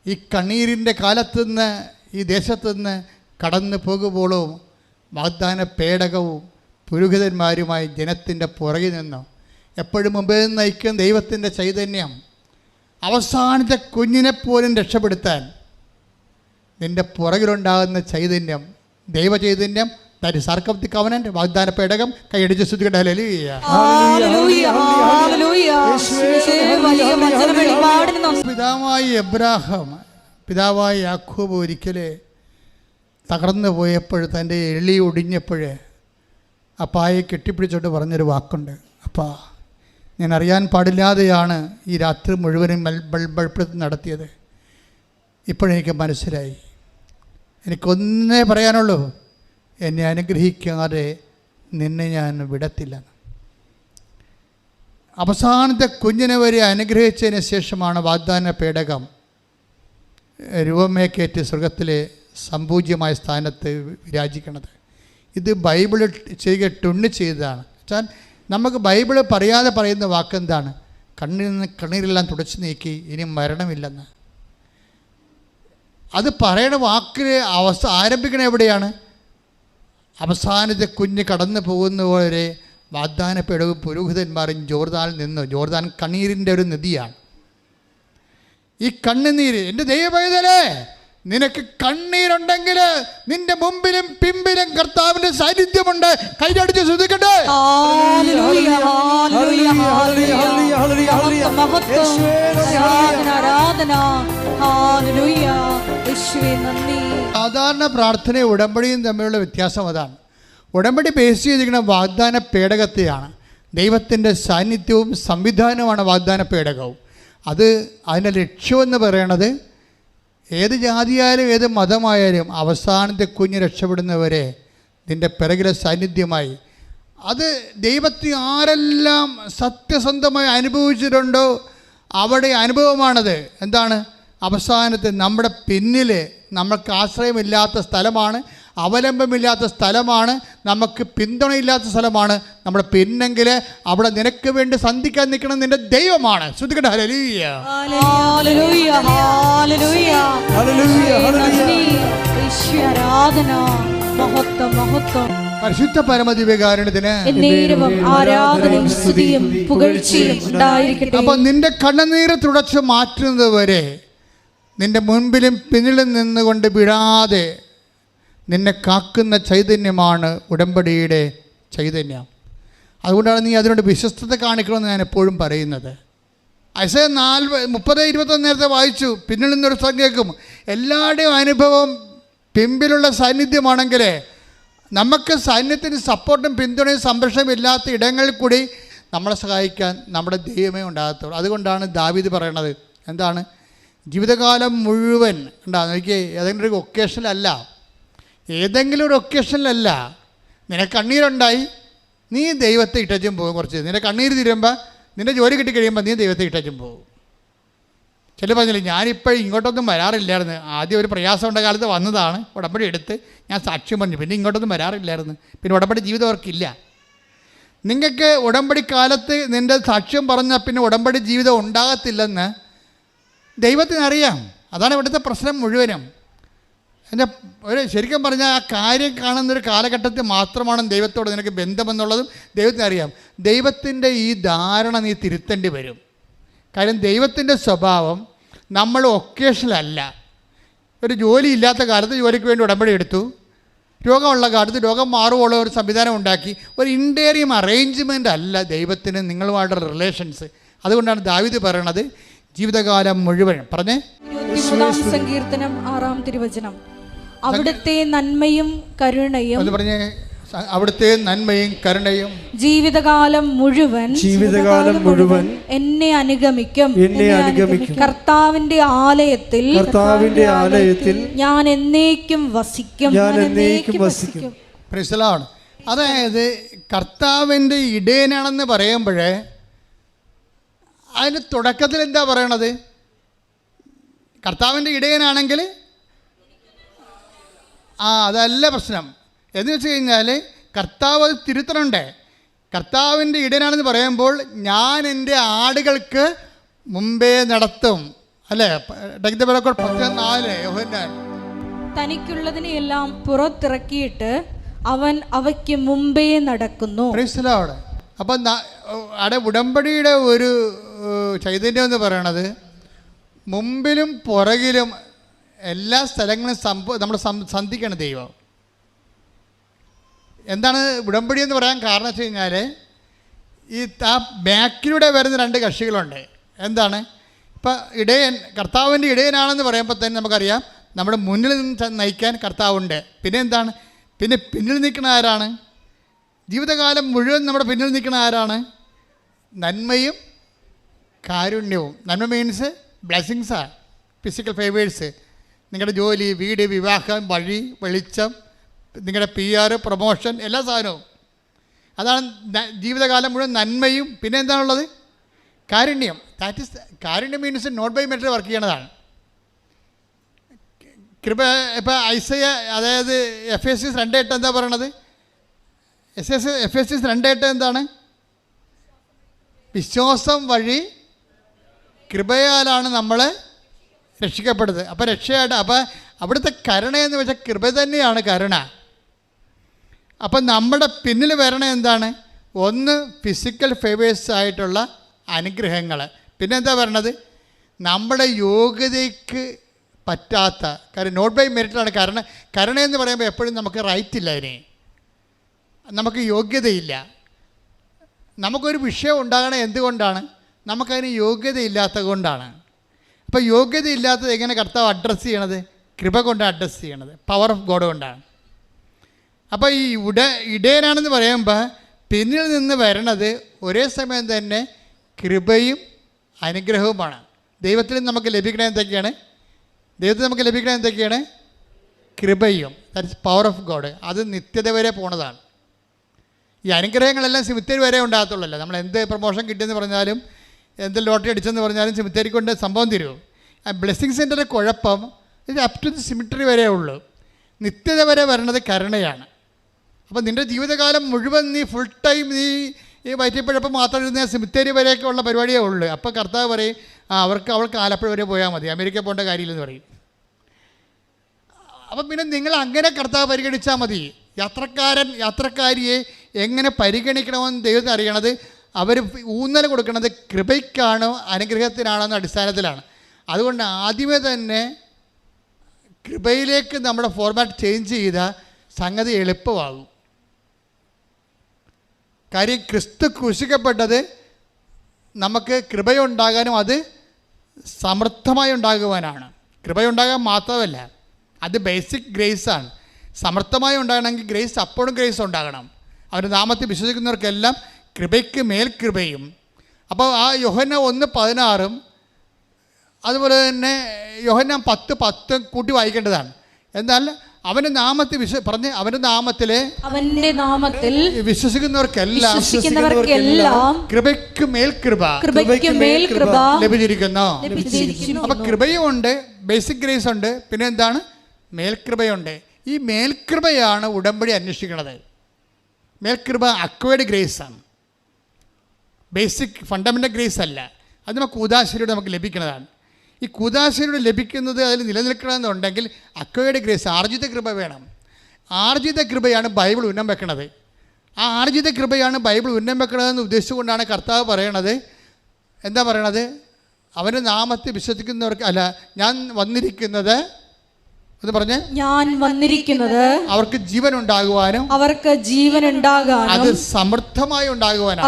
Speaker 4: ഈ കണ്ണീരിൻ്റെ കാലത്തുനിന്ന് ഈ ദേശത്തുനിന്ന് കടന്നു പോകുമ്പോഴും വാഗ്ദാന പേടകവും പുരോഹിതന്മാരുമായി ജനത്തിൻ്റെ പുറകിൽ നിന്നു എപ്പോഴും മുമ്പേ നയിക്കുന്ന ദൈവത്തിൻ്റെ ചൈതന്യം അവസാനത്തെ കുഞ്ഞിനെപ്പോലും രക്ഷപ്പെടുത്താൻ നിൻ്റെ പുറകിലുണ്ടാകുന്ന ചൈതന്യം, ദൈവ ചൈതന്യം, that is arc of the covenant, വാഗ്ദാന പേടകം. കൈയടിച്ച് സ്തുതിക്കട്ടെ. ഹല്ലേലൂയ. പിതാവായ എബ്രാഹാം, പിതാവായ യാക്കോബ് ഒരിക്കൽ തകർന്നു പോയപ്പോൾ, തൻ്റെ എളി ഒടിഞ്ഞപ്പോൾ അപ്പായെ കെട്ടിപ്പിടിച്ചോട്ട് പറഞ്ഞൊരു വാക്കുണ്ട്. അപ്പാ, ഞാൻ അറിയാൻ പാടില്ലാതെയാണ് ഈ രാത്രി മുഴുവനും ബൾബൾപ്പെടുത്തി നടത്തിയത്. ഇപ്പോഴെനിക്ക് മനസ്സിലായി. എനിക്കൊന്നേ പറയാനുള്ളൂ, എന്നെ അനുഗ്രഹിക്കാതെ നിന്നെ ഞാൻ വിടത്തില്ല. അവസാനത്തെ കുഞ്ഞിനെ വരെ അനുഗ്രഹിച്ചതിന് ശേഷമാണ് വാഗ്ദാന പേടകം രൂപമേക്കേറ്റ് സ്വർഗത്തിലെ സംപൂജ്യമായ സ്ഥാനത്ത് വിരാജിക്കുന്നത്. ഇത് ബൈബിൾ ചെയ്യുക ടുണ്ണി ചെയ്തതാണ്. വെച്ചാൽ നമുക്ക് ബൈബിൾ പറയാതെ പറയുന്ന വാക്കെന്താണ്? കണ്ണിൽ നിന്ന് കണ്ണീരെല്ലാം തുടച്ചു നീക്കി, ഇനി മരണമില്ലെന്ന്. അത് പറയണ വാക്കിൽ ആരംഭിക്കണ എവിടെയാണ്? അവസാനത്തെ കുഞ്ഞ് കടന്നു പോകുന്നവരെ വാഗ്ദാന പേടകവും പുരോഹിതന്മാരും ജോർദാനിൽ നിന്നു. ജോർദാൻ കണ്ണീരിൻ്റെ ഒരു നദിയാണ്. ഈ കണ്ണുനീര്, എൻ്റെ ദൈവപൈതലേ, നിനക്ക് കണ്ണീരുണ്ടെങ്കിൽ നിന്റെ മുമ്പിലും പിമ്പിലും കർത്താവിന്റെ സാന്നിധ്യമുണ്ട്. കൈയടിച്ച് ശ്രദ്ധിക്കട്ടെ.
Speaker 1: ആരാധന ഹല്ലേലൂയ. യേശുവേ നന്ദി.
Speaker 4: സാധാരണ പ്രാർത്ഥനയും ഉടമ്പടിയും തമ്മിലുള്ള വ്യത്യാസം അതാണ്. ഉടമ്പടി ബേസ് ചെയ്തിരിക്കുന്ന വാഗ്ദാന പേടകത്തെയാണ്. ദൈവത്തിൻ്റെ സാന്നിധ്യവും സംവിധാനവുമാണ് വാഗ്ദാന പേടകവും. അതിൻ്റെ ലക്ഷ്യമെന്ന് പറയണത് ഏത് ജാതിയായാലും ഏത് മതമായാലും അവസാനത്തെ കുഞ്ഞ് രക്ഷപ്പെടുന്നവരെ നിൻ്റെ പിറകിലെ സാന്നിധ്യമായി. അത് ദൈവത്തെ ആരെല്ലാം സത്യസന്ധമായി അനുഭവിച്ചിട്ടുണ്ടോ അവിടെ അനുഭവമാണത്. എന്താണ്? അവസാനത്തെ നമ്മുടെ പിന്നിൽ നമുക്ക് ആശ്രയമില്ലാത്ത സ്ഥലമാണ്, അവലംബമില്ലാത്ത സ്ഥലമാണ്, നമുക്ക് പിന്തുണയില്ലാത്ത സ്ഥലമാണ്. നമ്മുടെ പിന്നെങ്കിൽ അവിടെ നിനക്ക് വേണ്ടി സന്ധിക്കാൻ നിൽക്കണം നിന്റെ ദൈവമാണ്. ശ്രദ്ധിക്കട്ടെ. ഹല്ലേലൂയ.
Speaker 1: ഹല്ലേലൂയ. ഹല്ലേലൂയ.
Speaker 3: ഹല്ലേലൂയ.
Speaker 1: നന്ദി. യേശുവേ ആരാധന. മഹത്വം മഹത്വം.
Speaker 4: പരിശുദ്ധ പരമദിവ്യകാരുണ്യത്തിന്
Speaker 1: എന്നേരവും ആരാധനയും സ്തുതിയും പുകഴ്ചയും ഉണ്ടായിരിക്കട്ടെ.
Speaker 4: അപ്പൊ നിന്റെ കണ്ണുനീര് തുടച്ചു മാറ്റുന്നത് വരെ നിന്റെ മുൻപിലും പിന്നിലും നിന്നുകൊണ്ട് വിടാതെ നിന്നെ കാക്കുന്ന ചൈതന്യമാണ് ഉടമ്പടിയുടെ ചൈതന്യം. അതുകൊണ്ടാണ് നീ അതിനോട് വിശ്വസ്തത കാണിക്കണമെന്ന് ഞാൻ എപ്പോഴും പറയുന്നത്. ഐസയ 30:21 നേരത്തെ വായിച്ചു. പിന്നിൽ നിന്നൊരു സ്വരം കേൾക്കും. എല്ലാവരുടെയും അനുഭവം പിമ്പിലുള്ള സാന്നിധ്യമാണെങ്കിൽ നമുക്ക് സൈന്യത്തിന് സപ്പോർട്ടും പിന്തുണയും സംരക്ഷണവും ഇല്ലാത്ത ഇടങ്ങളിൽ കൂടി നമ്മളെ സഹായിക്കാൻ നമ്മുടെ ദൈവമേ ഉണ്ടാകത്തുള്ളൂ. അതുകൊണ്ടാണ് ദാവീദ് പറയണത് എന്താണ്? ജീവിതകാലം മുഴുവൻ ഉണ്ടാകും. നോക്കിയേ, ഏതെങ്കിലും ഒരു ഒക്കേഷനിലല്ല, ഏതെങ്കിലും ഒരു ഒക്കേഷനിലല്ല നിനക്ക് കണ്ണീരുണ്ടായി, നീ ദൈവത്തെ ഇട്ടച്ചും പോകും. കുറച്ച് നിന്റെ കണ്ണീര് തീരുമ്പോൾ, നിൻ്റെ ജോലി കിട്ടിക്കഴിയുമ്പോൾ നീ ദൈവത്തെ ഇട്ടച്ചും പോകും. ചില പറഞ്ഞില്ലേ, ഞാനിപ്പോൾ ഇങ്ങോട്ടൊന്നും വരാറില്ലായിരുന്നു. ആദ്യം ഒരു പ്രയാസമുണ്ട കാലത്ത് വന്നതാണ്, ഉടമ്പടി എടുത്ത് ഞാൻ സാക്ഷ്യം പറഞ്ഞു, പിന്നെ ഇങ്ങോട്ടൊന്നും വരാറില്ലായിരുന്നു. പിന്നെ ഉടമ്പടി ജീവിതം അവർക്കില്ല. നിങ്ങൾക്ക് ഉടമ്പടി കാലത്ത് നിൻ്റെ സാക്ഷ്യം പറഞ്ഞാൽ പിന്നെ ഉടമ്പടി ജീവിതം ഉണ്ടാകത്തില്ലെന്ന് ദൈവത്തിനറിയാം. അതാണ് ഇവിടുത്തെ പ്രശ്നം മുഴുവനും. എൻ്റെ ശരിക്കും പറഞ്ഞാൽ ആ കാര്യം കാണുന്നൊരു കാലഘട്ടത്തിൽ മാത്രമാണ് ദൈവത്തോട് നിനക്ക് ബന്ധമെന്നുള്ളതും ദൈവത്തിനറിയാം. ദൈവത്തിൻ്റെ ഈ ധാരണ നീ തിരുത്തേണ്ടി വരും. കാര്യം ദൈവത്തിൻ്റെ സ്വഭാവം നമ്മൾ ഒക്കേഷനല്ല. ഒരു ജോലി ഇല്ലാത്ത കാലത്ത് ജോലിക്ക് വേണ്ടി ഉടമ്പടി എടുത്തു, രോഗമുള്ള കാലത്ത് രോഗം മാറുകയുള്ള ഒരു സംവിധാനം ഉണ്ടാക്കി. ഒരു ഇൻറ്റേറിയം അറേഞ്ച്മെൻ്റ് അല്ല ദൈവത്തിന് നിങ്ങളുമായിട്ടുള്ള റിലേഷൻസ്. അതുകൊണ്ടാണ് ദാവീദ് പറയണത് ജീവിതകാലം മുഴുവൻ. പറഞ്ഞേ,
Speaker 1: 23-ാം സങ്കീർത്തനം 6-ാം തിരുവചനം. അവിടുത്തെ നന്മയും കരുണയും,
Speaker 4: എന്ന് പറഞ്ഞേ, അവിടുത്തെ നന്മയും കരുണയും
Speaker 1: ജീവിതകാലം മുഴുവൻ എന്നെ അനുഗമിക്കും. കർത്താവിന്റെ ആലയത്തിൽ ഞാൻ എന്നേക്കും വസിക്കും.
Speaker 4: Praise the Lord. അതായത് കർത്താവിൻ്റെ ഇടയനാണെന്ന് പറയുമ്പോഴേ അതിന് തുടക്കത്തിൽ എന്താ പറയണത്? കർത്താവിൻ്റെ ഇടയനാണെങ്കിൽ അതല്ല പ്രശ്നം. എന്ന് വെച്ച് കഴിഞ്ഞാൽ കർത്താവ് അത് തിരുത്തണുണ്ട്. കർത്താവിൻ്റെ ഇടയനാണെന്ന് പറയുമ്പോൾ ഞാൻ എൻ്റെ ആടുകൾക്ക് മുമ്പേ നടത്തും. അല്ലേ?
Speaker 1: തനിക്കുള്ളതിനെല്ലാം പുറത്തിറക്കിയിട്ട് അവൻ അവയ്ക്ക് മുമ്പേ നടക്കുന്നു.
Speaker 4: Praise the Lord. അപ്പം അവിടെ ഉടമ്പടിയുടെ ഒരു ചൈതന്യം എന്ന് പറയണത് മുമ്പിലും പുറകിലും എല്ലാ സ്ഥലങ്ങളും നമ്മൾ സന്ധിക്കണം ദൈവം. എന്താണ് ഉടമ്പടി എന്ന് പറയാൻ കാരണം വെച്ച് കഴിഞ്ഞാൽ ഈ ബാക്കിലൂടെ വരുന്ന രണ്ട് കക്ഷികളുണ്ട്. എന്താണ്? ഇപ്പം ഇടയൻ, കർത്താവിൻ്റെ ഇടയനാണെന്ന് പറയുമ്പോൾ തന്നെ നമുക്കറിയാം നമ്മുടെ മുന്നിൽ നിന്ന് നയിക്കാൻ കർത്താവുണ്ട്. പിന്നെ എന്താണ്? പിന്നെ പിന്നിൽ നിൽക്കുന്ന ആരാണ്? ജീവിതകാലം മുഴുവൻ നമ്മുടെ പിന്നിൽ നിൽക്കുന്ന ആരാണ്? നന്മയും കാരുണ്യവും. നന്മ മീൻസ് ബ്ലെസ്സിങ്സാണ്, ഫിസിക്കൽ ഫേവേഴ്സ്. നിങ്ങളുടെ ജോലി, വീട്, വിവാഹം, വഴി, വെളിച്ചം, നിങ്ങളുടെ PR, പ്രൊമോഷൻ, എല്ലാ സാധനവും. അതാണ് ജീവിതകാലം മുഴുവൻ നന്മയും. പിന്നെ എന്താണുള്ളത്? കാരുണ്യം. ദാറ്റ് ഈസ് കാരുണ്യം മീൻസ് നോട്ട് ബൈ മെറ്റർ വർക്ക് ചെയ്യണതാണ്. കൃപ. ഇപ്പോൾ ഐസയ, അതായത് Ephesians 2:8 എന്താ പറയണത്? Ephesians 2:8 എന്താണ്? വിശ്വാസം വഴി കൃപയാലാണ് നമ്മൾ രക്ഷിക്കപ്പെടുന്നത്. അപ്പോൾ രക്ഷയായിട്ട്, അപ്പോൾ അവിടുത്തെ കരുണയെന്ന് വെച്ചാൽ കൃപ തന്നെയാണ് കരുണ. അപ്പം നമ്മുടെ പിന്നിൽ വരണ എന്താണ്? ഒന്ന് ഫിസിക്കൽ ഫേവേഴ്സ് ആയിട്ടുള്ള അനുഗ്രഹങ്ങൾ. പിന്നെ എന്താ പറയണത്? നമ്മുടെ യോഗ്യതയ്ക്ക് പറ്റാത്ത കാര്യം, നോട്ട് ബൈ മെറിറ്റാണ് കരുണ. കരുണയെന്ന് പറയുമ്പോൾ എപ്പോഴും നമുക്ക് റൈറ്റ് ഇല്ല, അതിന് നമുക്ക് യോഗ്യതയില്ല. നമുക്കൊരു വിഷയം ഉണ്ടാകണത് എന്തുകൊണ്ടാണ്? നമുക്കതിന് യോഗ്യതയില്ലാത്തത് കൊണ്ടാണ്. അപ്പോൾ യോഗ്യതയില്ലാത്തത് എങ്ങനെ കർത്താവ് അഡ്രസ്സ് ചെയ്യണത്? കൃപ കൊണ്ട് അഡ്രസ്സ് ചെയ്യണത്, പവർ ഓഫ് ഗോഡ് കൊണ്ടാണ്. അപ്പോൾ ഈ ഇടയനാണെന്ന് പറയുമ്പോൾ പിന്നിൽ നിന്ന് വരണത് ഒരേ സമയം തന്നെ കൃപയും അനുഗ്രഹവുമാണ്. ദൈവത്തിൽ നമുക്ക് ലഭിക്കണത് എന്തൊക്കെയാണ്? ദൈവത്തിൽ നമുക്ക് ലഭിക്കണത് എന്തൊക്കെയാണ്? കൃപയും, that is power of God. അത് നിത്യത വരെ പോണതാണ്. ഈ അനുഗ്രഹങ്ങളെല്ലാം സിമിത്തേരി വരെ ഉണ്ടാകത്തുള്ളൂ. നമ്മൾ എന്ത് പ്രൊമോഷൻ കിട്ടിയെന്ന് പറഞ്ഞാലും എന്ത് ലോട്ടറി അടിച്ചെന്ന് പറഞ്ഞാലും സിമിത്തേരി കൊണ്ട് സംഭവം തരും. ആ ബ്ലെസ്സിങ്സിൻ്റെ കുഴപ്പം ഇത് അപ് ടു ദി സിമിറ്ററി വരെ ഉള്ളൂ. നിത്യത വരെ വരണത് കരുണയാണ്. അപ്പോൾ നിൻ്റെ ജീവിതകാലം മുഴുവൻ നീ ഫുൾ ടൈം നീ ഈ വയറ്റിപ്പഴപ്പം മാത്രം ഇരുന്ന സിമിത്തേരി വരെയൊക്കെ ഉള്ള പരിപാടിയേ ഉള്ളൂ. അപ്പോൾ കർത്താവ് പറയും അവൾക്ക് ആലപ്പുഴ വരെ പോയാൽ മതി, അമേരിക്ക പോകേണ്ട കാര്യമില്ലെന്ന് പറയും. അപ്പം പിന്നെ നിങ്ങൾ അങ്ങനെ കർത്താവ് പരിഗണിച്ചാൽ മതി. യാത്രക്കാരിയെ എങ്ങനെ പരിഗണിക്കണമെന്ന് ദൈവത്തിന് അറിയണത്. അവർ ഊന്നൽ കൊടുക്കുന്നത് കൃപയ്ക്കാണോ അനുഗ്രഹത്തിനാണോ എന്ന അടിസ്ഥാനത്തിലാണ്. അതുകൊണ്ട് ആദ്യമേ തന്നെ കൃപയിലേക്ക് നമ്മുടെ ഫോർമാറ്റ് ചേഞ്ച് ചെയ്താൽ സംഗതി എളുപ്പമാകും. കാര്യം ക്രിസ്തു ക്രൂശിക്കപ്പെട്ടത് നമുക്ക് കൃപയുണ്ടാകാനും അത് സമൃദ്ധമായി ഉണ്ടാകുവാനാണ്. കൃപയുണ്ടാകാൻ മാത്രമല്ല, അത് ബേസിക് ഗ്രേസാണ്. സമർത്ഥമായി ഉണ്ടാകണമെങ്കിൽ ഗ്രേസ് അപ്പോഴും ഗ്രേസ് ഉണ്ടാകണം. അവരുടെ നാമത്തിൽ വിശ്വസിക്കുന്നവർക്കെല്ലാം കൃപയ്ക്ക് മേൽ കൃപയും. അപ്പോൾ ആ യോഹന്നാൻ 1:16 അതുപോലെ തന്നെ യോഹന്നാൻ 10:10 കൂട്ടി വായിക്കേണ്ടതാണ്. എന്നാൽ അവൻ്റെ നാമത്തിൽ അവൻ്റെ നാമത്തിൽ വിശ്വസിക്കുന്നവർക്കെല്ലാം കൃപയ്ക്ക് മേൽ കൃപ ലഭിച്ചിരിക്കുന്നു. അപ്പം കൃപയുമുണ്ട്, ബേസിക് ഗ്രേസ് ഉണ്ട്, പിന്നെ എന്താണ്? മേൽകൃപയുണ്ട്. ഈ മേൽകൃപയാണ് ഉടമ്പടി അന്വേഷിക്കുന്നത്. മേൽകൃപ അക്വയർഡ് ഗ്രേസാണ്, ബേസിക് ഫണ്ടമെൻ്റൽ ഗ്രേസ് അല്ല. അത് നമുക്ക് കൂദാശയിലൂടെ നമുക്ക് ലഭിക്കുന്നതാണ്. ഈ കൂദാശയിലൂടെ ലഭിക്കുന്നത് അതിൽ നിലനിൽക്കണമെന്നുണ്ടെങ്കിൽ അക്വയർഡ് ഗ്രേസ്, ആർജിത കൃപ വേണം. ആർജിത കൃപയാണ് ബൈബിൾ ഉന്നം വെക്കുന്നത്. ആ ആർജിത കൃപയാണ് ബൈബിൾ ഉന്നം വെക്കണതെന്ന് ഉദ്ദേശിച്ചുകൊണ്ടാണ് കർത്താവ് പറയണത്. എന്താ പറയണത്? അവൻ്റെ നാമത്തിൽ വിശ്വസിക്കുന്നവർക്ക് അല്ല, ഞാൻ വന്നിരിക്കുന്നത് എന്ന് പറഞ്ഞ്,
Speaker 1: ഞാൻ വന്നിരിക്കുന്നത്
Speaker 4: അവർക്ക് ജീവൻ ഉണ്ടാകുവാനും അത് സമൃദ്ധമായി ഉണ്ടാകുവാനും.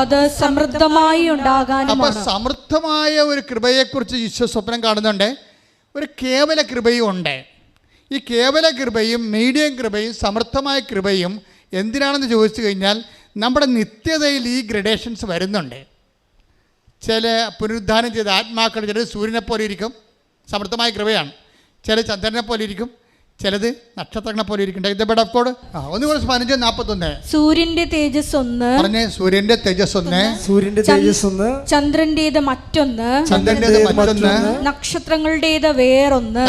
Speaker 4: അപ്പൊ സമൃദ്ധമായ ഒരു കൃപയെക്കുറിച്ച് ഈശോ സ്വപ്നം കാണുന്നുണ്ട്. ഒരു കേവല കൃപയും ഉണ്ട്. ഈ കേവല കൃപയും മീഡിയം കൃപയും സമൃദ്ധമായ കൃപയും എന്തിനാണെന്ന് ചോദിച്ചു കഴിഞ്ഞാൽ നമ്മുടെ നിത്യതയിൽ ഈ ഗ്രഡേഷൻസ് വരുന്നുണ്ട്. ചില പുനരുദ്ധാനം ചെയ്ത ആത്മാക്കൾ, ചിലത് സൂര്യനെ പോലെ ഇരിക്കും, സമൃദ്ധമായ കൃപയാണ്. ചില ചന്ദ്രനെ പോലെ ഇരിക്കും, ചിലത് നക്ഷത്രങ്ങളെ പോലെ ഇരിക്കും. ഒന്നുകൂടെ 15:41
Speaker 1: സൂര്യന്റെ തേജസ് ഒന്ന്
Speaker 4: പറഞ്ഞേ. സൂര്യന്റെ തേജസ് ഒന്ന്,
Speaker 1: ചന്ദ്രന്റേത് മറ്റൊന്ന്, നക്ഷത്രങ്ങളുടേത് വേറൊന്ന്,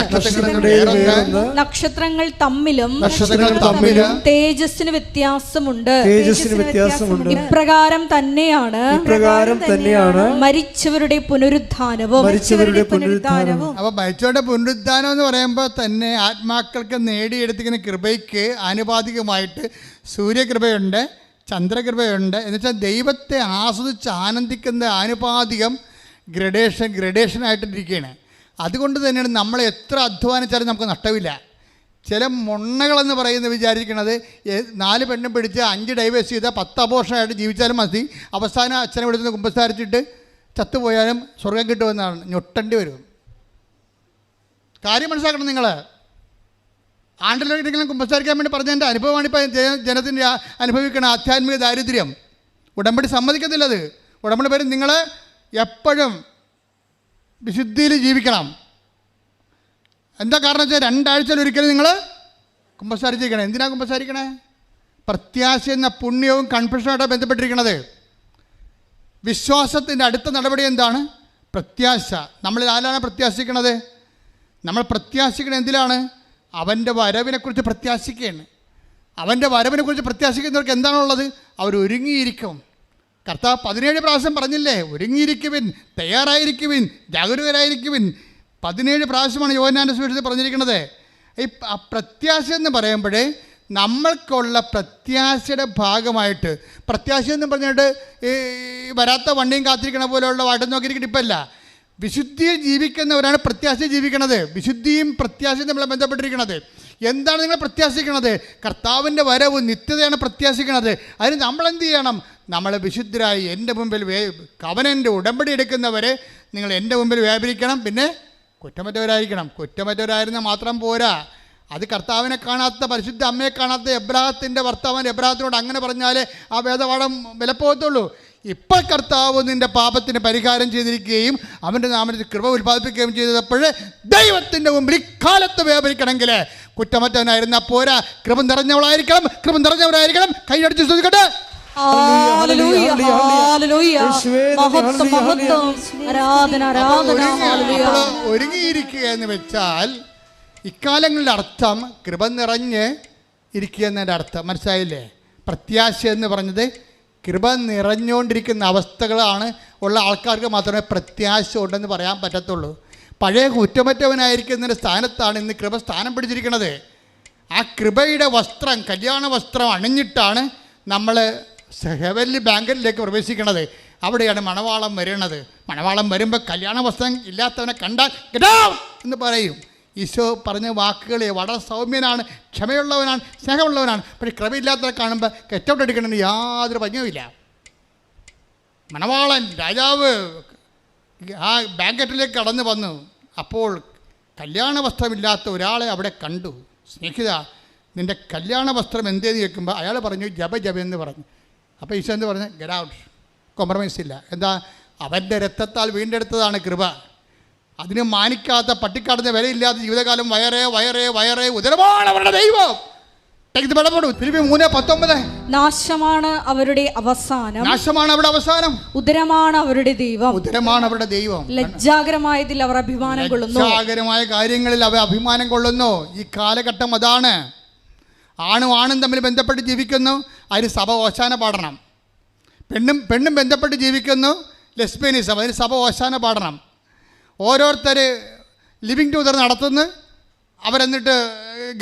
Speaker 1: നക്ഷത്രങ്ങൾ തമ്മിലും തേജസ്സിന് വ്യത്യാസമുണ്ട്. ഇപ്രകാരം തന്നെയാണ് മരിച്ചവരുടെ പുനരുദ്ധാനവും.
Speaker 4: അപ്പൊ മരിച്ചവരുടെ പുനരുദ്ധാനം എന്ന് പറയുമ്പോൾ തന്നെ ആത്മാക്കൾ നേടിയെടുത്തിരിക്കുന്ന കൃപയ്ക്ക് ആനുപാതികമായിട്ട് സൂര്യകൃപയുണ്ട്, ചന്ദ്രകൃപയുണ്ട്. എന്നുവെച്ചാൽ ദൈവത്തെ ആസ്വദിച്ച് ആനന്ദിക്കുന്ന ആനുപാതികം ഗ്രഡേഷനായിട്ടിരിക്കുകയാണ്. അതുകൊണ്ട് തന്നെയാണ് നമ്മൾ എത്ര അധ്വാനിച്ചാലും നമുക്ക് നഷ്ടമില്ല. ചില മൊണ്ണകളെന്ന് പറയുന്നത് വിചാരിക്കുന്നത് 4 പെണ്ണും പിടിച്ച് 5 ഡൈവേഴ്സ് ചെയ്താൽ 10 അബോർഷനായിട്ട് ജീവിച്ചാലും മതി, അവസാനം അച്ഛനെ വിടുന്ന കുമ്പസാരിച്ചിട്ട് ചത്തുപോയാലും സ്വർഗം കിട്ടുമെന്നാണ്. ഞൊട്ടേണ്ടി വരും. കാര്യം മനസ്സിലാക്കണം. നിങ്ങൾ ആണ്ടിലൊരിക്കലും കുമ്പസാരിക്കാൻ വേണ്ടി പറഞ്ഞ എൻ്റെ അനുഭവമാണ് ഇപ്പോൾ ജനത്തിൻ്റെ അനുഭവിക്കുന്ന ആധ്യാത്മിക ദാരിദ്ര്യം. ഉടമ്പടി സമ്മതിക്കത്തില്ല. അത് ഉടമ്പടി പേര് നിങ്ങൾ എപ്പോഴും വിശുദ്ധിയിൽ ജീവിക്കണം. എന്താ കാരണം വെച്ചാൽ 2 ആഴ്ചയിലൊരിക്കലും നിങ്ങൾ കുമ്പസാരിച്ചിരിക്കണം. എന്തിനാണ് കുമ്പസാരിക്കണേ? പ്രത്യാശ എന്ന പുണ്യവും കൺഫ്യൂഷനുമായിട്ടാണ് ബന്ധപ്പെട്ടിരിക്കുന്നത്. വിശ്വാസത്തിൻ്റെ അടുത്ത നടപടി എന്താണ്? പ്രത്യാശ. നമ്മളിൽ ആരാണ് പ്രത്യാശിക്കണത്? നമ്മൾ പ്രത്യാശിക്കുന്നത് എന്തിലാണ്? അവൻ്റെ വരവിനെക്കുറിച്ച് പ്രത്യാശിക്കുകയാണ്. അവൻ്റെ വരവിനെക്കുറിച്ച് പ്രത്യാശിക്കുന്നവർക്ക് എന്താണുള്ളത്? അവർ ഒരുങ്ങിയിരിക്കും. കർത്താവ് 17 പ്രാവശ്യം പറഞ്ഞില്ലേ, ഒരുങ്ങിയിരിക്കുവിൻ, തയ്യാറായിരിക്കുവിൻ, ജാഗരൂകരായിരിക്കുവിൻ. 17 പ്രാവശ്യമാണ് യോഹന്നാന്റെ സുവിശേഷത്തിൽ പറഞ്ഞിരിക്കുന്നത്. ഈ പ്രത്യാശ എന്ന് പറയുമ്പോഴേ നമ്മൾക്കുള്ള പ്രത്യാശയുടെ ഭാഗമായിട്ട്, പ്രത്യാശ എന്ന് പറഞ്ഞിട്ട് ഈ വരാത്ത വണ്ടിയും കാത്തിരിക്കണ പോലെയുള്ള വാട്ടം നോക്കിയിരിക്കട്ടെ ഇപ്പല്ല. വിശുദ്ധിയിൽ ജീവിക്കുന്നവരാണ് പ്രത്യാശ ജീവിക്കണത്. വിശുദ്ധിയും പ്രത്യാശയും നമ്മളെ ബന്ധപ്പെട്ടിരിക്കുന്നത്. എന്താണ് നിങ്ങൾ പ്രത്യാശിക്കണത്? കർത്താവിൻ്റെ വരവ്, നിത്യതയാണ് പ്രത്യാശിക്കണത്. അതിന് നമ്മളെന്ത് ചെയ്യണം? നമ്മൾ വിശുദ്ധരായി എൻ്റെ മുമ്പിൽ കവനൻ്റെ ഉടമ്പടി എടുക്കുന്നവരെ നിങ്ങൾ എൻ്റെ മുമ്പിൽ വ്യാപരിക്കണം. പിന്നെ കുറ്റമറ്റവരായിരുന്നാൽ മാത്രം പോരാ. അത് കർത്താവിനെ കാണാത്ത, പരിശുദ്ധ അമ്മയെ കാണാത്ത എബ്രാഹത്തിൻ്റെ ഭർത്താവൻ എബ്രാഹത്തിനോട് അങ്ങനെ പറഞ്ഞാലേ ആ വേദപാഠം വിലപ്പോകത്തുള്ളൂ. ഇപ്പോൾ കർത്താവ് നിൻ്റെ പാപത്തിന് പരിഹാരം ചെയ്തിരിക്കുകയും അവൻ്റെ നാമത്തിൽ കൃപ ഉൽപ്പാദിപ്പിക്കുകയും ചെയ്തപ്പോൾ ദൈവത്തിൻ്റെ മുമ്പിൽ ഇക്കാലത്ത് വ്യാപരിക്കണമെങ്കിൽ കുറ്റമറ്റവനായിരുന്നാൽ പോരാ, കൃപ നിറഞ്ഞവരായിരിക്കണം. കൈയടിച്ച് ശ്രദ്ധിക്കട്ടെ. ഒരുങ്ങിയിരിക്കുക എന്ന് വെച്ചാൽ ഇക്കാലങ്ങളുടെ അർത്ഥം കൃപ നിറഞ്ഞ് ഇരിക്കുക എന്നതിൻ്റെ അർത്ഥം മനസ്സിലായില്ലേ? പ്രത്യാശ എന്ന് പറഞ്ഞത് കൃപ നിറഞ്ഞുകൊണ്ടിരിക്കുന്ന അവസ്ഥകളാണ് ഉള്ള ആൾക്കാർക്ക് മാത്രമേ പ്രത്യാശ ഉണ്ടെന്ന് പറയാൻ പറ്റത്തുള്ളൂ. പഴയ കുറ്റമറ്റവനായിരിക്കുന്നതിൻ്റെ സ്ഥാനത്താണ് ഇന്ന് കൃപ സ്ഥാനം പിടിച്ചിരിക്കുന്നത്. ആ കൃപയുടെ വസ്ത്രം, കല്യാണ വസ്ത്രം അണിഞ്ഞിട്ടാണ് നമ്മൾ ഹെവൻലി ബാങ്കറ്റിലേക്ക് പ്രവേശിക്കുന്നത്. അവിടെയാണ് മണവാളം വരുന്നത്. മണവാളം വരുമ്പോൾ കല്യാണ വസ്ത്രം ഇല്ലാത്തവനെ കണ്ടാൽ ഗെറ്റ് ഔട്ട് എന്ന് പറയും. ഈശോ പറഞ്ഞ വാക്കുകളെ വളരെ സൗമ്യനാണ്, ക്ഷമയുള്ളവനാണ്, സ്നേഹമുള്ളവനാണ്. പക്ഷേ കൃപയില്ലാത്തവരെ കാണുമ്പോൾ ഗെറ്റ് ഔട്ട് അടിക്കണമെന്ന് യാതൊരു ഭംഗിയുമില്ല. മണവാളൻ രാജാവ് ആ ബാങ്കറ്റിലേക്ക് കടന്നു വന്നു. അപ്പോൾ കല്യാണ വസ്ത്രമില്ലാത്ത ഒരാളെ അവിടെ കണ്ടു. സ്നേഹിത, നിൻ്റെ കല്യാണ വസ്ത്രം എന്തേന്ന് ചോദിക്കുമ്പോൾ അയാൾ പറഞ്ഞു ജപ എന്ന് പറഞ്ഞു. അപ്പോൾ ഈശോ എന്ത് പറഞ്ഞു? ഗെറ്റ് ഔട്ട്, കോംപ്രമൈസ് ഇല്ല. എന്താ? അവൻ്റെ രക്തത്താൽ വീണ്ടെടുത്തതാണ് കൃപ. അതിന് മാനിക്കാത്ത, പട്ടിക്കാടുന്ന വിലയില്ലാത്ത ജീവിതകാലം വയറേ ഉദരമാണ് അവരുടെ ദൈവം.
Speaker 1: നാശമാണ് അവരുടെ അവസാനം,
Speaker 4: നാശമാണ് അവരുടെ അവസാനം.
Speaker 1: ഉദരമാണ് അവരുടെ ദൈവം,
Speaker 4: ഉദരമാണ് അവരുടെ ദൈവം.
Speaker 1: ലജ്ജാകരമായതിൽ അവർ അഭിമാനം കൊള്ളുന്നു,
Speaker 4: ലജ്ജാകരമായ കാര്യങ്ങളിൽ അവർ അഭിമാനം കൊള്ളുന്നു. ഈ കാലഘട്ടം അതാണ്. ആണും തമ്മിൽ ബന്ധപ്പെട്ട് ജീവിക്കുന്നു, അതിന് സഭ ഓശാന പാടണം. പെണ്ണും ബന്ധപ്പെട്ട് ജീവിക്കുന്നു, ലെസ്ബിയനിസം, അതിന് സഭ ഓശാന പാടണം. ഓരോരുത്തർ ലിവിങ് ടുഗദർ നടത്തുന്നു, അവരെന്നിട്ട്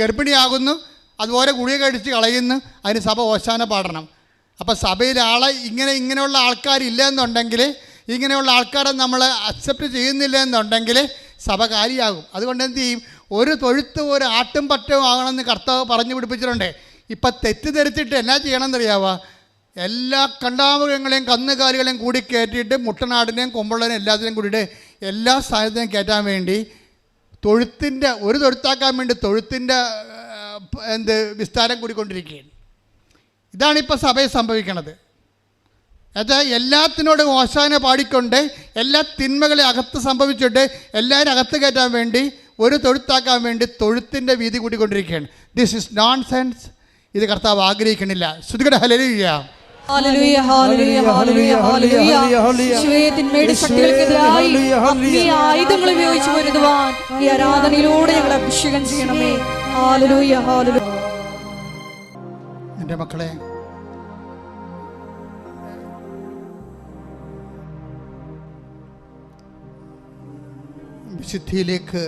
Speaker 4: ഗർഭിണിയാകുന്നു, അതുപോലെ ഗുളിക കഴിച്ച് കളയുന്നു, അതിന് സഭ ഓശാന പാടണം. അപ്പോൾ സഭയിൽ ഇങ്ങനെയുള്ള ആൾക്കാരില്ല എന്നുണ്ടെങ്കിൽ, ഇങ്ങനെയുള്ള ആൾക്കാരെ നമ്മൾ അക്സെപ്റ്റ് ചെയ്യുന്നില്ല എന്നുണ്ടെങ്കിൽ സഭ കാര്യമാകും. അതുകൊണ്ട് എന്ത് ചെയ്യും? ഒരു തൊഴുത്ത് ഒരു ആട്ടും പറ്റവും ആകണമെന്ന് കർത്താവ് പറഞ്ഞു പിടിപ്പിച്ചിട്ടുണ്ട്. ഇപ്പം തെറ്റിദ്ധരിച്ചിട്ട് എന്നാ ചെയ്യണമെന്നറിയാവോ? എല്ലാ കണ്ടാമൃഗങ്ങളെയും കന്നുകാലികളെയും കൂടി കയറ്റിയിട്ട് മുട്ടനാടിനെയും കൊമ്പുള്ളതിനെയും എല്ലാത്തിനെയും കൂടിയിട്ട് എല്ലാ സ്ഥാനത്തിനെയും കയറ്റാൻ വേണ്ടി ഒരു തൊഴുത്താക്കാൻ വേണ്ടി തൊഴുത്തിൻ്റെ വിസ്താരം കൂടിക്കൊണ്ടിരിക്കുകയാണ്. ഇതാണിപ്പോൾ സഭയിൽ സംഭവിക്കുന്നത്. അത് എല്ലാത്തിനോടും ഓശാന പാടിക്കൊണ്ട് എല്ലാ തിന്മകളെ അകത്ത് സംഭവിച്ചിട്ട് എല്ലാവരും അകത്ത് കയറ്റാൻ വേണ്ടി ഒരു തൊഴുത്താക്കാൻ വേണ്ടി തൊഴുത്തിൻ്റെ വീതി കൂട്ടിക്കൊണ്ടിരിക്കുകയാണ്. This is nonsense. ഇത് കർത്താവ് ആഗ്രഹിക്കണില്ല. ശ്രുതികടെ ഹല്ലേലൂയ.
Speaker 1: ഹല്ലേലൂയ, ഹല്ലേലൂയ, ഹല്ലേലൂയ, ഹല്ലേലൂയ. തിന്മയുടെ ശക്തികൾക്കെതിരായി ആത്മീയ ആയുധങ്ങൾ ഉപയോഗിച്ച് പൊരുതുവാൻ ഈ ആരാധനയിലൂടെ ഞങ്ങൾ അഭിഷേകം ചെയ്യണമേ. Hallelujah, hallelujah.
Speaker 4: എൻ്റെ മക്കളെ, വിശുദ്ധിയിലേക്ക്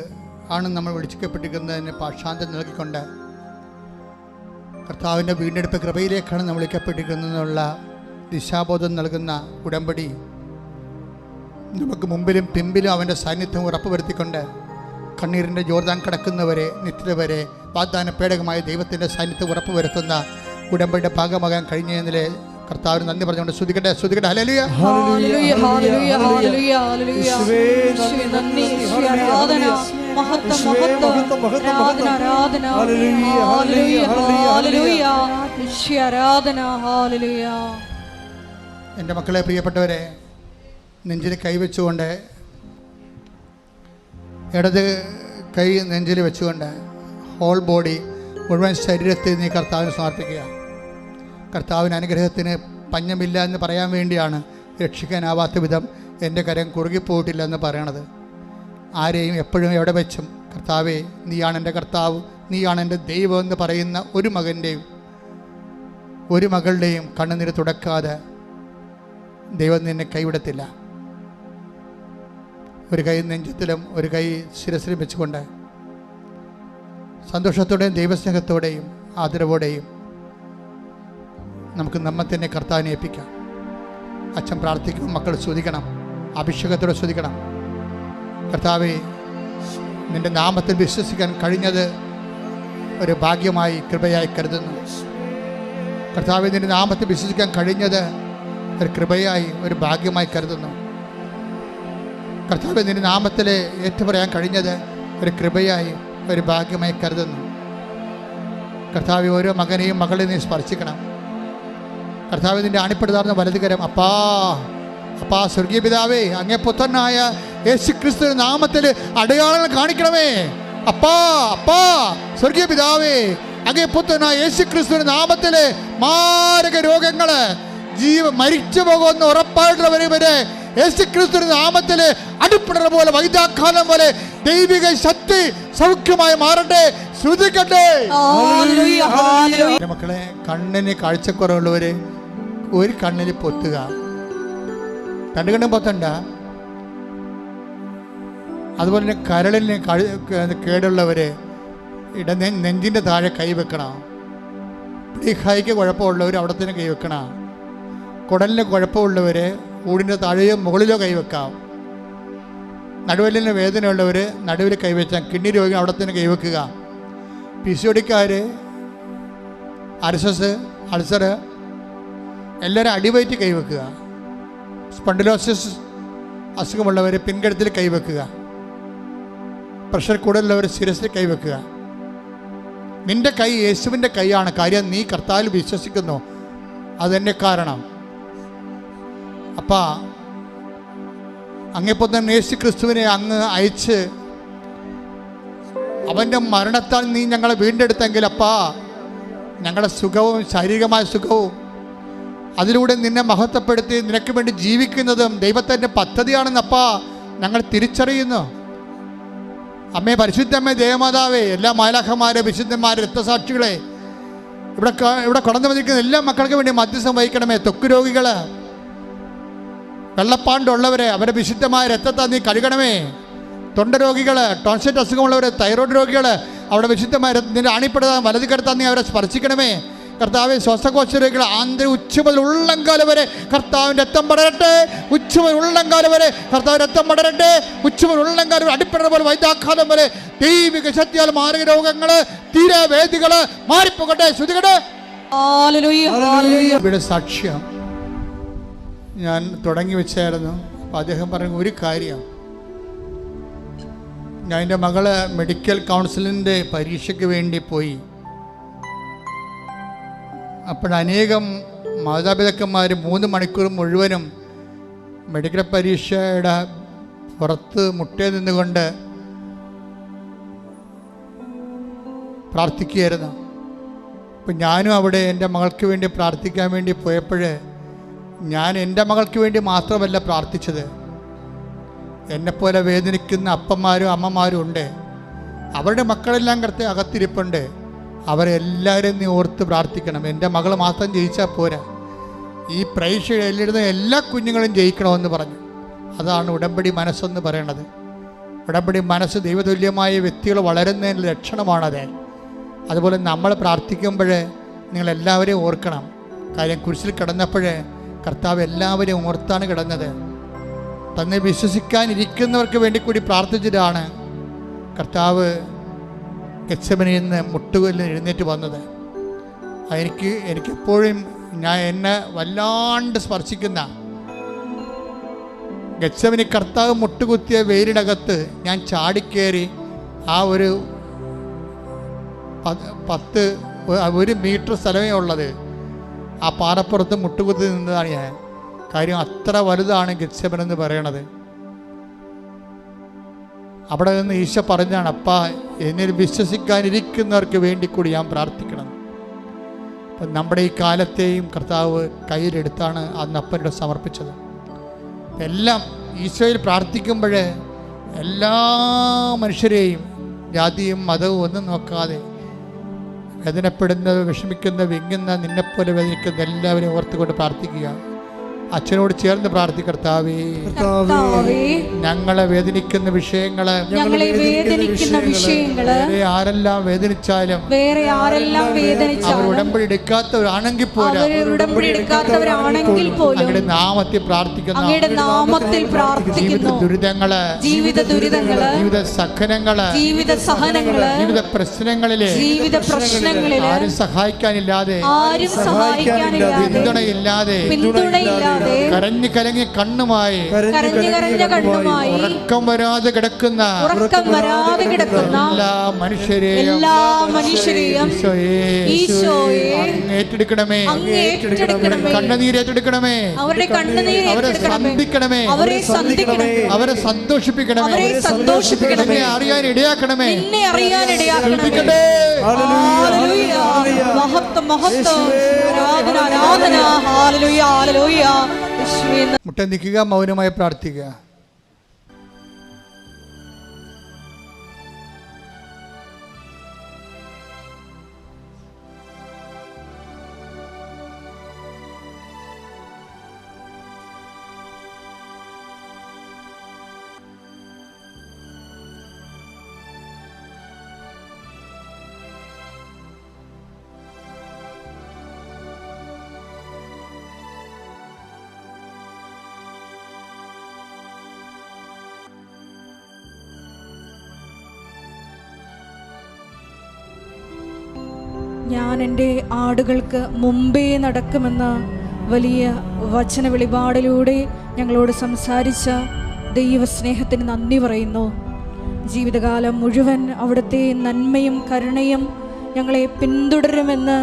Speaker 4: ആണ് നമ്മൾ വിളിക്കപ്പെട്ടിരിക്കുന്നതിന് പാഷാന്തം നൽകിക്കൊണ്ട് കർത്താവിൻ്റെ വീണ്ടെടുപ്പ് കൃപയിലേക്കാണ് നമ്മൾ വിളിക്കപ്പെട്ടിരിക്കുന്നതെന്നുള്ള ദിശാബോധം നൽകുന്ന ഉടമ്പടി നമുക്ക് മുമ്പിലും പിമ്പിലും അവൻ്റെ സാന്നിധ്യം ഉറപ്പുവരുത്തിക്കൊണ്ട് കണ്ണീരിൻ്റെ ജോർദാൻ കടക്കുന്നവരെ നിത്യത വരെ വാഗ്ദാന പേടകമായ ദൈവത്തിൻ്റെ സാന്നിധ്യം ഉറപ്പുവരുത്തുന്ന ഉടമ്പടിയുടെ ഭാഗമാകാൻ കഴിഞ്ഞതിലെ കർത്താവിന് നന്ദി പറഞ്ഞുകൊണ്ട് ശ്രുതിക്കട്ടെ. ഹല്ലേലൂയ,
Speaker 1: ഹല്ലേലൂയ, ഹല്ലേലൂയ, ഹല്ലേലൂയ, ഹല്ലേലൂയ. യേശുവേ നന്ദി, യേശുവേ ആരാധന, മഹത്വം, ആരാധന, ഹല്ലേലൂയ, ഹല്ലേലൂയ, ഹല്ലേലൂയ, യേശുവേ ആരാധന, ഹല്ലേലൂയ.
Speaker 4: എൻ്റെ മക്കളെ, പ്രിയപ്പെട്ടവരെ, നെഞ്ചിൽ കൈവച്ചുകൊണ്ട്, ഇടത് കൈ നെഞ്ചിൽ വെച്ചുകൊണ്ട് ഹോൾ ബോഡി മുഴുവൻ ശരീരത്തിൽ നീ കർത്താവിന് സമർപ്പിക്കുക. കർത്താവിന് അനുഗ്രഹത്തിന് പഞ്ഞമില്ല എന്ന് പറയാൻ വേണ്ടിയാണ് രക്ഷിക്കാനാവാത്ത വിധം എൻ്റെ കരം കുറുകിപ്പോയിട്ടില്ല എന്ന് പറയണത്. ആരെയും എപ്പോഴും എവിടെ വെച്ചും കർത്താവേ, നീയാണ് എൻ്റെ കർത്താവ്, നീയാണ് എൻ്റെ ദൈവം എന്ന് പറയുന്ന ഒരു മകൻ്റെയും ഒരു മകളുടെയും കണ്ണുനീര് തുടക്കാതെ ദൈവം നിന്നെ കൈവിടത്തില്ല. ഒരു കൈ നെഞ്ചത്തിലും ഒരു കൈ ശിരസിലും വെച്ചുകൊണ്ട് സന്തോഷത്തോടെയും ദൈവസ്നേഹത്തോടെയും ആദരവോടെയും നമുക്ക് നമ്മെ തന്നെ കർത്താവിനെ ഏൽപ്പിക്കാം. അച്ഛൻ പ്രാർത്ഥിക്കും, മക്കൾ സ്തുതിക്കണം, അഭിഷേകത്തോടെ സ്തുതിക്കണം. കർത്താവേ, നിൻ്റെ നാമത്തിൽ വിശ്വസിക്കാൻ കഴിഞ്ഞത് ഒരു ഭാഗ്യമായി, കൃപയായി കരുതുന്നു. കർത്താവേ, നിൻ്റെ നാമത്തിൽ വിശ്വസിക്കാൻ കഴിഞ്ഞത് ഒരു കൃപയായി, ഒരു ഭാഗ്യമായി കരുതുന്നു. കർത്താവേ, നിന്റെ നാമത്തിൽ ഏറ്റുപറയാൻ കഴിഞ്ഞത് ഒരു കൃപയായി, ഒരു ഭാഗ്യമായി കരുതുന്നു. കർത്താവേ, ഓരോ മകനെയും മകളെയും നീ സ്പർശിക്കണം. കർത്താവേ, നിന്റെ അണിപ്പെടുത്താർന്ന വലതുകരം അപ്പാ അപ്പാ സ്വർഗീയ പിതാവേ, അങ്ങേ പുത്രനായ യേശുക്രിസ്തുവിന്റെ നാമത്തിൽ അടയാളങ്ങൾ കാണിക്കണമേ. അപ്പാ അപ്പാ സ്വർഗീയ പിതാവേ, അങ്ങേ പുത്രനായ യേശുക്രിസ്തുവിന്റെ നാമത്തിൽ മാരക രോഗങ്ങള് മരിച്ചു പോകുന്ന ഉറപ്പായിട്ടുള്ളവരെ വരെ യേശുക്രിസ്തുവിന്റെ നാമത്തിൽ അടിപ്പിടറ പോലെ വൈദ്യാഘാതം പോലെ ദൈവിക ശക്തി സൗഖ്യമായി മാറട്ടെ. ശ്രദ്ധിക്കട്ടെ മക്കളെ. കണ്ണിന് കാഴ്ചക്കുറവുള്ളവര് ഒരു കണ്ണിൽ പൊത്തുക, രണ്ട് കണ്ണും പൊത്തണ്ട. അതുപോലെ തന്നെ കരളിന് കേടുള്ളവര് നെഞ്ചിൻ്റെ താഴെ കൈവെക്കണം. പ്ലീഹായിക്ക് കുഴപ്പമുള്ളവർ അവിടെ തന്നെ കൈവെക്കണം. കുടലിന് കുഴപ്പമുള്ളവർ ഊടിൻ്റെ താഴെയോ മുകളിലോ കൈവെക്കാം. നടുവലിന് വേദനയുള്ളവർ നടുവിൽ കൈവച്ചാൽ, കിഡ്നി രോഗികൾ അവിടെ തന്നെ കൈവെക്കുക. PCOD-ക്കാർ, അർസസ്, അൾസർ എല്ലാവരും അടിവയറ്റി കൈവെക്കുക. സ്പണ്ടിലോസിസ് അസുഖമുള്ളവർ പിൻകഴുത്തിൽ കൈവെക്കുക. പ്രഷർ കൂടുതലുള്ളവർ ശിരസിൽ കൈവെക്കുക. നിന്റെ കൈ യേശുവിൻ്റെ കൈയാണ്. കാര്യം നീ കർത്താവിൽ വിശ്വസിക്കുന്നു, അതെന്നെ കാരണം. അപ്പാ, അങ്ങേപ്പോൾ തന്നെ യേശു ക്രിസ്തുവിനെ അങ്ങ് അയച്ച് അവൻ്റെ മരണത്താൽ നീ ഞങ്ങളെ വീണ്ടെടുത്തെങ്കിൽ അപ്പാ, ഞങ്ങളുടെ സുഖവും ശാരീരികമായ സുഖവും അതിലൂടെ നിന്നെ മഹത്വപ്പെടുത്തി നിനക്ക് വേണ്ടി ജീവിക്കുന്നതും ദൈവത്തിൻ്റെ പദ്ധതിയാണെന്നപ്പാ ഞങ്ങൾ തിരിച്ചറിയുന്നു. അമ്മേ, പരിശുദ്ധമ്മേ, ദേവമാതാവേ, എല്ലാ മാലാഖമാരെ, വിശുദ്ധന്മാരെ, രക്തസാക്ഷികളെ, ഇവിടെ കടന്നു വന്നിരിക്കുന്ന എല്ലാ മക്കൾക്ക് വേണ്ടി മധ്യസ്ഥം വഹിക്കണമേ. ത്വക്ക് രോഗികൾ, വെള്ളപ്പാണ്ടുള്ളവരെ അവരെ വിശുദ്ധമായ രക്തത്താൽ നീ കഴുകണമേ. തൊണ്ട രോഗികൾ, ടോൺസിറ്റ് അസുഖമുള്ളവർ, തൈറോയ്ഡ് രോഗികൾ, അവിടെ വിശുദ്ധമായ നിന്റെ അണിപ്പെടുത്താൻ വലത് കരുത്താൻ നീ അവരെ സ്പർശിക്കണമേ. കർത്താവ്, ശ്വാസകോശ രോഗികൾ ആന്തര ഉച്ചമുതൽ ഉള്ളംകാലം വരെ കർത്താവിൻ്റെ രക്തം പടരട്ടെ. ഉച്ചമുതൽ ഉള്ളംകാലം വരെ കർത്താവ് രക്തം പടരട്ടെ. ഉച്ചമുതൽ ഉള്ളംകാലം വരെ അടിപ്പെടുന്ന പോലെ വൈദ്യാഘാതം വരെ ദൈവിക ശക്തിയാൽ മാരക രോഗങ്ങള്, തീരവേദികള് മാറിപ്പോകട്ടെ. ശ്രുതികട്ടെ. ഇവിടെ സാക്ഷ്യം ഞാൻ തുടങ്ങി വെച്ചായിരുന്നു. അപ്പം അദ്ദേഹം പറഞ്ഞ ഒരു കാര്യം, ഞാൻ എൻ്റെ മകള് മെഡിക്കൽ കൗൺസിലിൻ്റെ പരീക്ഷയ്ക്ക് വേണ്ടി പോയി. അപ്പോഴനേകം മാതാപിതാക്കന്മാർ 3 മണിക്കൂർ മുഴുവനും മെഡിക്കൽ പരീക്ഷയുടെ പുറത്ത് മുട്ടേ നിന്നുകൊണ്ട് പ്രാർത്ഥിക്കുകയായിരുന്നു. അപ്പം ഞാനും അവിടെ എൻ്റെ മകൾക്ക് വേണ്ടി പ്രാർത്ഥിക്കാൻ വേണ്ടി പോയപ്പോൾ ഞാൻ എൻ്റെ മകൾക്ക് വേണ്ടി മാത്രമല്ല പ്രാർത്ഥിച്ചത്. എന്നെപ്പോലെ വേദനിക്കുന്ന അപ്പന്മാരും അമ്മമാരും ഉണ്ട്. അവരുടെ മക്കളെല്ലാം അകത്തിരിപ്പുണ്ട്. അവരെല്ലാവരും നീ ഓർത്ത് പ്രാർത്ഥിക്കണം. എൻ്റെ മകൾ മാത്രം ജയിച്ചാൽ പോരാ, ഈ പരീക്ഷ എഴുതുന്ന എല്ലാ കുഞ്ഞുങ്ങളും ജയിക്കണമെന്ന് പറഞ്ഞു. അതാണ് ഉടമ്പടി മനസ്സെന്ന് പറയണത്. ഉടമ്പടി മനസ്സ് ദൈവതുല്യമായ വ്യക്തികൾ വളരുന്നതിൻ്റെ ലക്ഷണമാണത്. അതുപോലെ നമ്മൾ പ്രാർത്ഥിക്കുമ്പോൾ നിങ്ങളെല്ലാവരെയും ഓർക്കണം. കാര്യം കുരിശിൽ കിടന്നപ്പോൾ കർത്താവ് എല്ലാവരെയും ഓർത്താണ് കിടന്നത്. തന്നെ വിശ്വസിക്കാനിരിക്കുന്നവർക്ക് വേണ്ടി കൂടി പ്രാർത്ഥിച്ചിട്ടാണ് കർത്താവ് ഗെത്സമനിയിൽ നിന്ന് മുട്ടുകല്ലിൽ എഴുന്നേറ്റ് വന്നത്. എനിക്കെപ്പോഴും എന്നെ വല്ലാണ്ട് സ്പർശിക്കുന്ന ഗെത്സമനി കർത്താവ് മുട്ടുകുത്തിയ വെയിലിനകത്ത് ഞാൻ ചാടിക്കേറി ആ ഒരു 1 മീറ്റർ സ്ഥലമേ ഉള്ളത്. ആ പാറപ്പുറത്ത് മുട്ടുകുത്തി നിന്നതാണ് ഞാൻ. കാര്യം അത്ര വലുതാണ് ഗെത്സമനി എന്ന് പറയണത്. അവിടെ നിന്ന് ഈശോ പറഞ്ഞാണ്, അപ്പാ, എന്നിൽ വിശ്വസിക്കാനിരിക്കുന്നവർക്ക് വേണ്ടി കൂടി ഞാൻ പ്രാർത്ഥിക്കണം. അപ്പം നമ്മുടെ ഈ കാലത്തെയും കർത്താവ് കയ്യിലെടുത്താണ് അന്ന് അപ്പനോട് സമർപ്പിച്ചത്. എല്ലാം ഈശോയിൽ പ്രാർത്ഥിക്കുമ്പോൾ എല്ലാ മനുഷ്യരെയും ജാതിയും മതവും ഒന്നും നോക്കാതെ വേദനപ്പെടുന്നത്, വിഷമിക്കുന്ന, വിങ്ങുന്ന, നിന്നെപ്പോലെ വേദനിക്കുന്ന എല്ലാവരെയും ഓർത്തുകൊണ്ട് പ്രാർത്ഥിക്കുക. അച്ഛനോട് ചേർന്ന് പ്രാർത്ഥിക്കർത്താവേ, ഞങ്ങളെ വേദനിക്കുന്ന വിഷയങ്ങള് ആരെല്ലാം വേദനിച്ചാലും അവർ ഉടമ്പടി എടുക്കാത്തവരാണെങ്കിൽ പോലും അങ്ങയുടെ നാമത്തിൽ പ്രാർത്ഥിക്കുന്ന ജീവിത ദുരിതങ്ങള്, ജീവിത സഹനങ്ങള്, ജീവിത പ്രശ്നങ്ങളിലെ ആരും സഹായിക്കാനില്ലാതെ, പിന്തുണയില്ലാതെ
Speaker 1: അറിയാതെ
Speaker 4: കരഞ്ഞു കലങ്ങിയ കണ്ണുമായി ഉറക്കം വരാതെ കിടക്കുന്ന എല്ലാ മനുഷ്യരെയും ഏറ്റെടുക്കണമേ, കണ്ണുനീരേറ്റെടുക്കണമേ, അവരെ സന്ധിക്കണമേ, അവരെ സന്തോഷിപ്പിക്കണമേ, അറിയാൻ ഇടയാക്കണമേ. മുട്ട നിൽക്കുക, മൗനമായി പ്രാർത്ഥിക്കുക.
Speaker 1: ഞാൻ എൻ്റെ ആടുകൾക്ക് മുമ്പേ നടക്കുമെന്ന വലിയ വചന വെളിപാടിലൂടെ ഞങ്ങളോട് സംസാരിച്ച ദൈവസ്നേഹത്തിന് നന്ദി പറയുന്നു. ജീവിതകാലം മുഴുവൻ അവിടുത്തെ നന്മയും കരുണയും ഞങ്ങളെ പിന്തുടരുമെന്ന്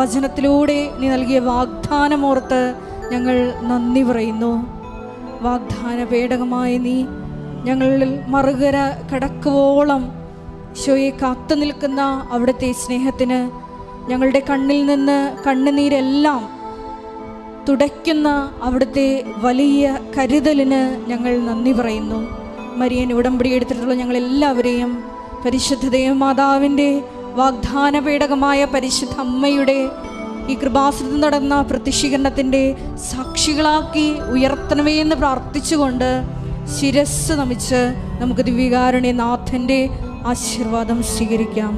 Speaker 1: വചനത്തിലൂടെ നീ നൽകിയ വാഗ്ദാനമോർത്ത് ഞങ്ങൾ നന്ദി പറയുന്നു. വാഗ്ദാന പേടകമായ നീ ഞങ്ങളിൽ മറുകര കടക്കുവോളം ഈശോയെ കാത്തു നിൽക്കുന്ന അവിടുത്തെ സ്നേഹത്തിന്, ഞങ്ങളുടെ കണ്ണിൽ നിന്ന് കണ്ണുനീരെല്ലാം തുടയ്ക്കുന്ന അവിടുത്തെ വലിയ കരുതലിന് ഞങ്ങൾ നന്ദി പറയുന്നു. മരിയൻ ഉടമ്പടി എടുത്തിട്ടുള്ള ഞങ്ങളെല്ലാവരെയും പരിശുദ്ധ ദേവമാതാവിൻ്റെ വാഗ്ദാന പേടകമായ പരിശുദ്ധ അമ്മയുടെ ഈ കൃപാസനത്തിൽ നടന്ന പ്രത്യക്ഷീകരണത്തിൻ്റെ സാക്ഷികളാക്കി ഉയർത്തണമേ എന്ന് പ്രാർത്ഥിച്ചുകൊണ്ട് ശിരസ് നമിച്ച് നമുക്ക് ദിവ്യകാരുണ്യനാഥൻ്റെ ആശീർവാദം സ്വീകരിക്കാം.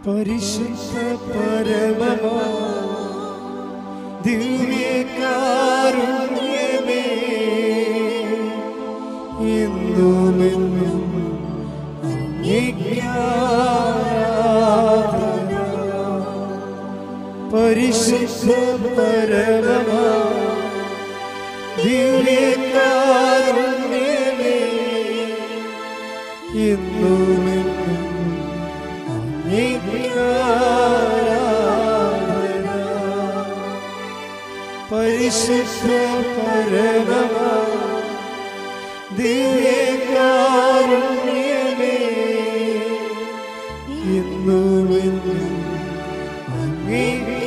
Speaker 3: പരിശുദ്ധ പരമമാ ദിവ്യകാരുണ്യമേ, എന്നുമെന്നും അങ്ങേയ്ക്കാരാധന. പരിശുദ്ധ പരമമാ ദിവ്യകാരുണ്യമേ, എന്നുമെന്നും പരിശുദ്ധ പരമമാ ദിവ്യകാരുണ്യമേ, എന്നുമെന്നും അങ്ങേയ്ക്കാരാധന.